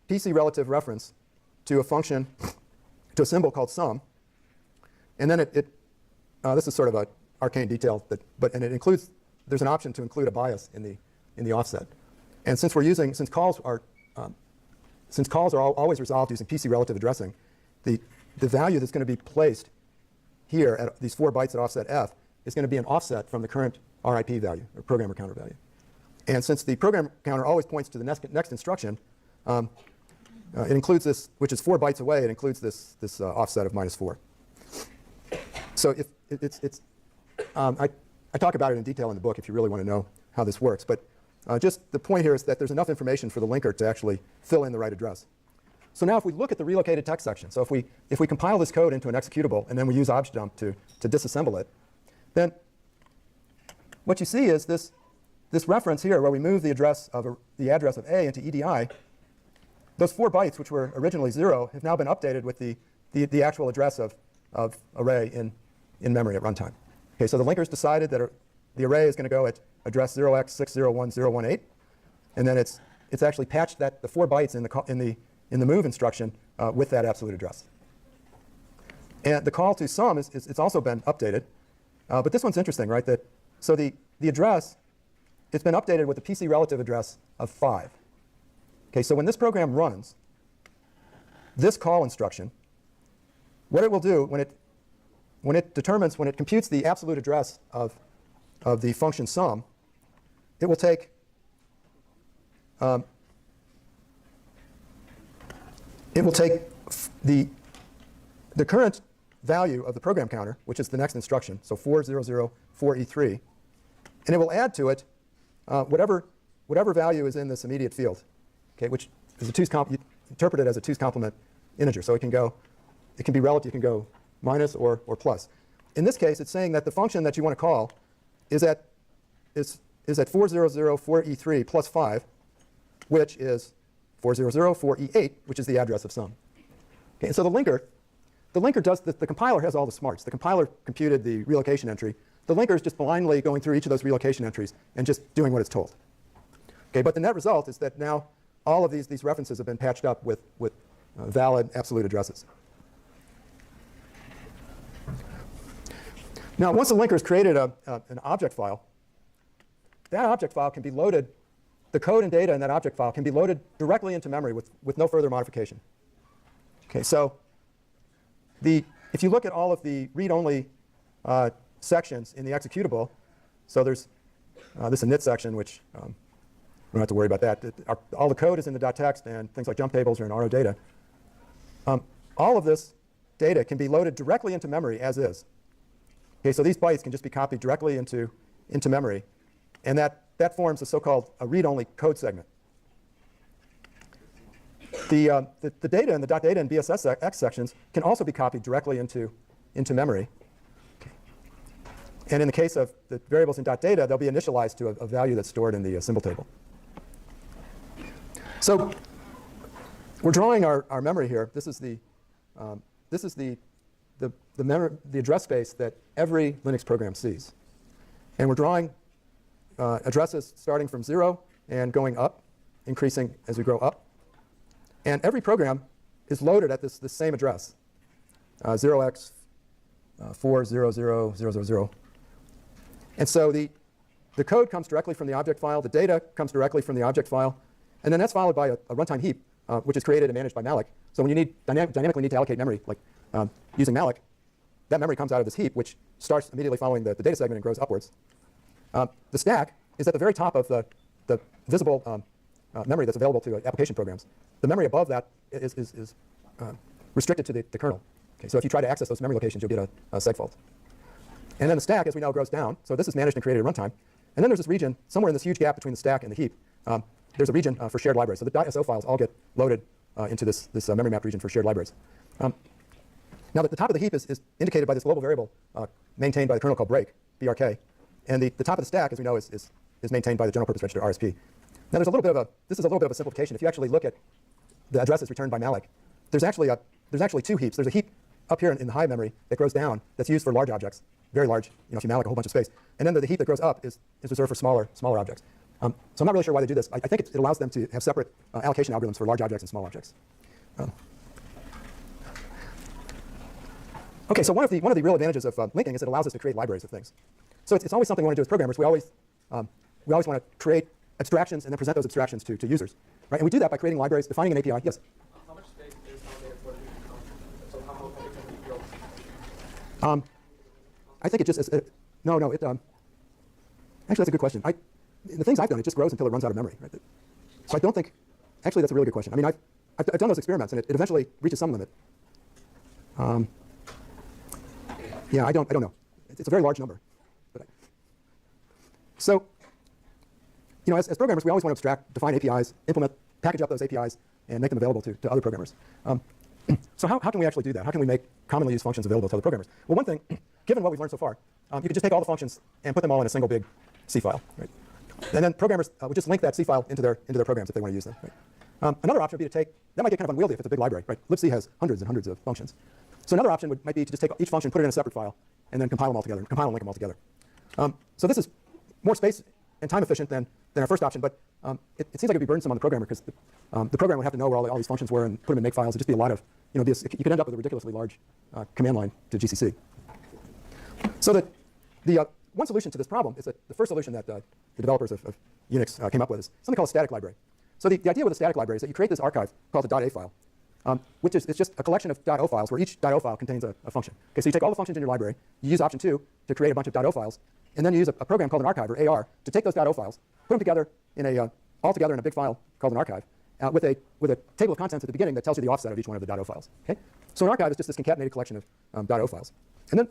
PC relative reference to a function, to a symbol called sum, and then this is sort of an arcane detail, and it includes, there's an option to include a bias in the offset. And since calls are always resolved using PC relative addressing, the value that's going to be placed here at these 4 bytes at offset f is going to be an offset from the current RIP value, or programmer counter value. And since the program counter always points to the next instruction, it includes this, which is 4 bytes away, it includes this offset of -4. So I talk about it in detail in the book if you really want to know how this works. But just the point here is that there's enough information for the linker to actually fill in the right address. So now if we look at the relocated text section, so if we compile this code into an executable and then we use objdump to disassemble it, then what you see is this reference here where we move the address of A into EDI. Those 4 bytes, which were originally 0, have now been updated with the actual address of array in memory at runtime. Okay, so the linker's decided that the array is going to go at address 0x601018, and then it's actually patched the 4 bytes in the move instruction with that absolute address. And the call to sum it's also been updated, but this one's interesting, right? So the address, it's been updated with the PC relative address of 5. Okay, so when this program runs, this call instruction, what it will do when it computes the absolute address of the function sum, it will take the current value of the program counter, which is the next instruction, so 4004E3, and it will add to it whatever value is in this immediate field, okay, which is interpreted as a 2's complement integer. So it can be relative, it can go minus or plus. In this case, it's saying that the function that you want to call is at 4004E3 plus 5, which is 4004E8, which is the address of sum. Okay, and so the linker does the compiler has all the smarts. The compiler computed the relocation entry. The linker is just blindly going through each of those relocation entries and just doing what it's told. Okay, but the net result is that now all of these references have been patched up with valid absolute addresses. Now, once the linker has created an object file, that object file can be loaded, the code and data in that object file can be loaded directly into memory with no further modification. Okay, so if you look at all of the read-only sections in the executable, so there's this init section, which we don't have to worry about that. All the code is in the .text, and things like jump tables are in RO data. All of this data can be loaded directly into memory as is. Okay, so these bytes can just be copied directly into memory, and that forms a so-called read-only code segment. The data in the .data and BSSX sections can also be copied directly into memory. Okay. And in the case of the variables in .data, they'll be initialized to a value that's stored in the symbol table. So we're drawing our memory here. This is the address space that every Linux program sees. And we're drawing addresses starting from 0 and going up, increasing as we grow up. And every program is loaded at this same address, 0x400000. And so the code comes directly from the object file. The data comes directly from the object file. And then that's followed by a runtime heap, which is created and managed by malloc. So when you dynamically need to allocate memory, like using malloc, that memory comes out of this heap, which starts immediately following the data segment and grows upwards. The stack is at the very top of the visible memory that's available to application programs. The memory above that is restricted to the kernel. Okay, so if you try to access those memory locations, you'll get a seg fault. And then the stack, as we know, goes down. So this is managed and created at runtime. And then there's this region, somewhere in this huge gap between the stack and the heap, there's a region for shared libraries. So the .so files all get loaded into this memory map region for shared libraries. Now, the top of the heap is indicated by this global variable maintained by the kernel called break, brk. And the top of the stack, as we know, is maintained by the general purpose register, RSP. Now, this is a little bit of a simplification. If you actually look at the addresses returned by malloc, there's actually two heaps. There's a heap up here in the high memory that grows down that's used for large objects, very large, if you malloc a whole bunch of space. And then the heap that grows up is reserved for smaller objects. So I'm not really sure why they do this. I think it allows them to have separate allocation algorithms for large objects and small objects. Okay, so one of the real advantages of linking is it allows us to create libraries of things. So it's always something we want to do as programmers. We always want to create abstractions and then present those abstractions to users, right? And we do that by creating libraries, defining an API. Yes. How much space is allocated for the so how can we build? I think it just actually that's a good question. The things I've done, it just grows until it runs out of memory. Right? So I don't think. Actually, that's a really good question. I mean, I've done those experiments, and it eventually reaches some limit. Yeah, I don't know. It's a very large number. So, as programmers, we always want to abstract, define APIs, implement, package up those APIs, and make them available to other programmers. So how can we actually do that? How can we make commonly used functions available to other programmers? Well, one thing, given what we've learned so far, you could just take all the functions and put them all in a single big C file. Right? And then programmers would just link that C file into their programs if they want to use them. Right? Another option would be to take, that might get kind of unwieldy if it's a big library. Right? libc has hundreds and hundreds of functions. So another option might be to just take each function, put it in a separate file, and then compile them all together, compile and link them all together. So this is more space and time efficient than our first option, but it seems like it would be burdensome on the programmer because the programmer would have to know where all these functions were and put them in make files. It'd just be a lot of, you could end up with a ridiculously large command line to GCC. So the one solution to this problem is that the first solution that the developers of Unix came up with is something called a static library. So the idea with a static library is that you create this archive called the .a file, which is just a collection of .o files where each .o file contains a function. Okay, so you take all the functions in your library, you use option 2 to create a bunch of .o files, and then you use a program called an archive, or AR, to take those .o files, put them together all together in a big file called an archive, with a table of contents at the beginning that tells you the offset of each one of the .o files. Okay? So an archive is just this concatenated collection of .o files. And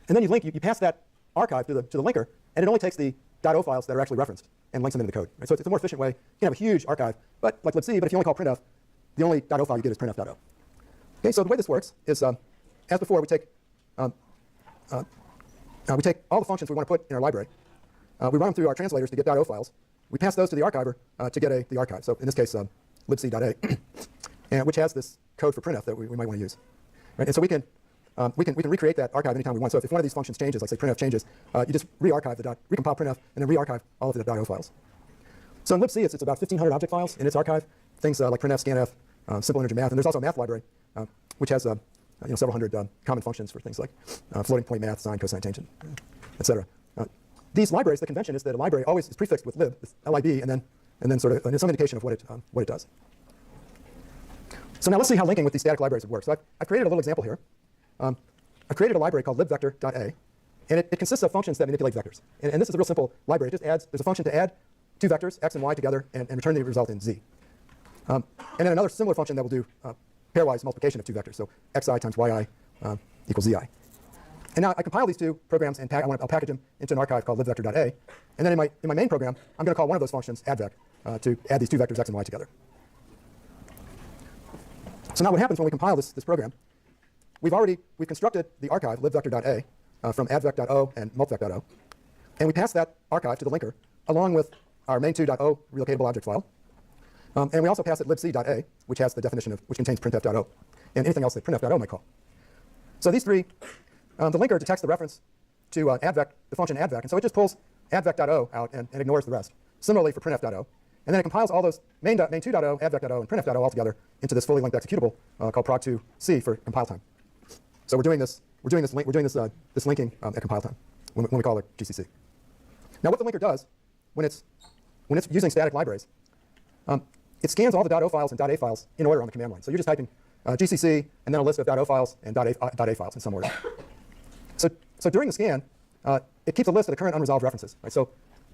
then you pass that archive to the linker, and it only takes the .o files that are actually referenced and links them into the code. Right? So it's a more efficient way. You can have a huge archive, like libc, but if you only call printf, the only .o file you get is printf.o. Okay, so the way this works is, as before, we take all the functions we want to put in our library. We run them through our translators to get .o files. We pass those to the archiver to get the archive. So in this case, libc.a, and which has this code for printf that we might want to use. Right? And so we can recreate that archive anytime we want. So if one of these functions changes, like say printf changes, you just recompile printf and then re-archive all of the .o files. So in libc, it's about 1,500 object files in its archive. Things like printf, scanf, simple integer math, and there's also a math library, which has several hundred common functions for things like floating point math, sine, cosine, tangent, etc. These libraries, the convention is that a library always is prefixed with lib, lib, and then sort of some indication of what it does. So now let's see how linking with these static libraries would work. So I've created a little example here. I've created a library called libvector.a, and it consists of functions that manipulate vectors. And this is a real simple library. It just adds, there's a function to add two vectors, x and y together, and return the result in z. And then another similar function that will do pairwise multiplication of two vectors. So xi times yi equals zi. And now I compile these two programs, and I'll package them into an archive called libvector.a. And then in my main program, I'm going to call one of those functions addvec to add these two vectors x and y together. So now what happens when we compile this program? We've constructed the archive libvector.a from addvec.o and multvec.o, and we pass that archive to the linker along with our main2.o relocatable object file. And we also pass it libc.a, which has the definition which contains printf.o, and anything else that printf.o might call. So these three, the linker detects the reference to addvec, the function addvec, and so it just pulls addvec.o out and ignores the rest. Similarly for printf.o, and then it compiles all those main2.o, addvec.o, and printf.o all together into this fully linked executable called prog2c for compile time. So we're doing this linking at compile time when we call it GCC. Now what the linker does when it's using static libraries, it scans all the .o files and .a files in order on the command line. So you're just typing GCC and then a list of .o files and .a files in some order. So during the scan, it keeps a list of the current unresolved references. Right? So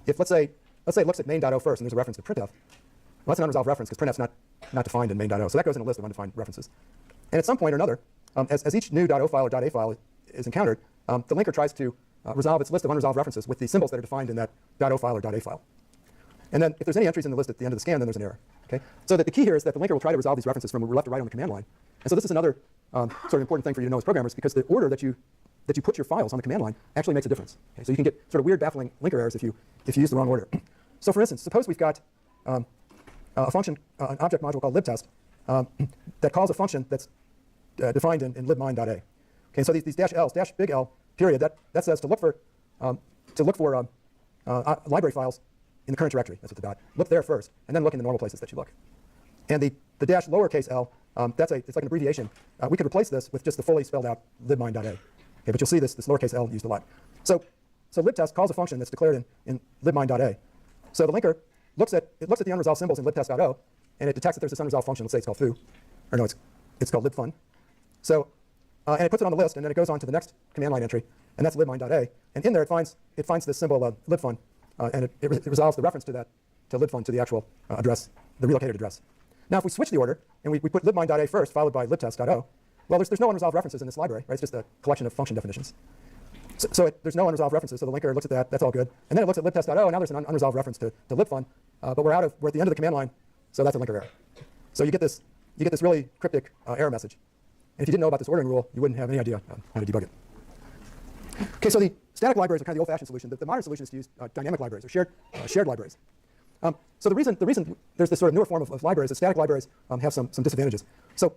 if let's say it looks at main.o first and there's a reference to printf, well, that's an unresolved reference because printf's not defined in main.o. So that goes in a list of undefined references. And at some point or another, as each new .o file or .a file is encountered, the linker tries to resolve its list of unresolved references with the symbols that are defined in that .o file or .a file. And then if there's any entries in the list at the end of the scan, then there's an error. Okay? So that the key here is that the linker will try to resolve these references from left to right on the command line. And so this is another sort of important thing for you to know as programmers, because the order that you put your files on the command line actually makes a difference. Okay? So you can get sort of weird, baffling linker errors if you use the wrong order. So for instance, suppose we've got a function, an object module called libtest that calls a function that's defined in libmine.a. Okay, and so these dash L's, dash big L period, that says to look for library files in the current directory. That's what the dot. Look there first, and then look in the normal places that you look. And the dash lowercase l, it's like an abbreviation. We could replace this with just the fully spelled out libmine.a. Okay, but you'll see this lowercase l used a lot. So libtest calls a function that's declared in libmine.a. So the linker looks at the unresolved symbols in libtest.o, and it detects that there's this unresolved function. Let's say it's called foo, or no, it's called libfun. So and it puts it on the list, and then it goes on to the next command line entry, and that's libmine.a. And in there it finds this symbol libfun, and it resolves the reference to libfun to the actual address, the relocated address. Now if we switch the order and we put libmine.a first, followed by libtest.o, well there's no unresolved references in this library, right? It's just a collection of function definitions. So there's no unresolved references, so the linker looks at that, that's all good. And then it looks at libtest.o, and now there's an unresolved reference to libfun, but we're at the end of the command line, so that's a linker error. So you get this really cryptic error message. And if you didn't know about this ordering rule, you wouldn't have any idea how to debug it. Okay, so the static libraries are kind of the old-fashioned solution. The modern solution is to use dynamic libraries or shared libraries. So the reason there's this sort of newer form of libraries is static libraries have some disadvantages. So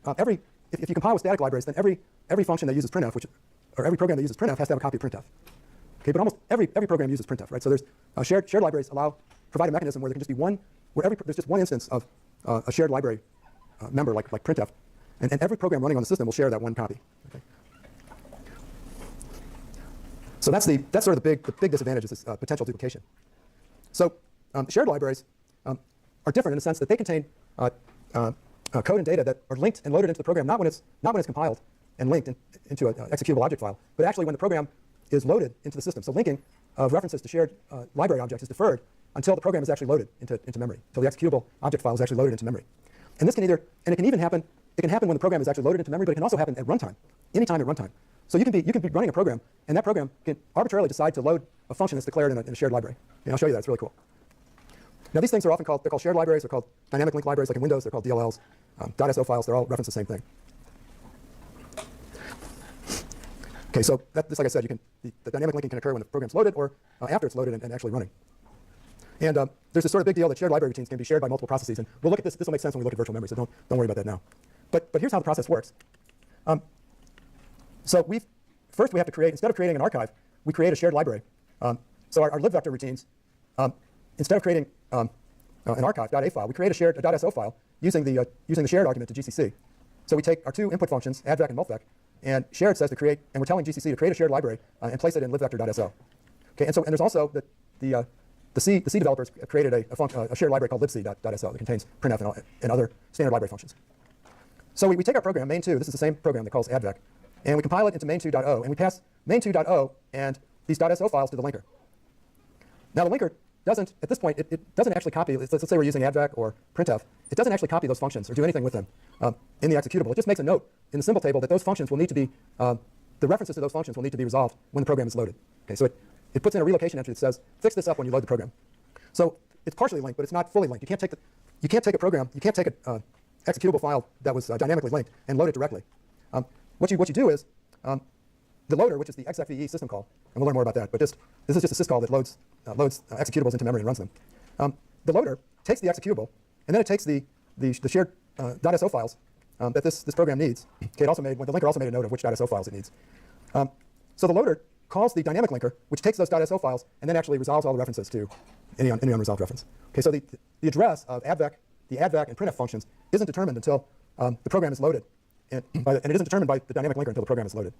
if you compile with static libraries, then every function that uses printf, or every program that uses printf has to have a copy of printf. Okay, but almost every program uses printf, right? So there's shared libraries provide a mechanism where there can just be there's just one instance of a shared library member like printf, and every program running on the system will share that one copy. Okay? So that's sort of the big disadvantage is this potential duplication. So shared libraries are different in the sense that they contain code and data that are linked and loaded into the program not when it's compiled and linked into an executable object file, but actually when the program is loaded into the system. So linking of references to shared library objects is deferred until the program is actually loaded into memory, until the executable object file is actually loaded into memory. And this can it can even happen. It can happen when the program is actually loaded into memory, but it can also happen at runtime, anytime at runtime. So you can be running a program, and that program can arbitrarily decide to load a function that's declared in a shared library. And I'll show you that. It's really cool. Now these things are often called shared libraries. They're called dynamic link libraries, like in Windows. They're called DLLs. .so files. They're all reference the same thing. Okay, so like I said, the dynamic linking can occur when the program's loaded or after it's loaded and actually running. And there's this sort of big deal that shared library routines can be shared by multiple processes. And we'll look at this. This will make sense when we look at virtual memory, so don't worry about that now. But here's how the process works. So first we have to create, instead of creating an archive, we create a shared library. So our libvector routines, instead of creating an archive .a file, we create a .so file using the shared argument to GCC. So we take our two input functions, addvec and multvec, and shared says to create, and we're telling GCC to create a shared library and place it in libvector.so. Okay, and there's also the C developers created a shared library called libc.so that contains printf and other standard library functions. So we take our program, main2, this is the same program that calls addvec, and we compile it into main2.o, and we pass main2.o and these .so files to the linker. Now the linker doesn't, at this point, it doesn't actually copy, let's say we're using addvec or printf, it doesn't actually copy those functions or do anything with them in the executable. It just makes a note in the symbol table that those functions will need to be, the references to those functions will need to be resolved when the program is loaded. Okay, so it puts in a relocation entry that says, fix this up when you load the program. So it's partially linked, but it's not fully linked. You can't take an executable file that was dynamically linked and load it directly. What you do is, the loader, which is the execve system call, and we'll learn more about that, but this is just a syscall that loads executables into memory and runs them. The loader takes the executable, and then it takes the shared .so files that this program needs. Okay, the linker also made a note of which .so files it needs. So the loader calls the dynamic linker, which takes those .so files and then actually resolves all the references to any unresolved reference. Okay, so the address of the addvec and printf functions isn't determined until the program is loaded, and it isn't determined by the dynamic linker until the program is loaded.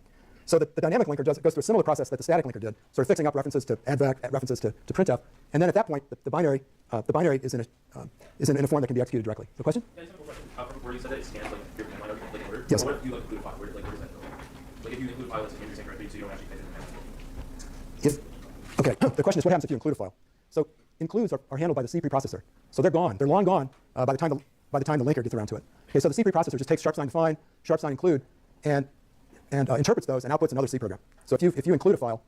So the dynamic linker goes through a similar process that the static linker did, sort of fixing up references to addvec, references to printf, and then at that point the binary is in a form that can be executed directly. The question? Yeah, I just have a question. Where you said that it scans your command line in order. Yes. What if you include a file? Where does that go? Like if you include a file that's in your sync directory, so you don't actually type it in the command line. Okay. The question is what happens if you include a file? So includes are handled by the C preprocessor. So they're gone. They're long gone by the time by the time the linker gets around to it. Okay, so the C preprocessor just takes sharp sign define, sharp sign include, and interprets those and outputs another C program. So if you include a file,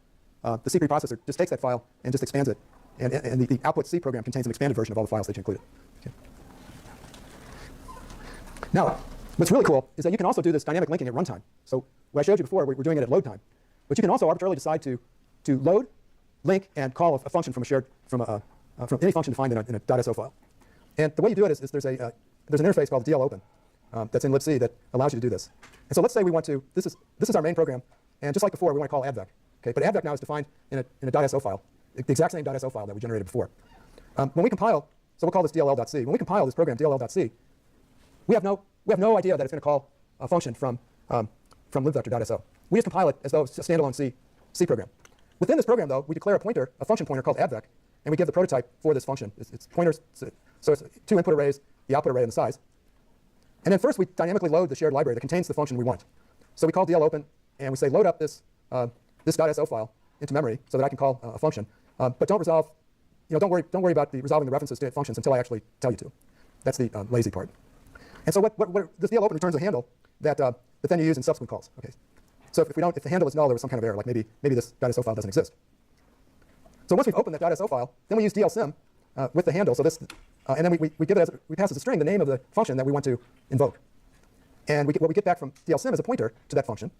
the C preprocessor just takes that file and just expands it, and the output C program contains an expanded version of all the files that you included. Okay. Now, what's really cool is that you can also do this dynamic linking at runtime. So what I showed you before, we're doing it at load time, but you can also arbitrarily decide to load, link, and call a function from any function defined in a .so file. And the way you do it is there's an interface called dlopen that's in libc that allows you to do this. And so let's say we want to, this is our main program, and just like before, we want to call advec. Okay, but advec now is defined in a .so file, the exact same .so file that we generated before. When we compile, so we'll call this dll.c. When we compile this program dll.c, we have no idea that it's going to call a function from libvector.so. We just compile it as though it's a standalone C program. Within this program, though, we declare a function pointer called advec, and we give the prototype for this function. It's pointers, so it's 2 input arrays, the output array, and the size. And then first, we dynamically load the shared library that contains the function we want. So we call dlopen, and we say load up this .so file into memory so that I can call a function. But don't resolve, don't worry about resolving the references to functions until I actually tell you to. That's the lazy part. And so what this dlopen returns a handle that then you use in subsequent calls. Okay. So if the handle is null, there was some kind of error, like maybe this .so file doesn't exist. So once we've opened that .so file, then we use dlsim with the handle. So this, and then we give it we pass as a string the name of the function that we want to invoke. And what we get back from dlsim is a pointer to that function.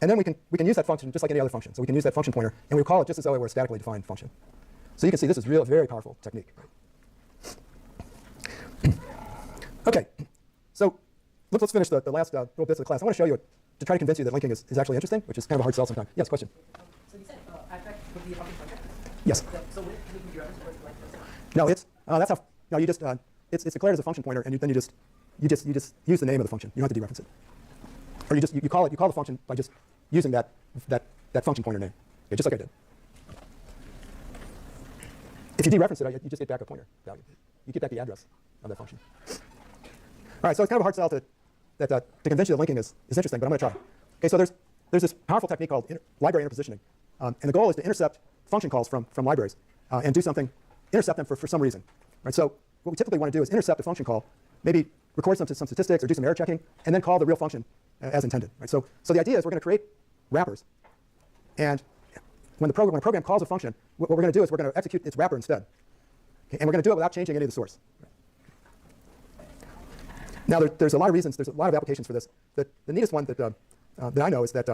And then we can use that function just like any other function. So we can use that function pointer, and we call it just as though it were a statically defined function. So you can see this is a very powerful technique. Okay, so let's finish the last little bits of the class. I want to show you, to try to convince you that linking is actually interesting, which is kind of a hard sell sometimes. Yes, question? So you said advec would be a function pointer? Yes. So would it be reference like this? No, that's how. No, you just it's declared as a function pointer, and then you just use the name of the function. You don't have to dereference it, or you call the function by just using that function pointer name, okay, just like I did. If you dereference it, you just get back a pointer value. You get back the address of that function. All right, so it's kind of a hard sell to convince you that linking is interesting, but I'm going to try. Okay, so there's this powerful technique called library interpositioning, and the goal is to intercept function calls from libraries and do something, intercept them for some reason. Right? So what we typically want to do is intercept a function call, maybe record some statistics or do some error checking, and then call the real function as intended. Right? So the idea is we're going to create wrappers, and when a program calls a function, what we're going to do is we're going to execute its wrapper instead, okay? And we're going to do it without changing any of the source. Now, there's a lot of reasons, there's a lot of applications for this. The neatest one that I know is that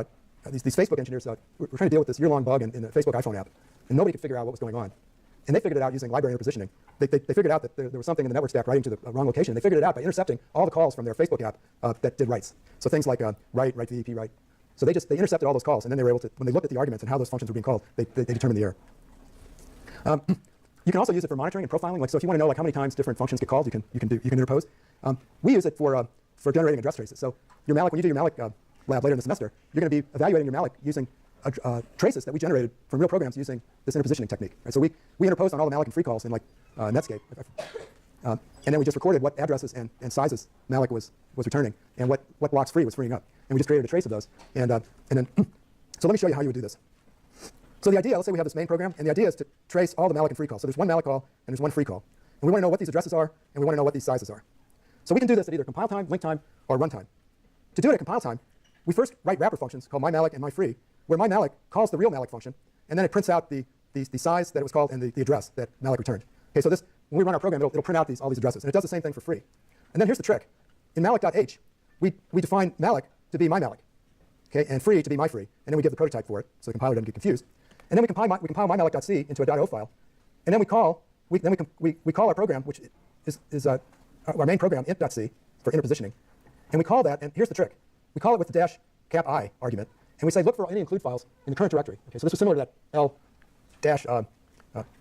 these Facebook engineers were trying to deal with this year-long bug in the Facebook iPhone app, and nobody could figure out what was going on. And they figured it out using library interpositioning. They figured out that there was something in the network stack writing to the wrong location. They figured it out by intercepting all the calls from their Facebook app that did writes. So things like write, VEP, write. So they intercepted all those calls, and then they were able to, when they looked at the arguments and how those functions were being called, they determined the error. You can also use it for monitoring and profiling. Like, so if you want to know how many times different functions get called, you can interpose. We use it for generating address traces. So your malloc, when you do your malloc lab later in the semester, you're going to be evaluating your malloc using traces that we generated from real programs using this interpositioning technique. Right? So we interposed on all the malloc and free calls in like Netscape, and then we just recorded what addresses and sizes malloc was returning and what blocks free was freeing up, and we just created a trace of those. And then so let me show you how you would do this. So the idea, let's say we have this main program, and the idea is to trace all the malloc and free calls. So there's one malloc call and there's one free call, and we want to know what these addresses are, and we want to know what these sizes are. So we can do this at either compile time, link time, or runtime. To do it at compile time, we first write wrapper functions called mymalloc and myfree, where mymalloc calls the real malloc function, and then it prints out the size that it was called and the address that malloc returned. Okay, so this, when we run our program, it'll print out all these addresses, and it does the same thing for free. And then here's the trick. In malloc.h, we define malloc to be mymalloc, okay, and free to be myfree, and then we give the prototype for it, so the compiler doesn't get confused. And then we compile mymalloc.c into a .o file, and then we call our program, which is our main program, int.c, for interpositioning. And we call that, and here's the trick. We call it with the dash cap I argument, and we say look for any include files in the current directory. Okay, so this was similar to that L dash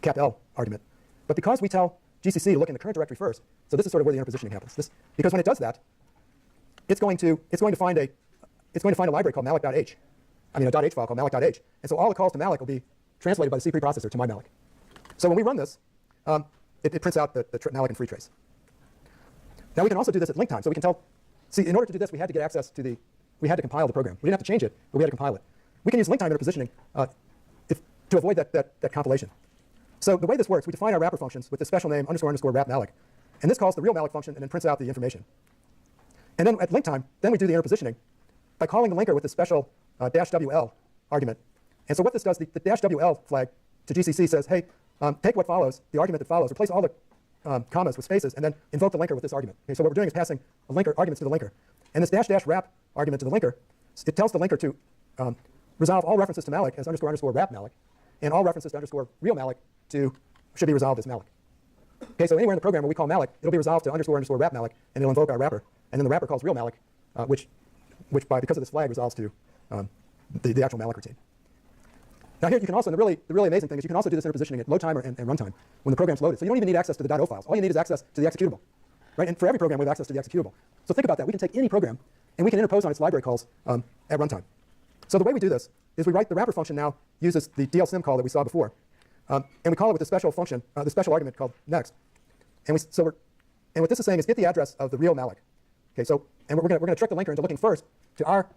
cap L argument. But because we tell GCC to look in the current directory first, so this is sort of where the interpositioning happens. Because when it does that, it's going to find a library called malloc.h. I mean a .h file called malloc.h. And so all the calls to malloc will be translated by the C preprocessor to mymalloc. So when we run this, it prints out the malloc and free trace. Now we can also do this at link time. So we can tell, see, in order to do this, we had to get access to we had to compile the program. We didn't have to change it, but we had to compile it. We can use link time interpositioning to avoid that compilation. So the way this works, we define our wrapper functions with the special name __wrap malloc. And this calls the real malloc function and then prints out the information. And then at link time, then we do the interpositioning by calling the linker with this special -WL argument. And so what this does, the -WL flag to GCC says, hey, take what follows, the argument that follows, replace all the commas with spaces, and then invoke the linker with this argument. Okay, so what we're doing is passing a linker arguments to the linker. And this --wrap argument to the linker, it tells the linker to resolve all references to malloc as __wrap malloc, and all references to _real malloc should be resolved as malloc. Okay, so anywhere in the program where we call malloc, it'll be resolved to __wrap malloc, and it'll invoke our wrapper. And then the wrapper calls real malloc, which because of this flag resolves to the actual malloc routine. Now here you can also, and the really amazing thing is you can also do this interpositioning at load time and runtime when the program's loaded. So you don't even need access to the .o files. All you need is access to the executable, right? And for every program we have access to the executable. So think about that. We can take any program and we can interpose on its library calls at runtime. So the way we do this is we write the wrapper function now uses the dlsim call that we saw before, and we call it with the special function, the special argument called next. And what this is saying is get the address of the real malloc. Okay, so and we're going to trick the linker into looking first to our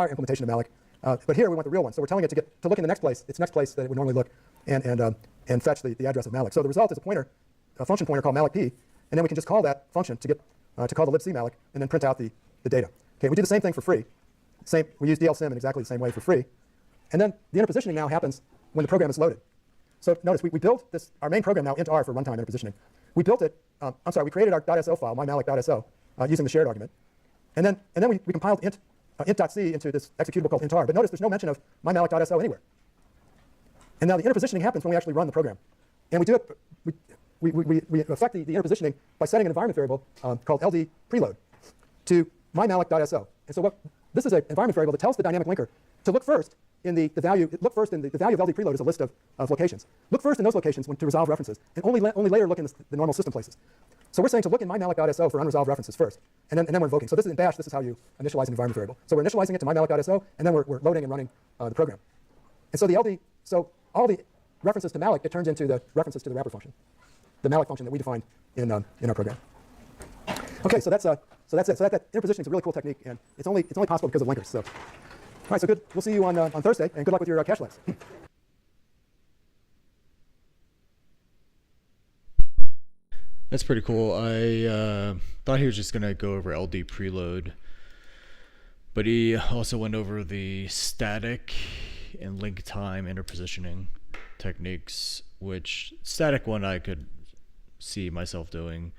implementation of malloc. But here we want the real one, so we're telling it to look in the next place, its next place that it would normally look, and fetch the address of malloc. So the result is a function pointer called malloc p, and then we can just call that function to call the libc malloc and then print out the data. Okay, we do the same thing for free. We use dlsim in exactly the same way for free, and then the interpositioning now happens when the program is loaded. So notice we built this our main program now int r for runtime interpositioning. We built it. We created our .so file mymalloc.so using the shared argument, and then we compiled int.c into this executable called int_r. But notice there's no mention of mymalloc.so anywhere. And now the interpositioning happens when we actually run the program. And we do it, we affect the interpositioning by setting an environment variable called ld preload to mymalloc.so. And so this is an environment variable that tells the dynamic linker to look first in the value of ld preload is a list of locations. Look first in those locations to resolve references, and only later look in the normal system places. So we're saying to look in mymalloc.so for unresolved references first, and then we're invoking. So this is in bash, this is how you initialize an environment variable. So we're initializing it to mymalloc.so, and then we're loading and running the program. And so all the references to malloc get turned into the references to the wrapper function, the malloc function that we defined in our program. Okay, so that's it. So that interpositioning is a really cool technique, and it's only possible because of linkers. So, all right, so good. We'll see you on Thursday, and good luck with your cache links. That's pretty cool. I thought he was just going to go over LD preload, but he also went over the static and link time interpositioning techniques, which static one I could see myself doing,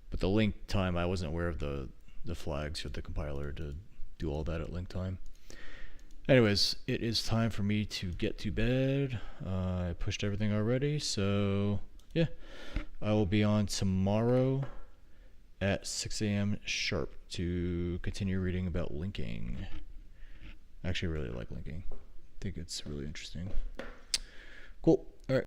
but the link time I wasn't aware of the flags for the compiler to do all that at link time. Anyways, it is time for me to get to bed. I pushed everything already, so yeah, I will be on tomorrow at 6 a.m. sharp to continue reading about linking. I actually really like linking. I think it's really interesting. Cool.